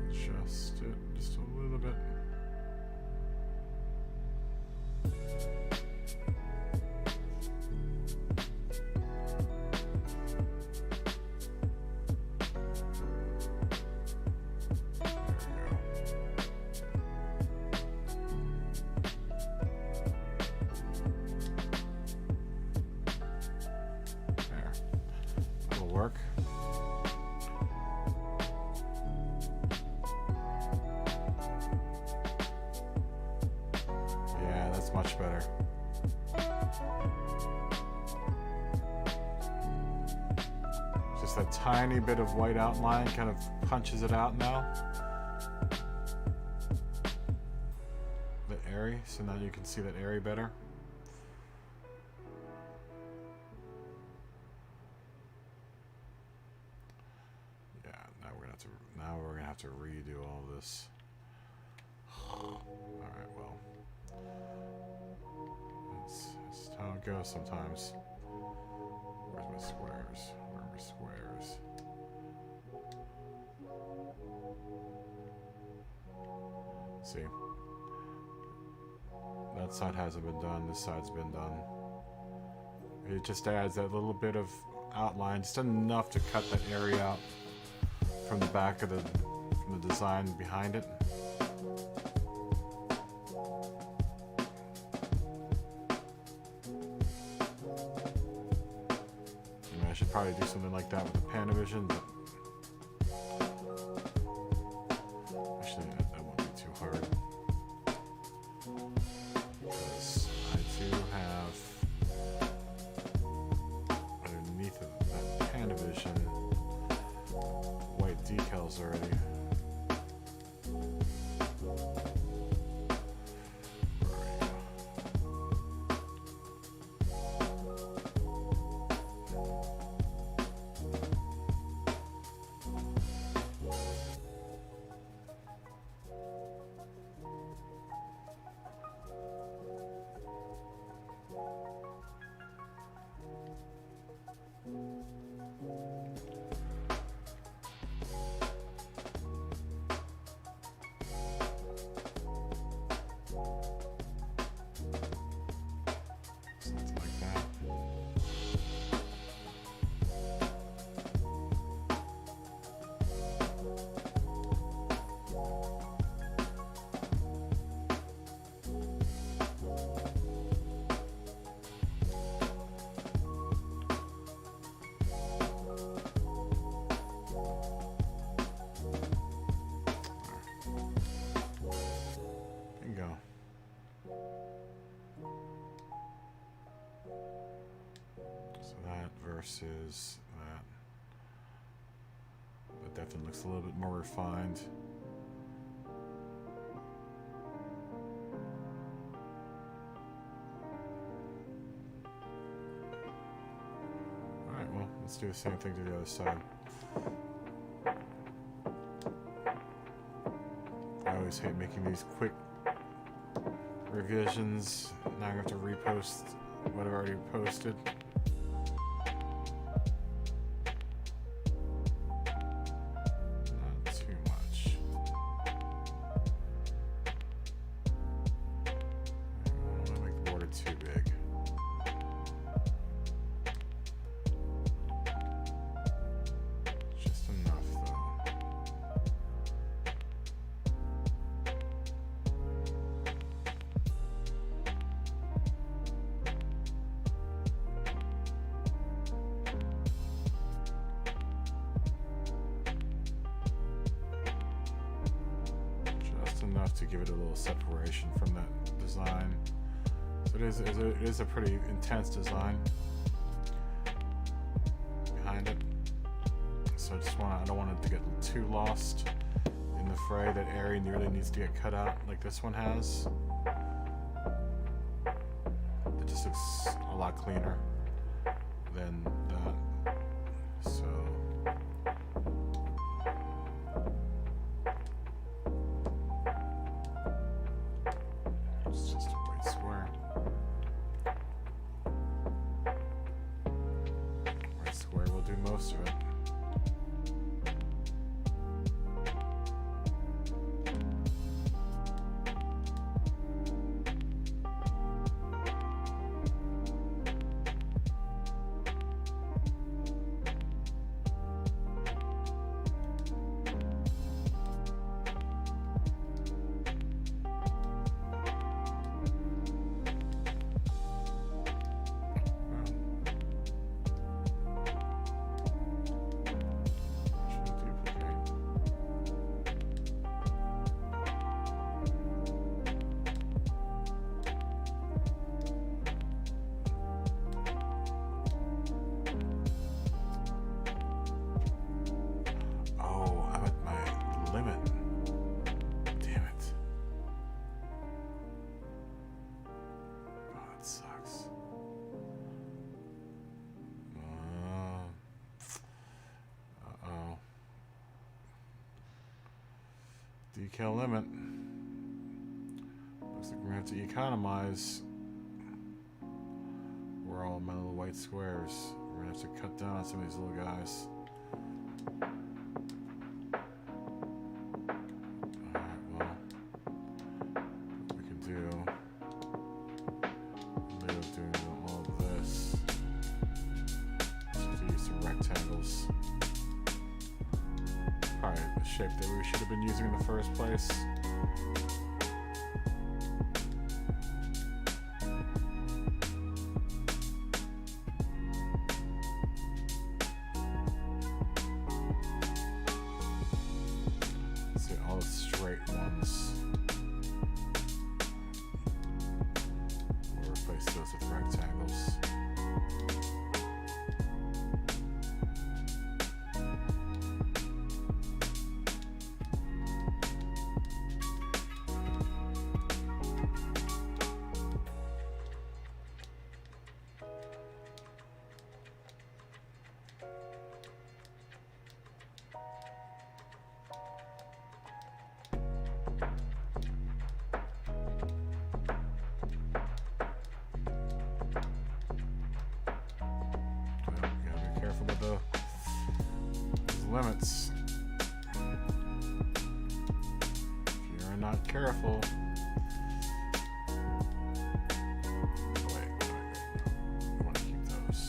Adjust it just a little bit. There. That'll work. Much better. Just that tiny bit of white outline kind of punches it out now. The airy, so now you can see that airy better. Yeah, now we're gonna have to redo all this. All right, well. That's how it goes sometimes. Where's my squares? Where are my squares? See? That side hasn't been done, this side's been done. It just adds that little bit of outline, just enough to cut that area out from the back of from the design behind it. I should probably do something like that with the Panavision, but actually that won't be too hard. Because I do have underneath of that Panavision white decals already. Versus that. That definitely looks a little bit more refined. Alright, well, let's do the same thing to the other side. I always hate making these quick revisions. Now I have to repost what I've already posted. to give it a little separation from that design. So it is a pretty intense design behind it. So I don't want it to get too lost in the fray. That area really needs to get cut out like this one has. It just looks a lot cleaner than that. So it's just a white square. White square will do most of it. Decal limit. Looks like we're gonna have to economize. We're all my little white squares. We're gonna have to cut down on some of these little guys. Alright, well, what we can do, instead of doing all of this, is use some rectangles. Probably the shape that we should have been using in the first place. Let's see all the straight ones. We'll replace those with rectangles. Limits. If you're not careful. Wait. I want to keep those.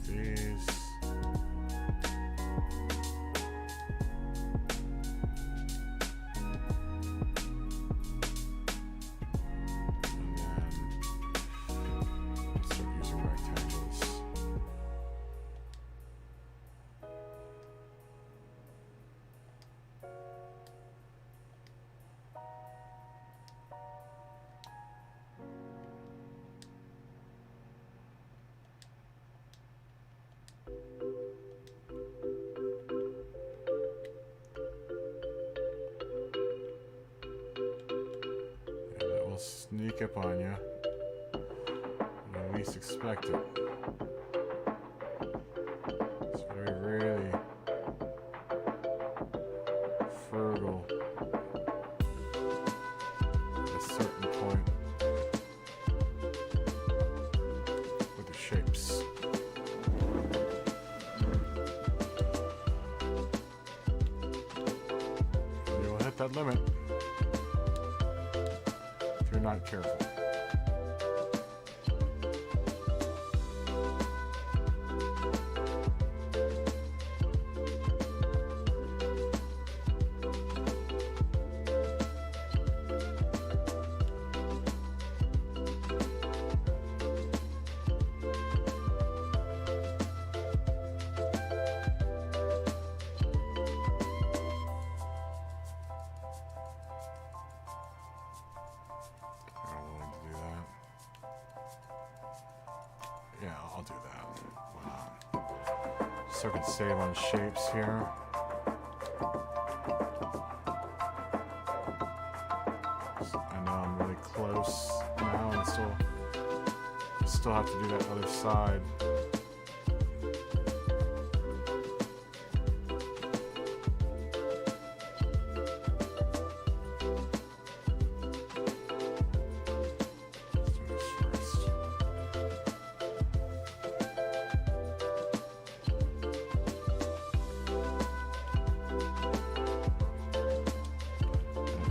Keep these. Sneak up on you. You at least expect it. It's really frugal at a certain point with the shapes. You'll hit that limit. Not careful. So I can save on shapes here. I know I'm really close now, and still have to do that other side.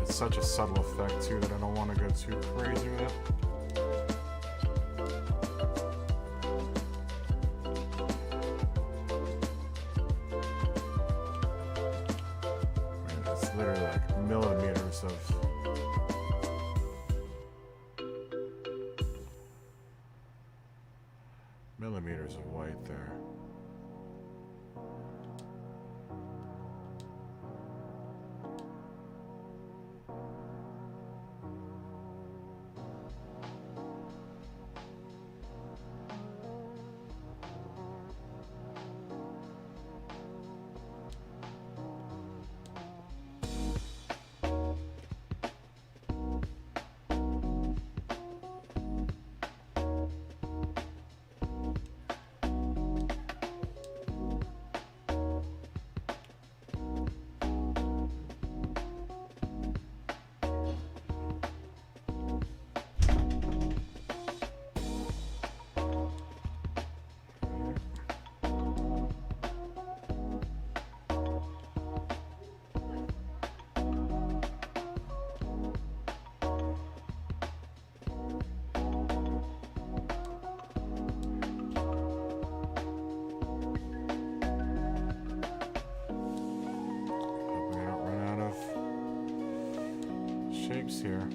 Such a subtle effect too that I don't want to go too crazy with it. It's literally like millimeters of white there. Shapes here.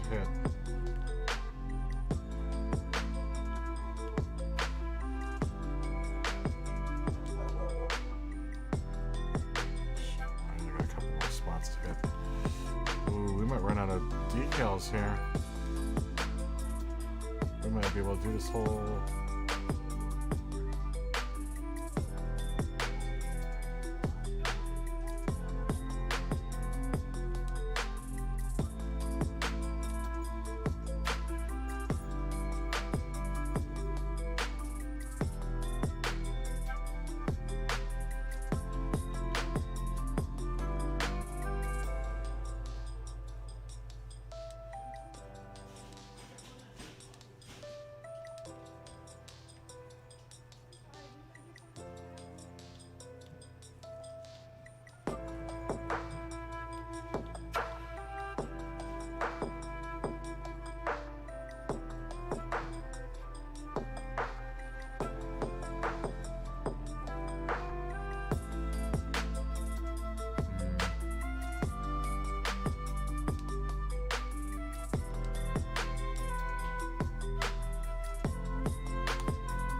Hit. I got a couple more spots to hit. Ooh, we might run out of decals here. We might be able to do this whole...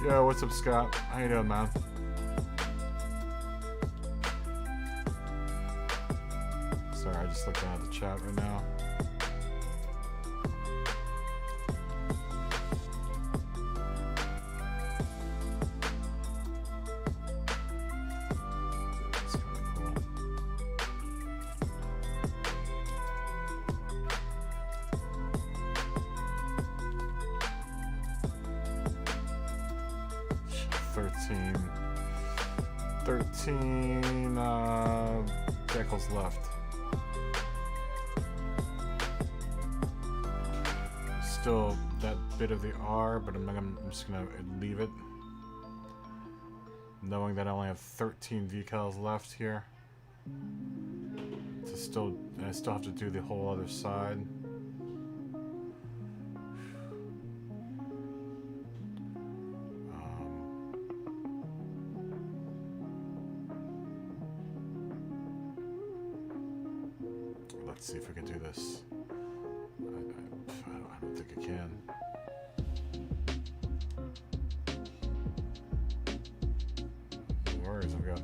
Yo, what's up, Scott? How you doing, man? Sorry, I just looked down at the chat right now. Vehicles left. Still that bit of the R, but I'm just gonna leave it, knowing that I only have 13 decals left here. I still have to do the whole other side. Let's see if we can do this. I don't think I can. No worries, I've got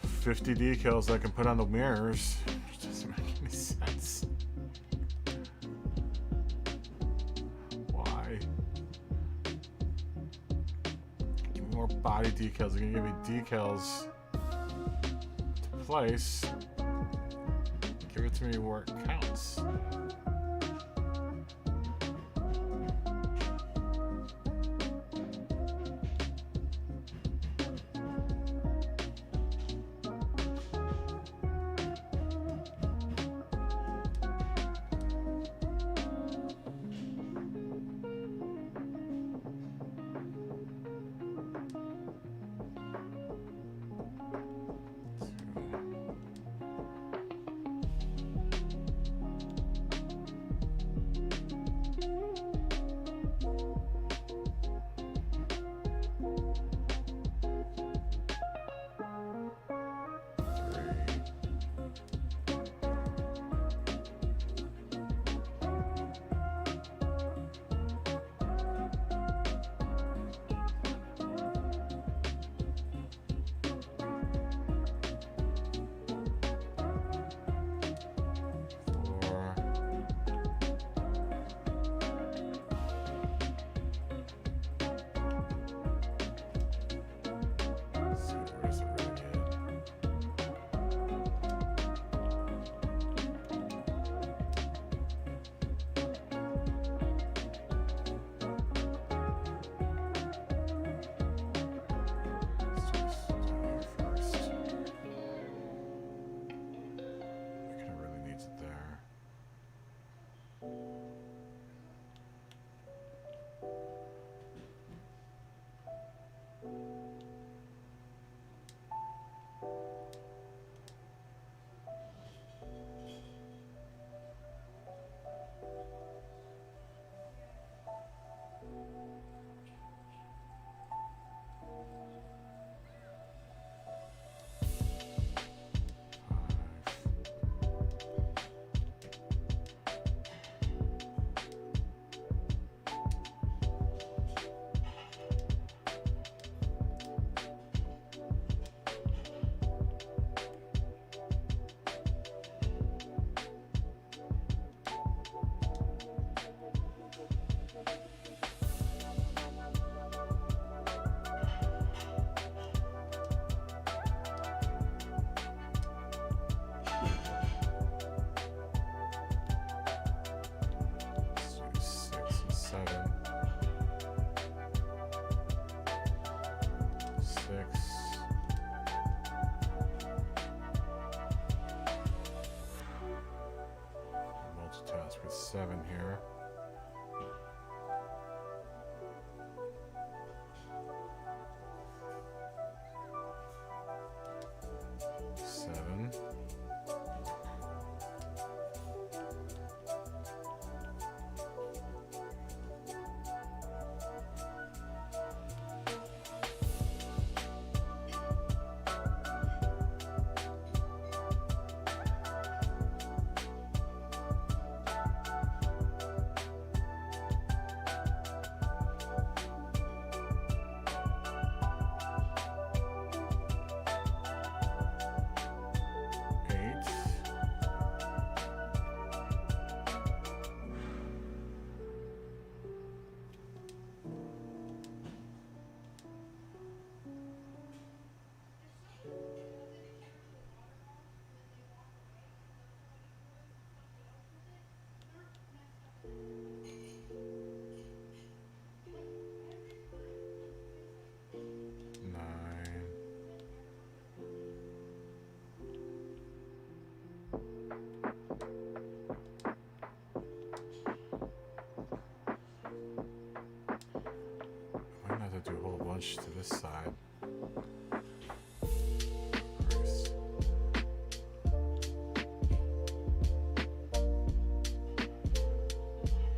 50 decals I can put on the mirrors. Which doesn't make any sense. Why? Give me more body decals. You're gonna give me decals to place. Give it to me where it counts. With 7 here. bunch to this side.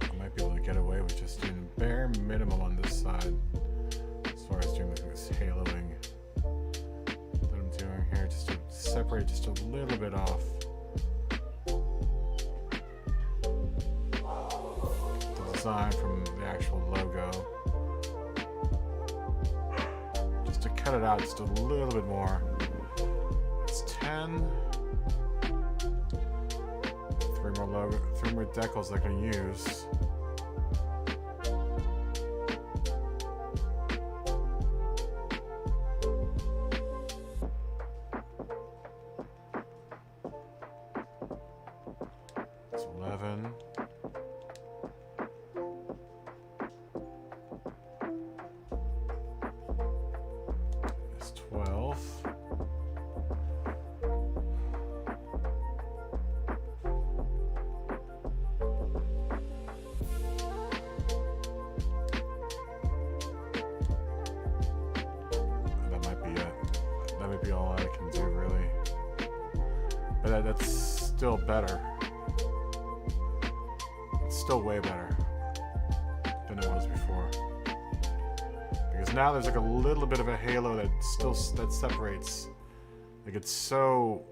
I might be able to get away with just doing the bare minimum on this side as far as doing this haloing that I'm doing here, just to separate just a little bit off the design from the actual logo. Just to cut it out just a little bit more. It's 10. 3 more decals I can use. It's 11. It's 12. That might be all I can do, really. But that's still better. It's still way better than it was before. Because now there's like a little bit of a halo that separates. Like it's so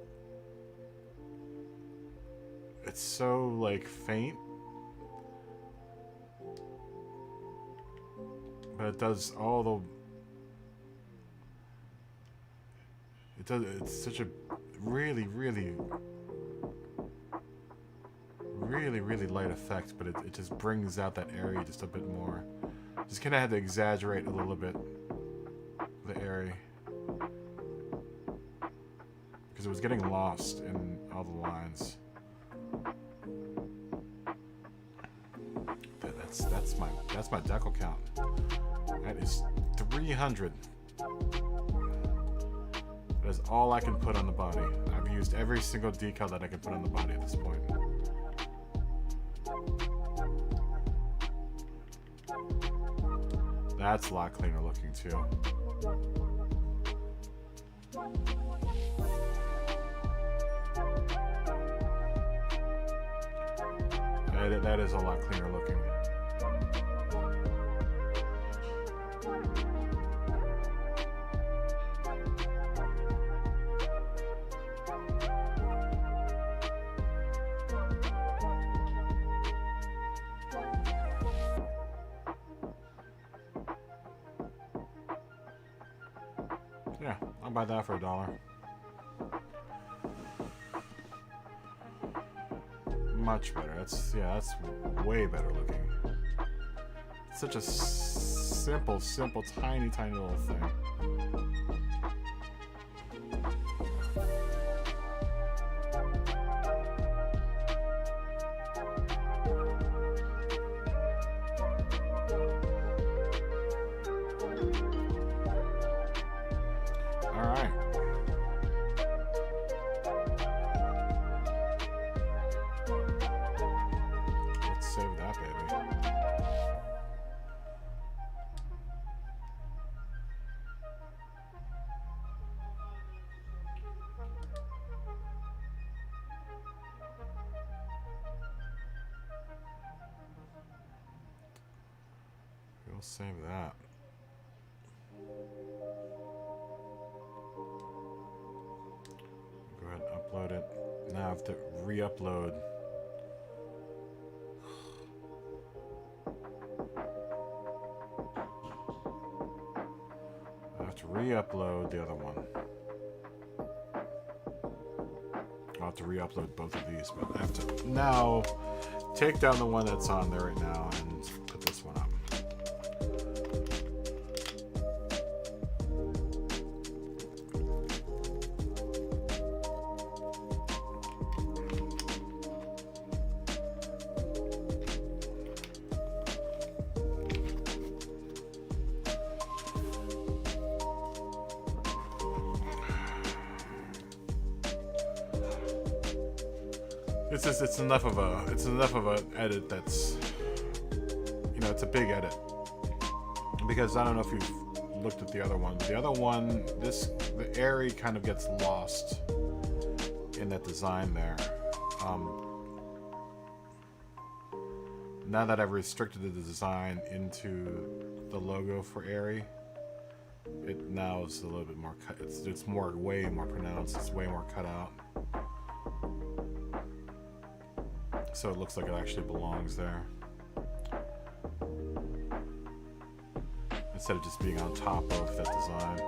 like faint. But it does all the it's such a really light effect, but it just brings out that area just a bit more. Just kind of had to exaggerate a little bit the area because it was getting lost in all the lines. That's my decal count. That is 300. That is all I can put on the body. I've used every single decal that I can put on the body at this point. That's a lot cleaner looking too. That is a lot cleaner looking. Yeah, I'll buy that for $1. Much better. That's way better looking. It's such a simple, tiny little thing. Alright. Let's save that baby. We'll save that. Go ahead and upload it. Now I have to re-upload. I have to re-upload the other one. I'll have to re-upload both of these, but I have to now take down the one that's on there right now and put this one up. It's enough of a edit that's, you know, it's a big edit, because I don't know if you've looked at the other one. The other one, the Airy kind of gets lost in that design there. Now that I've restricted the design into the logo for Airy, it now is a little bit more cut. It's way more pronounced. It's way more cut out. So it looks like it actually belongs there, instead of just being on top of that design.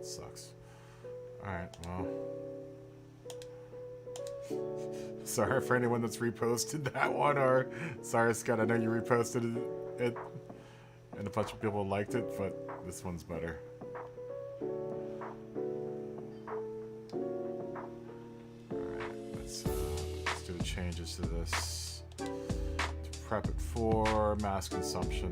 Sucks. Alright, well. Sorry for anyone that's reposted that one, or sorry, Scott, I know you reposted it and a bunch of people liked it, but this one's better. Alright, let's do the changes to this to prep it for mass consumption.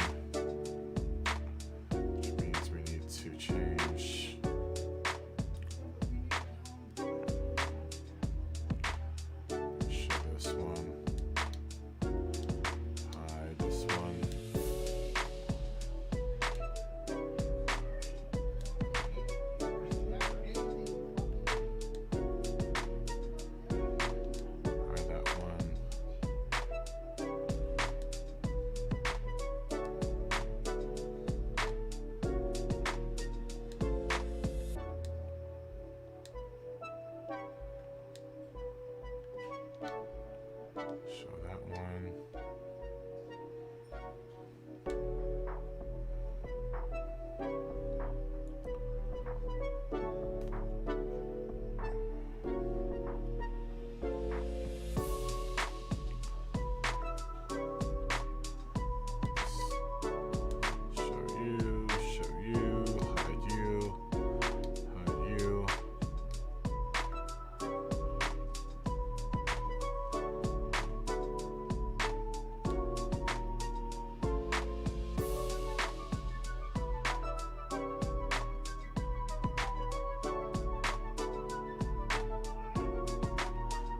Show that one.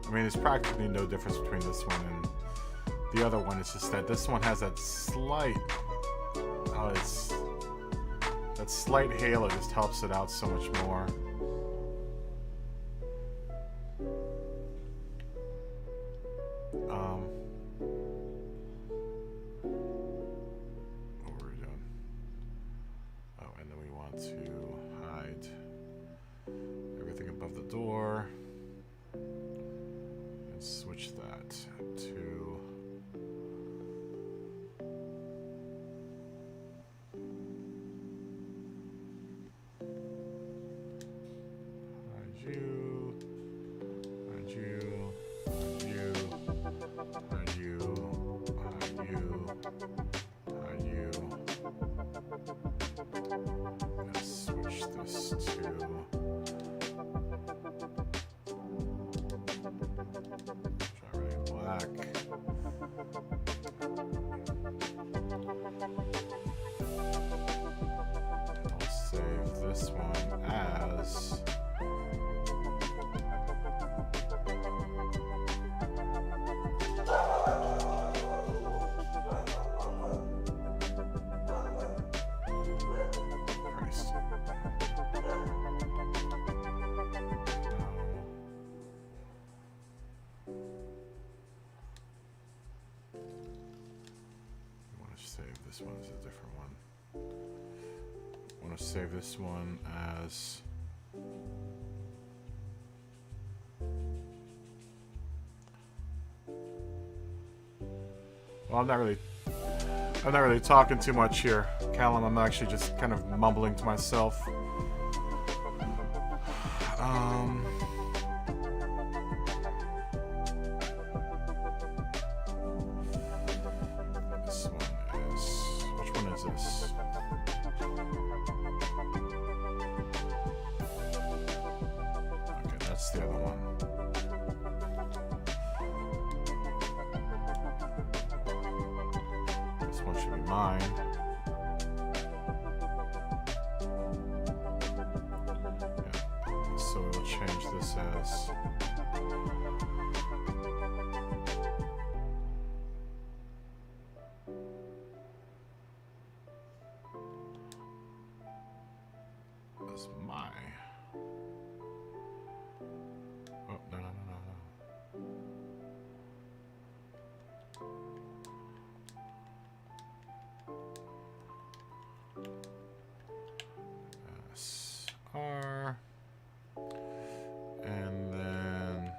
I mean, there's practically no difference between this one and the other one. It's just that this one has that slight, that slight halo just helps it out so much more. What were we doing? Oh, and then we want to hide everything above the door. Switch that to hide you, hide you, hide you, hide you, hide you, hide you. Let's switch this to black. I'll save this one as Christ. Save this one as a different one. I want to save this one as well. I'm not really talking too much here, Callum. I'm actually just kind of mumbling to myself. That's the other one. This one should be mine. Yeah. So we'll change this as my. Oh, no. RSR. And then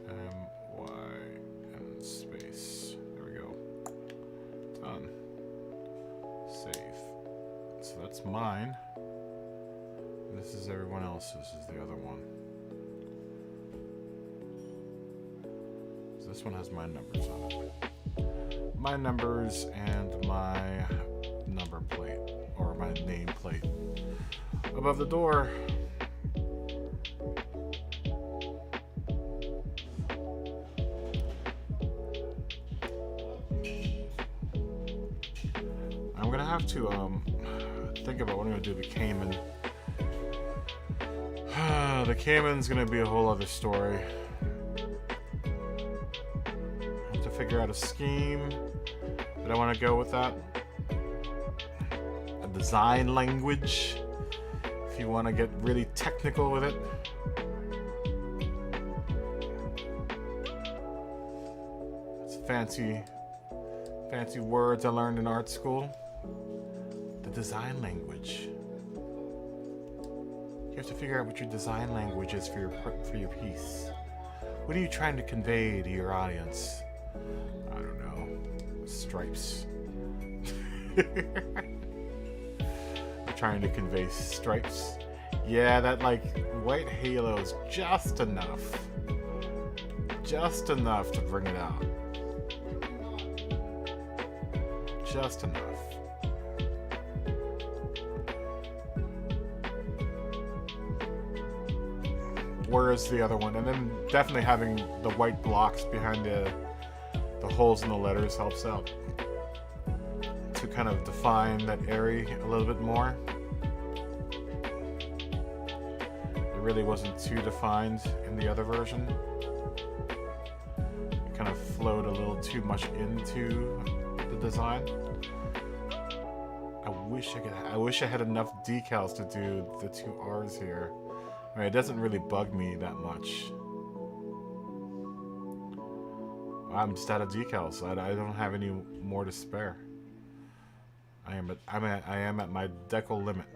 MY and space. There we go. Done. Save. So that's mine. This is everyone else's. This is the other one. So this one has my numbers on it. My numbers and my number plate, or my name plate, above the door. I'm gonna have to think about what I'm gonna do to the Cayman. The Cayman's gonna be a whole other story. I have to figure out a scheme that I want to go with that. A design language, if you want to get really technical with it. It's fancy words I learned in art school. The design language. You have to figure out what your design language is for your piece. What are you trying to convey to your audience? I don't know. Stripes. You're trying to convey stripes. Yeah, that like white halo is just enough. Just enough to bring it out. Just enough. Whereas the other one, and then definitely having the white blocks behind the holes in the letters helps out to kind of define that area a little bit more. It really wasn't too defined in the other version. It kind of flowed a little too much into the design. I wish I had enough decals to do the two R's here. I mean, it doesn't really bug me that much. I'm just out of decals. I don't have any more to spare. I am at my decal limit.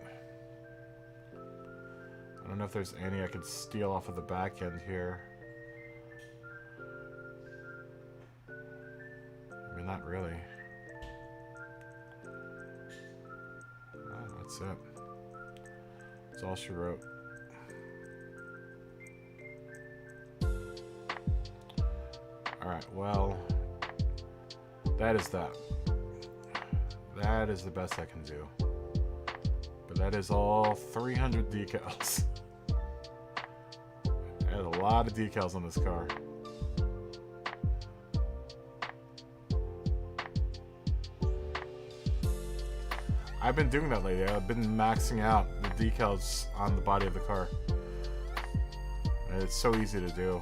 I don't know if there's any I could steal off of the back end here. I mean, not really. That's it. That's all she wrote. Alright, well, that is that. That is the best I can do. But that is all 300 decals. There's a lot of decals on this car. I've been doing that lately. I've been maxing out the decals on the body of the car. And it's so easy to do.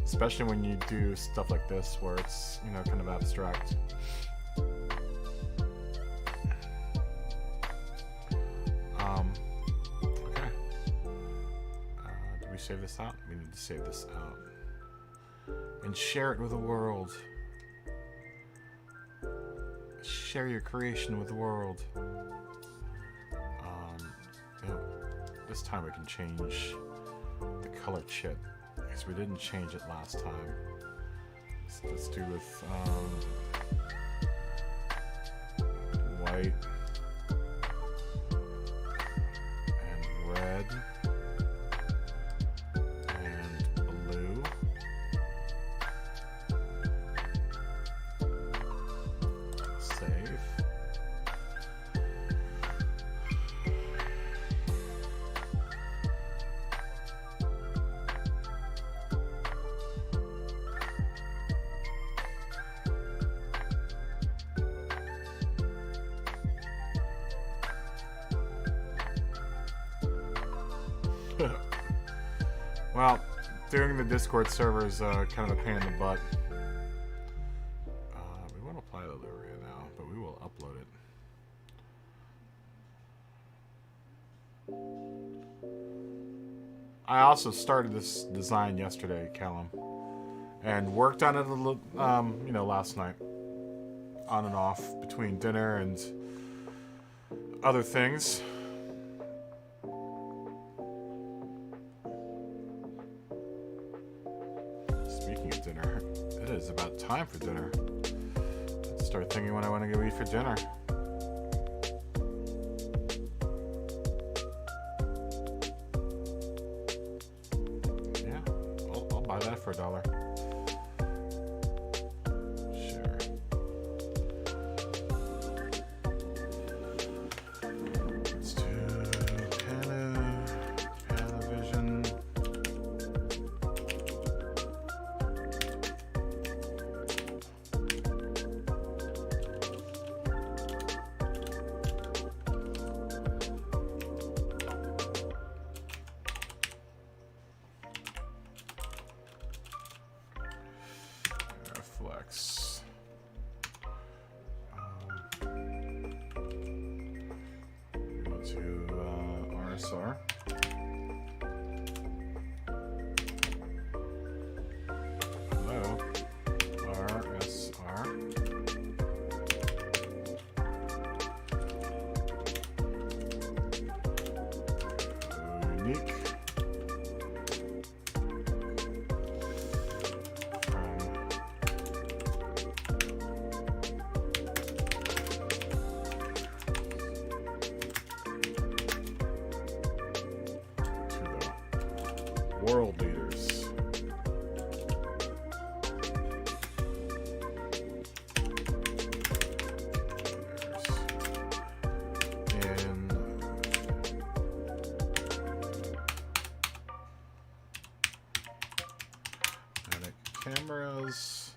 Especially when you do stuff like this where it's, you know, kind of abstract. Okay. Do we save this out? We need to save this out. And share it with the world. Share your creation with the world. You know, this time we can change the color chip. Because we didn't change it last time. Let's do with white and red and blue. Save. Well, doing the Discord server is kind of a pain in the butt. We won't apply the livery now, but we will upload it. I also started this design yesterday, Callum, and worked on it a little, you know, last night, on and off between dinner and other things. Speaking of dinner, it is about time for dinner. Let's start thinking what I want to go eat for dinner. Yeah, I'll buy that for $1. Sure. Let's do Panavision. Arriflex. Go to RSR. Hello, RSR. Unique. World leaders. In static cameras.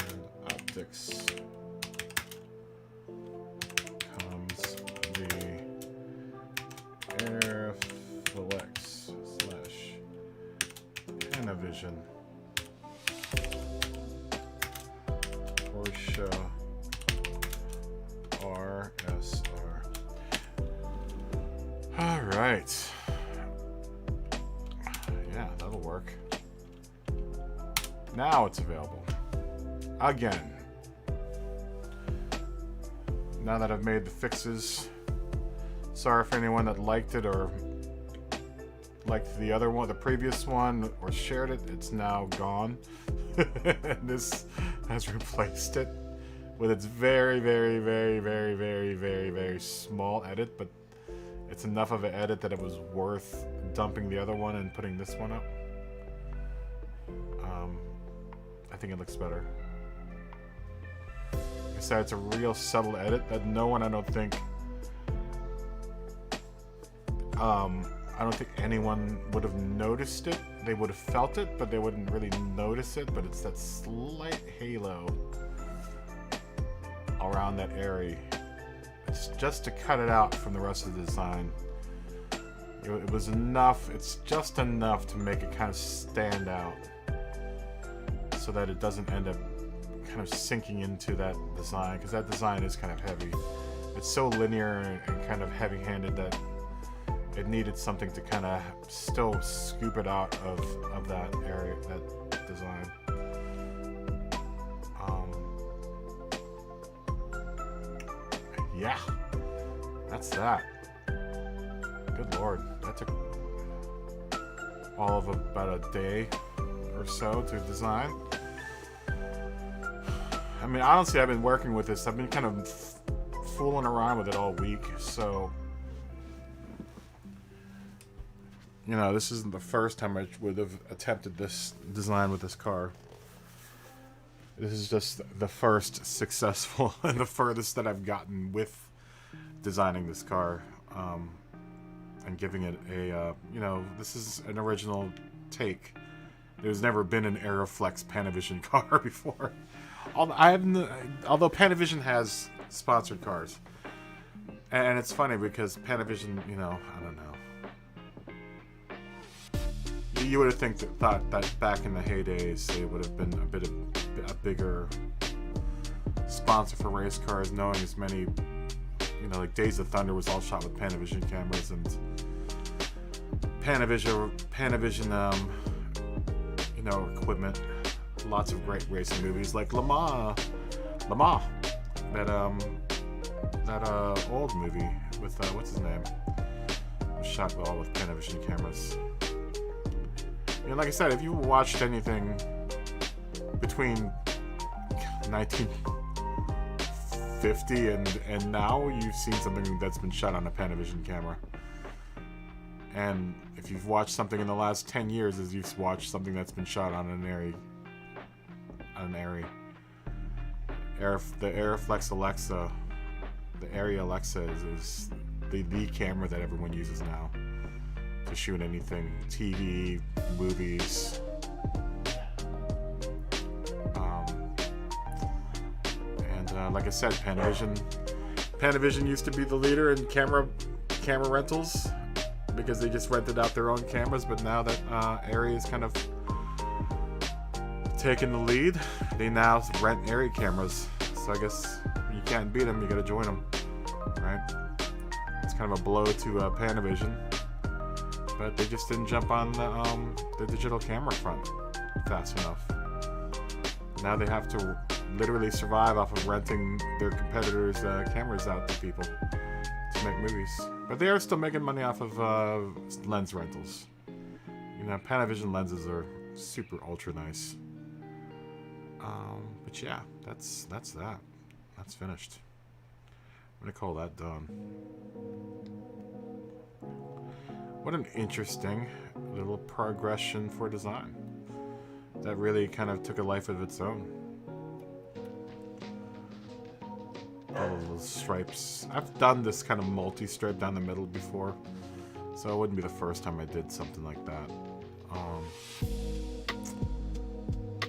And optics. Arriflex / Panavision Porsche RSR. All right. Yeah, that'll work. Now it's available. Again. Now that I've made the fixes. Sorry for anyone that liked it or liked the other one, the previous one, or shared it. It's now gone. This has replaced it with its very, very, very, very, very, very, very small edit, but it's enough of an edit that it was worth dumping the other one and putting this one up. I think it looks better. Like I said, it's a real subtle edit that no one, I don't think anyone would have noticed it. They would have felt it, but they wouldn't really notice it. But it's that slight halo around that area. It's just to cut it out from the rest of the design. It was enough. It's just enough to make it kind of stand out, so that it doesn't end up kind of sinking into that design, because that design is kind of heavy. It's so linear and kind of heavy-handed that it needed something to kind of still scoop it out of that area, that design. Yeah, that's that. Good lord, that took all of about a day or so to design. I mean, honestly, I've been working with this. I've been kind of fooling around with it all week, so you know, this isn't the first time I would have attempted this design with this car. This is just the first successful and the furthest that I've gotten with designing this car, and giving it a, you know, this is an original take. There's never been an Arriflex Panavision car before. Although Panavision has sponsored cars, and it's funny because Panavision, you know, I don't know. You would have thought that back in the heydays they would have been a bigger sponsor for race cars, knowing as many, you know, like Days of Thunder was all shot with Panavision cameras, and Panavision, you know, equipment. Lots of great racing movies like Le Mans, that old movie with what's his name? It was shot all with Panavision cameras. And like I said, if you watched anything between 1950 and now, you've seen something that's been shot on a Panavision camera. And if you've watched something in the last 10 years, as you've watched something that's been shot on an the Arriflex Alexa, the Arri Alexa is the camera that everyone uses now to shoot anything, TV, movies. Like I said, Panavision used to be the leader in camera rentals because they just rented out their own cameras, but now that Arri is kind of taking the lead, they now rent Arri cameras. So I guess when you can't beat them, you gotta join them, right? It's kind of a blow to Panavision, but they just didn't jump on the digital camera front fast enough. Now they have to literally survive off of renting their competitors' cameras out to people to make movies. But they are still making money off of lens rentals. You know, Panavision lenses are super ultra nice. But yeah, that's that. That's finished. I'm gonna call that done. What an interesting little progression for design. That really kind of took a life of its own. All the little stripes. I've done this kind of multi-stripe down the middle before, so it wouldn't be the first time I did something like that.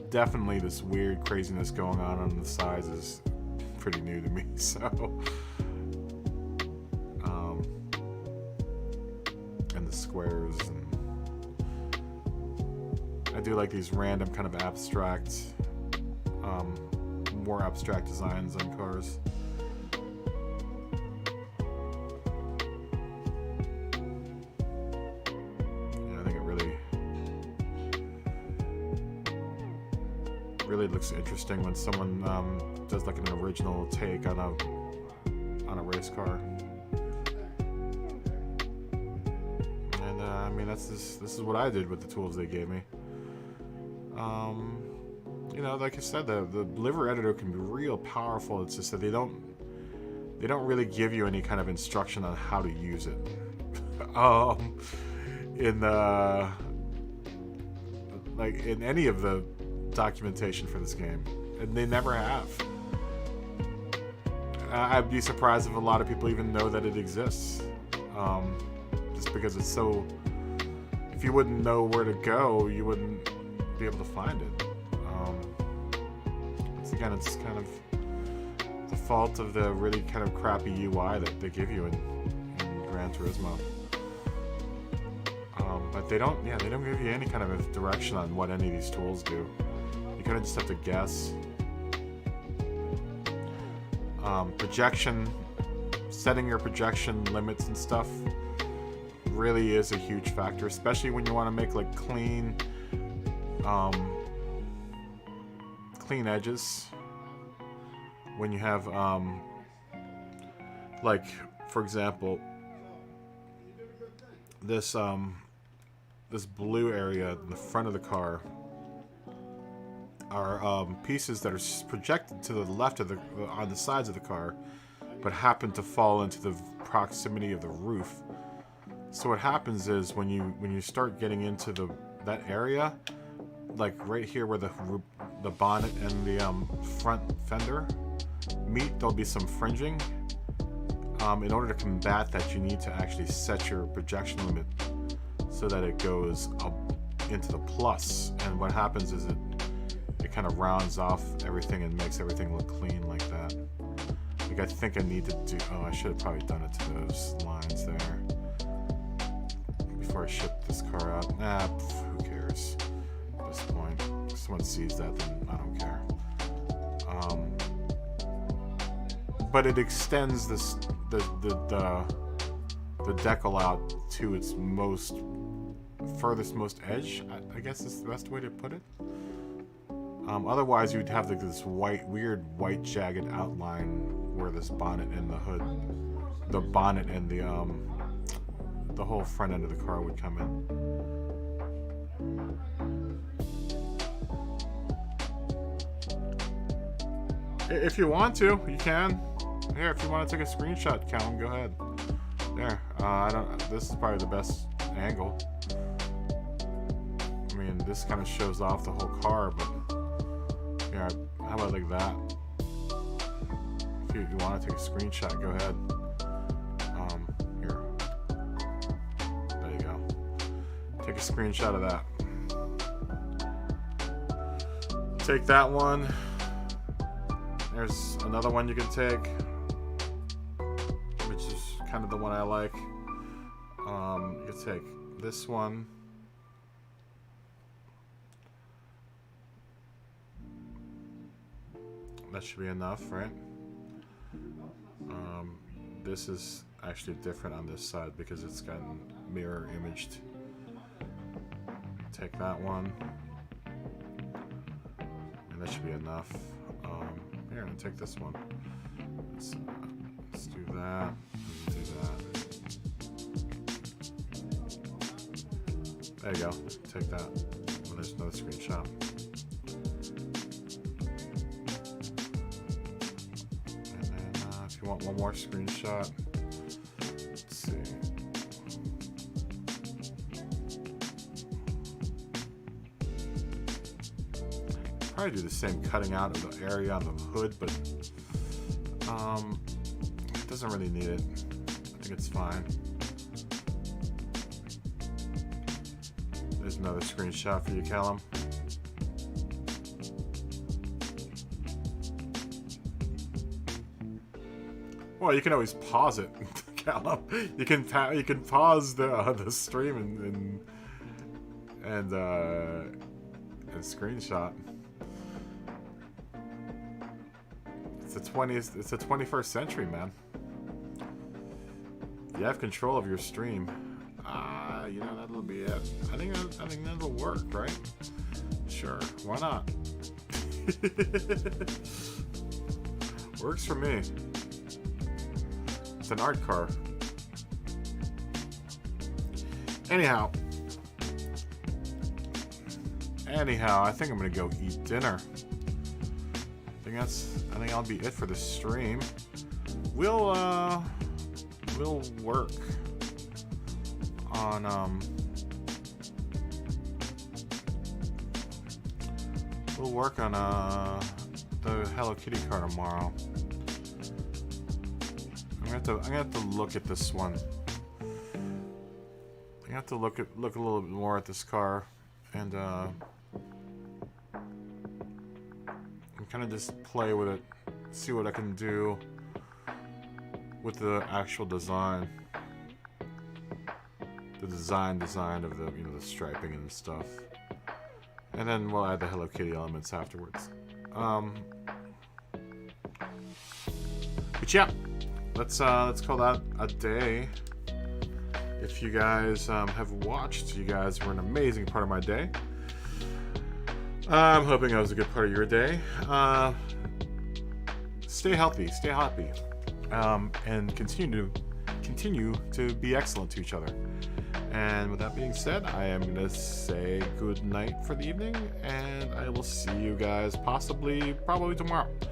Definitely this weird craziness going on the sides is pretty new to me, so and the squares, and I do like these random kind of abstract, more abstract designs on cars. Really looks interesting when someone does like an original take on a race car. And I mean, this is what I did with the tools they gave me. You know, like I said, the liver editor can be real powerful. It's just that they don't really give you any kind of instruction on how to use it. In any of the documentation for this game, and they never have. I'd be surprised if a lot of people even know that it exists, just because it's so. If you wouldn't know where to go, you wouldn't be able to find it. It's kind of the fault of the really kind of crappy UI that they give you in Gran Turismo. But they don't give you any kind of direction on what any of these tools do. You kind of just have to guess. Projection, setting your projection limits and stuff really is a huge factor, especially when you want to make like clean edges. When you have like, for example, this blue area in the front of the car are pieces that are projected to the left of on the sides of the car, but happen to fall into the proximity of the roof. So what happens is when you start getting into that area, like right here where the bonnet and the front fender meet, there'll be some fringing. In order to combat that, you need to actually set your projection limit so that it goes up into the plus. And what happens is it kind of rounds off everything and makes everything look clean like that. Like I think I need to do. Oh, I should have probably done it to those lines there before I shipped this car out. Nah, who cares at this point? If someone sees that, then I don't care. But it extends this the decal out to its furthest edge, I guess is the best way to put it. Otherwise, you'd have this weird white jagged outline where this bonnet and the hood, the bonnet and the whole front end of the car would come in. If you want to, you can. Here, if you want to take a screenshot, Callum, go ahead. There. This is probably the best angle. I mean, this kind of shows off the whole car, but yeah, how about like that? If you want to take a screenshot, go ahead. Here. There you go. Take a screenshot of that. Take that one. There's another one you can take, which is kind of the one I like. You can take this one. That should be enough, right? This is actually different on this side because it's gotten mirror imaged. Take that one, and that should be enough. Here, and take this one. Let's do that. Do that. There you go. Take that. And there's another screenshot. And then if you want one more screenshot, let's see. Probably do the same cutting out of the area on the hood, but it doesn't really need it. I think it's fine. There's another screenshot for you, Callum. Well, you can always pause it, Callum. You can pause the stream and screenshot. It's the 21st century, man. You have control of your stream. You know, that'll be it. I think that'll work, right? Sure, why not? Works for me. It's an art car. Anyhow, I think I'm gonna go eat dinner. I think that'll be it for the stream. We'll work on the Hello Kitty car tomorrow. I'm gonna have to look at this one. I have to look a little bit more at this car and kind of just play with it, see what I can do with the actual design, the design of the the striping and stuff, and then we'll add the Hello Kitty elements afterwards. But yeah, let's call that a day. If you guys have watched, you guys were an amazing part of my day. I'm hoping that was a good part of your day. Stay healthy, stay happy, and continue to be excellent to each other. And with that being said, I am going to say good night for the evening, and I will see you guys probably tomorrow.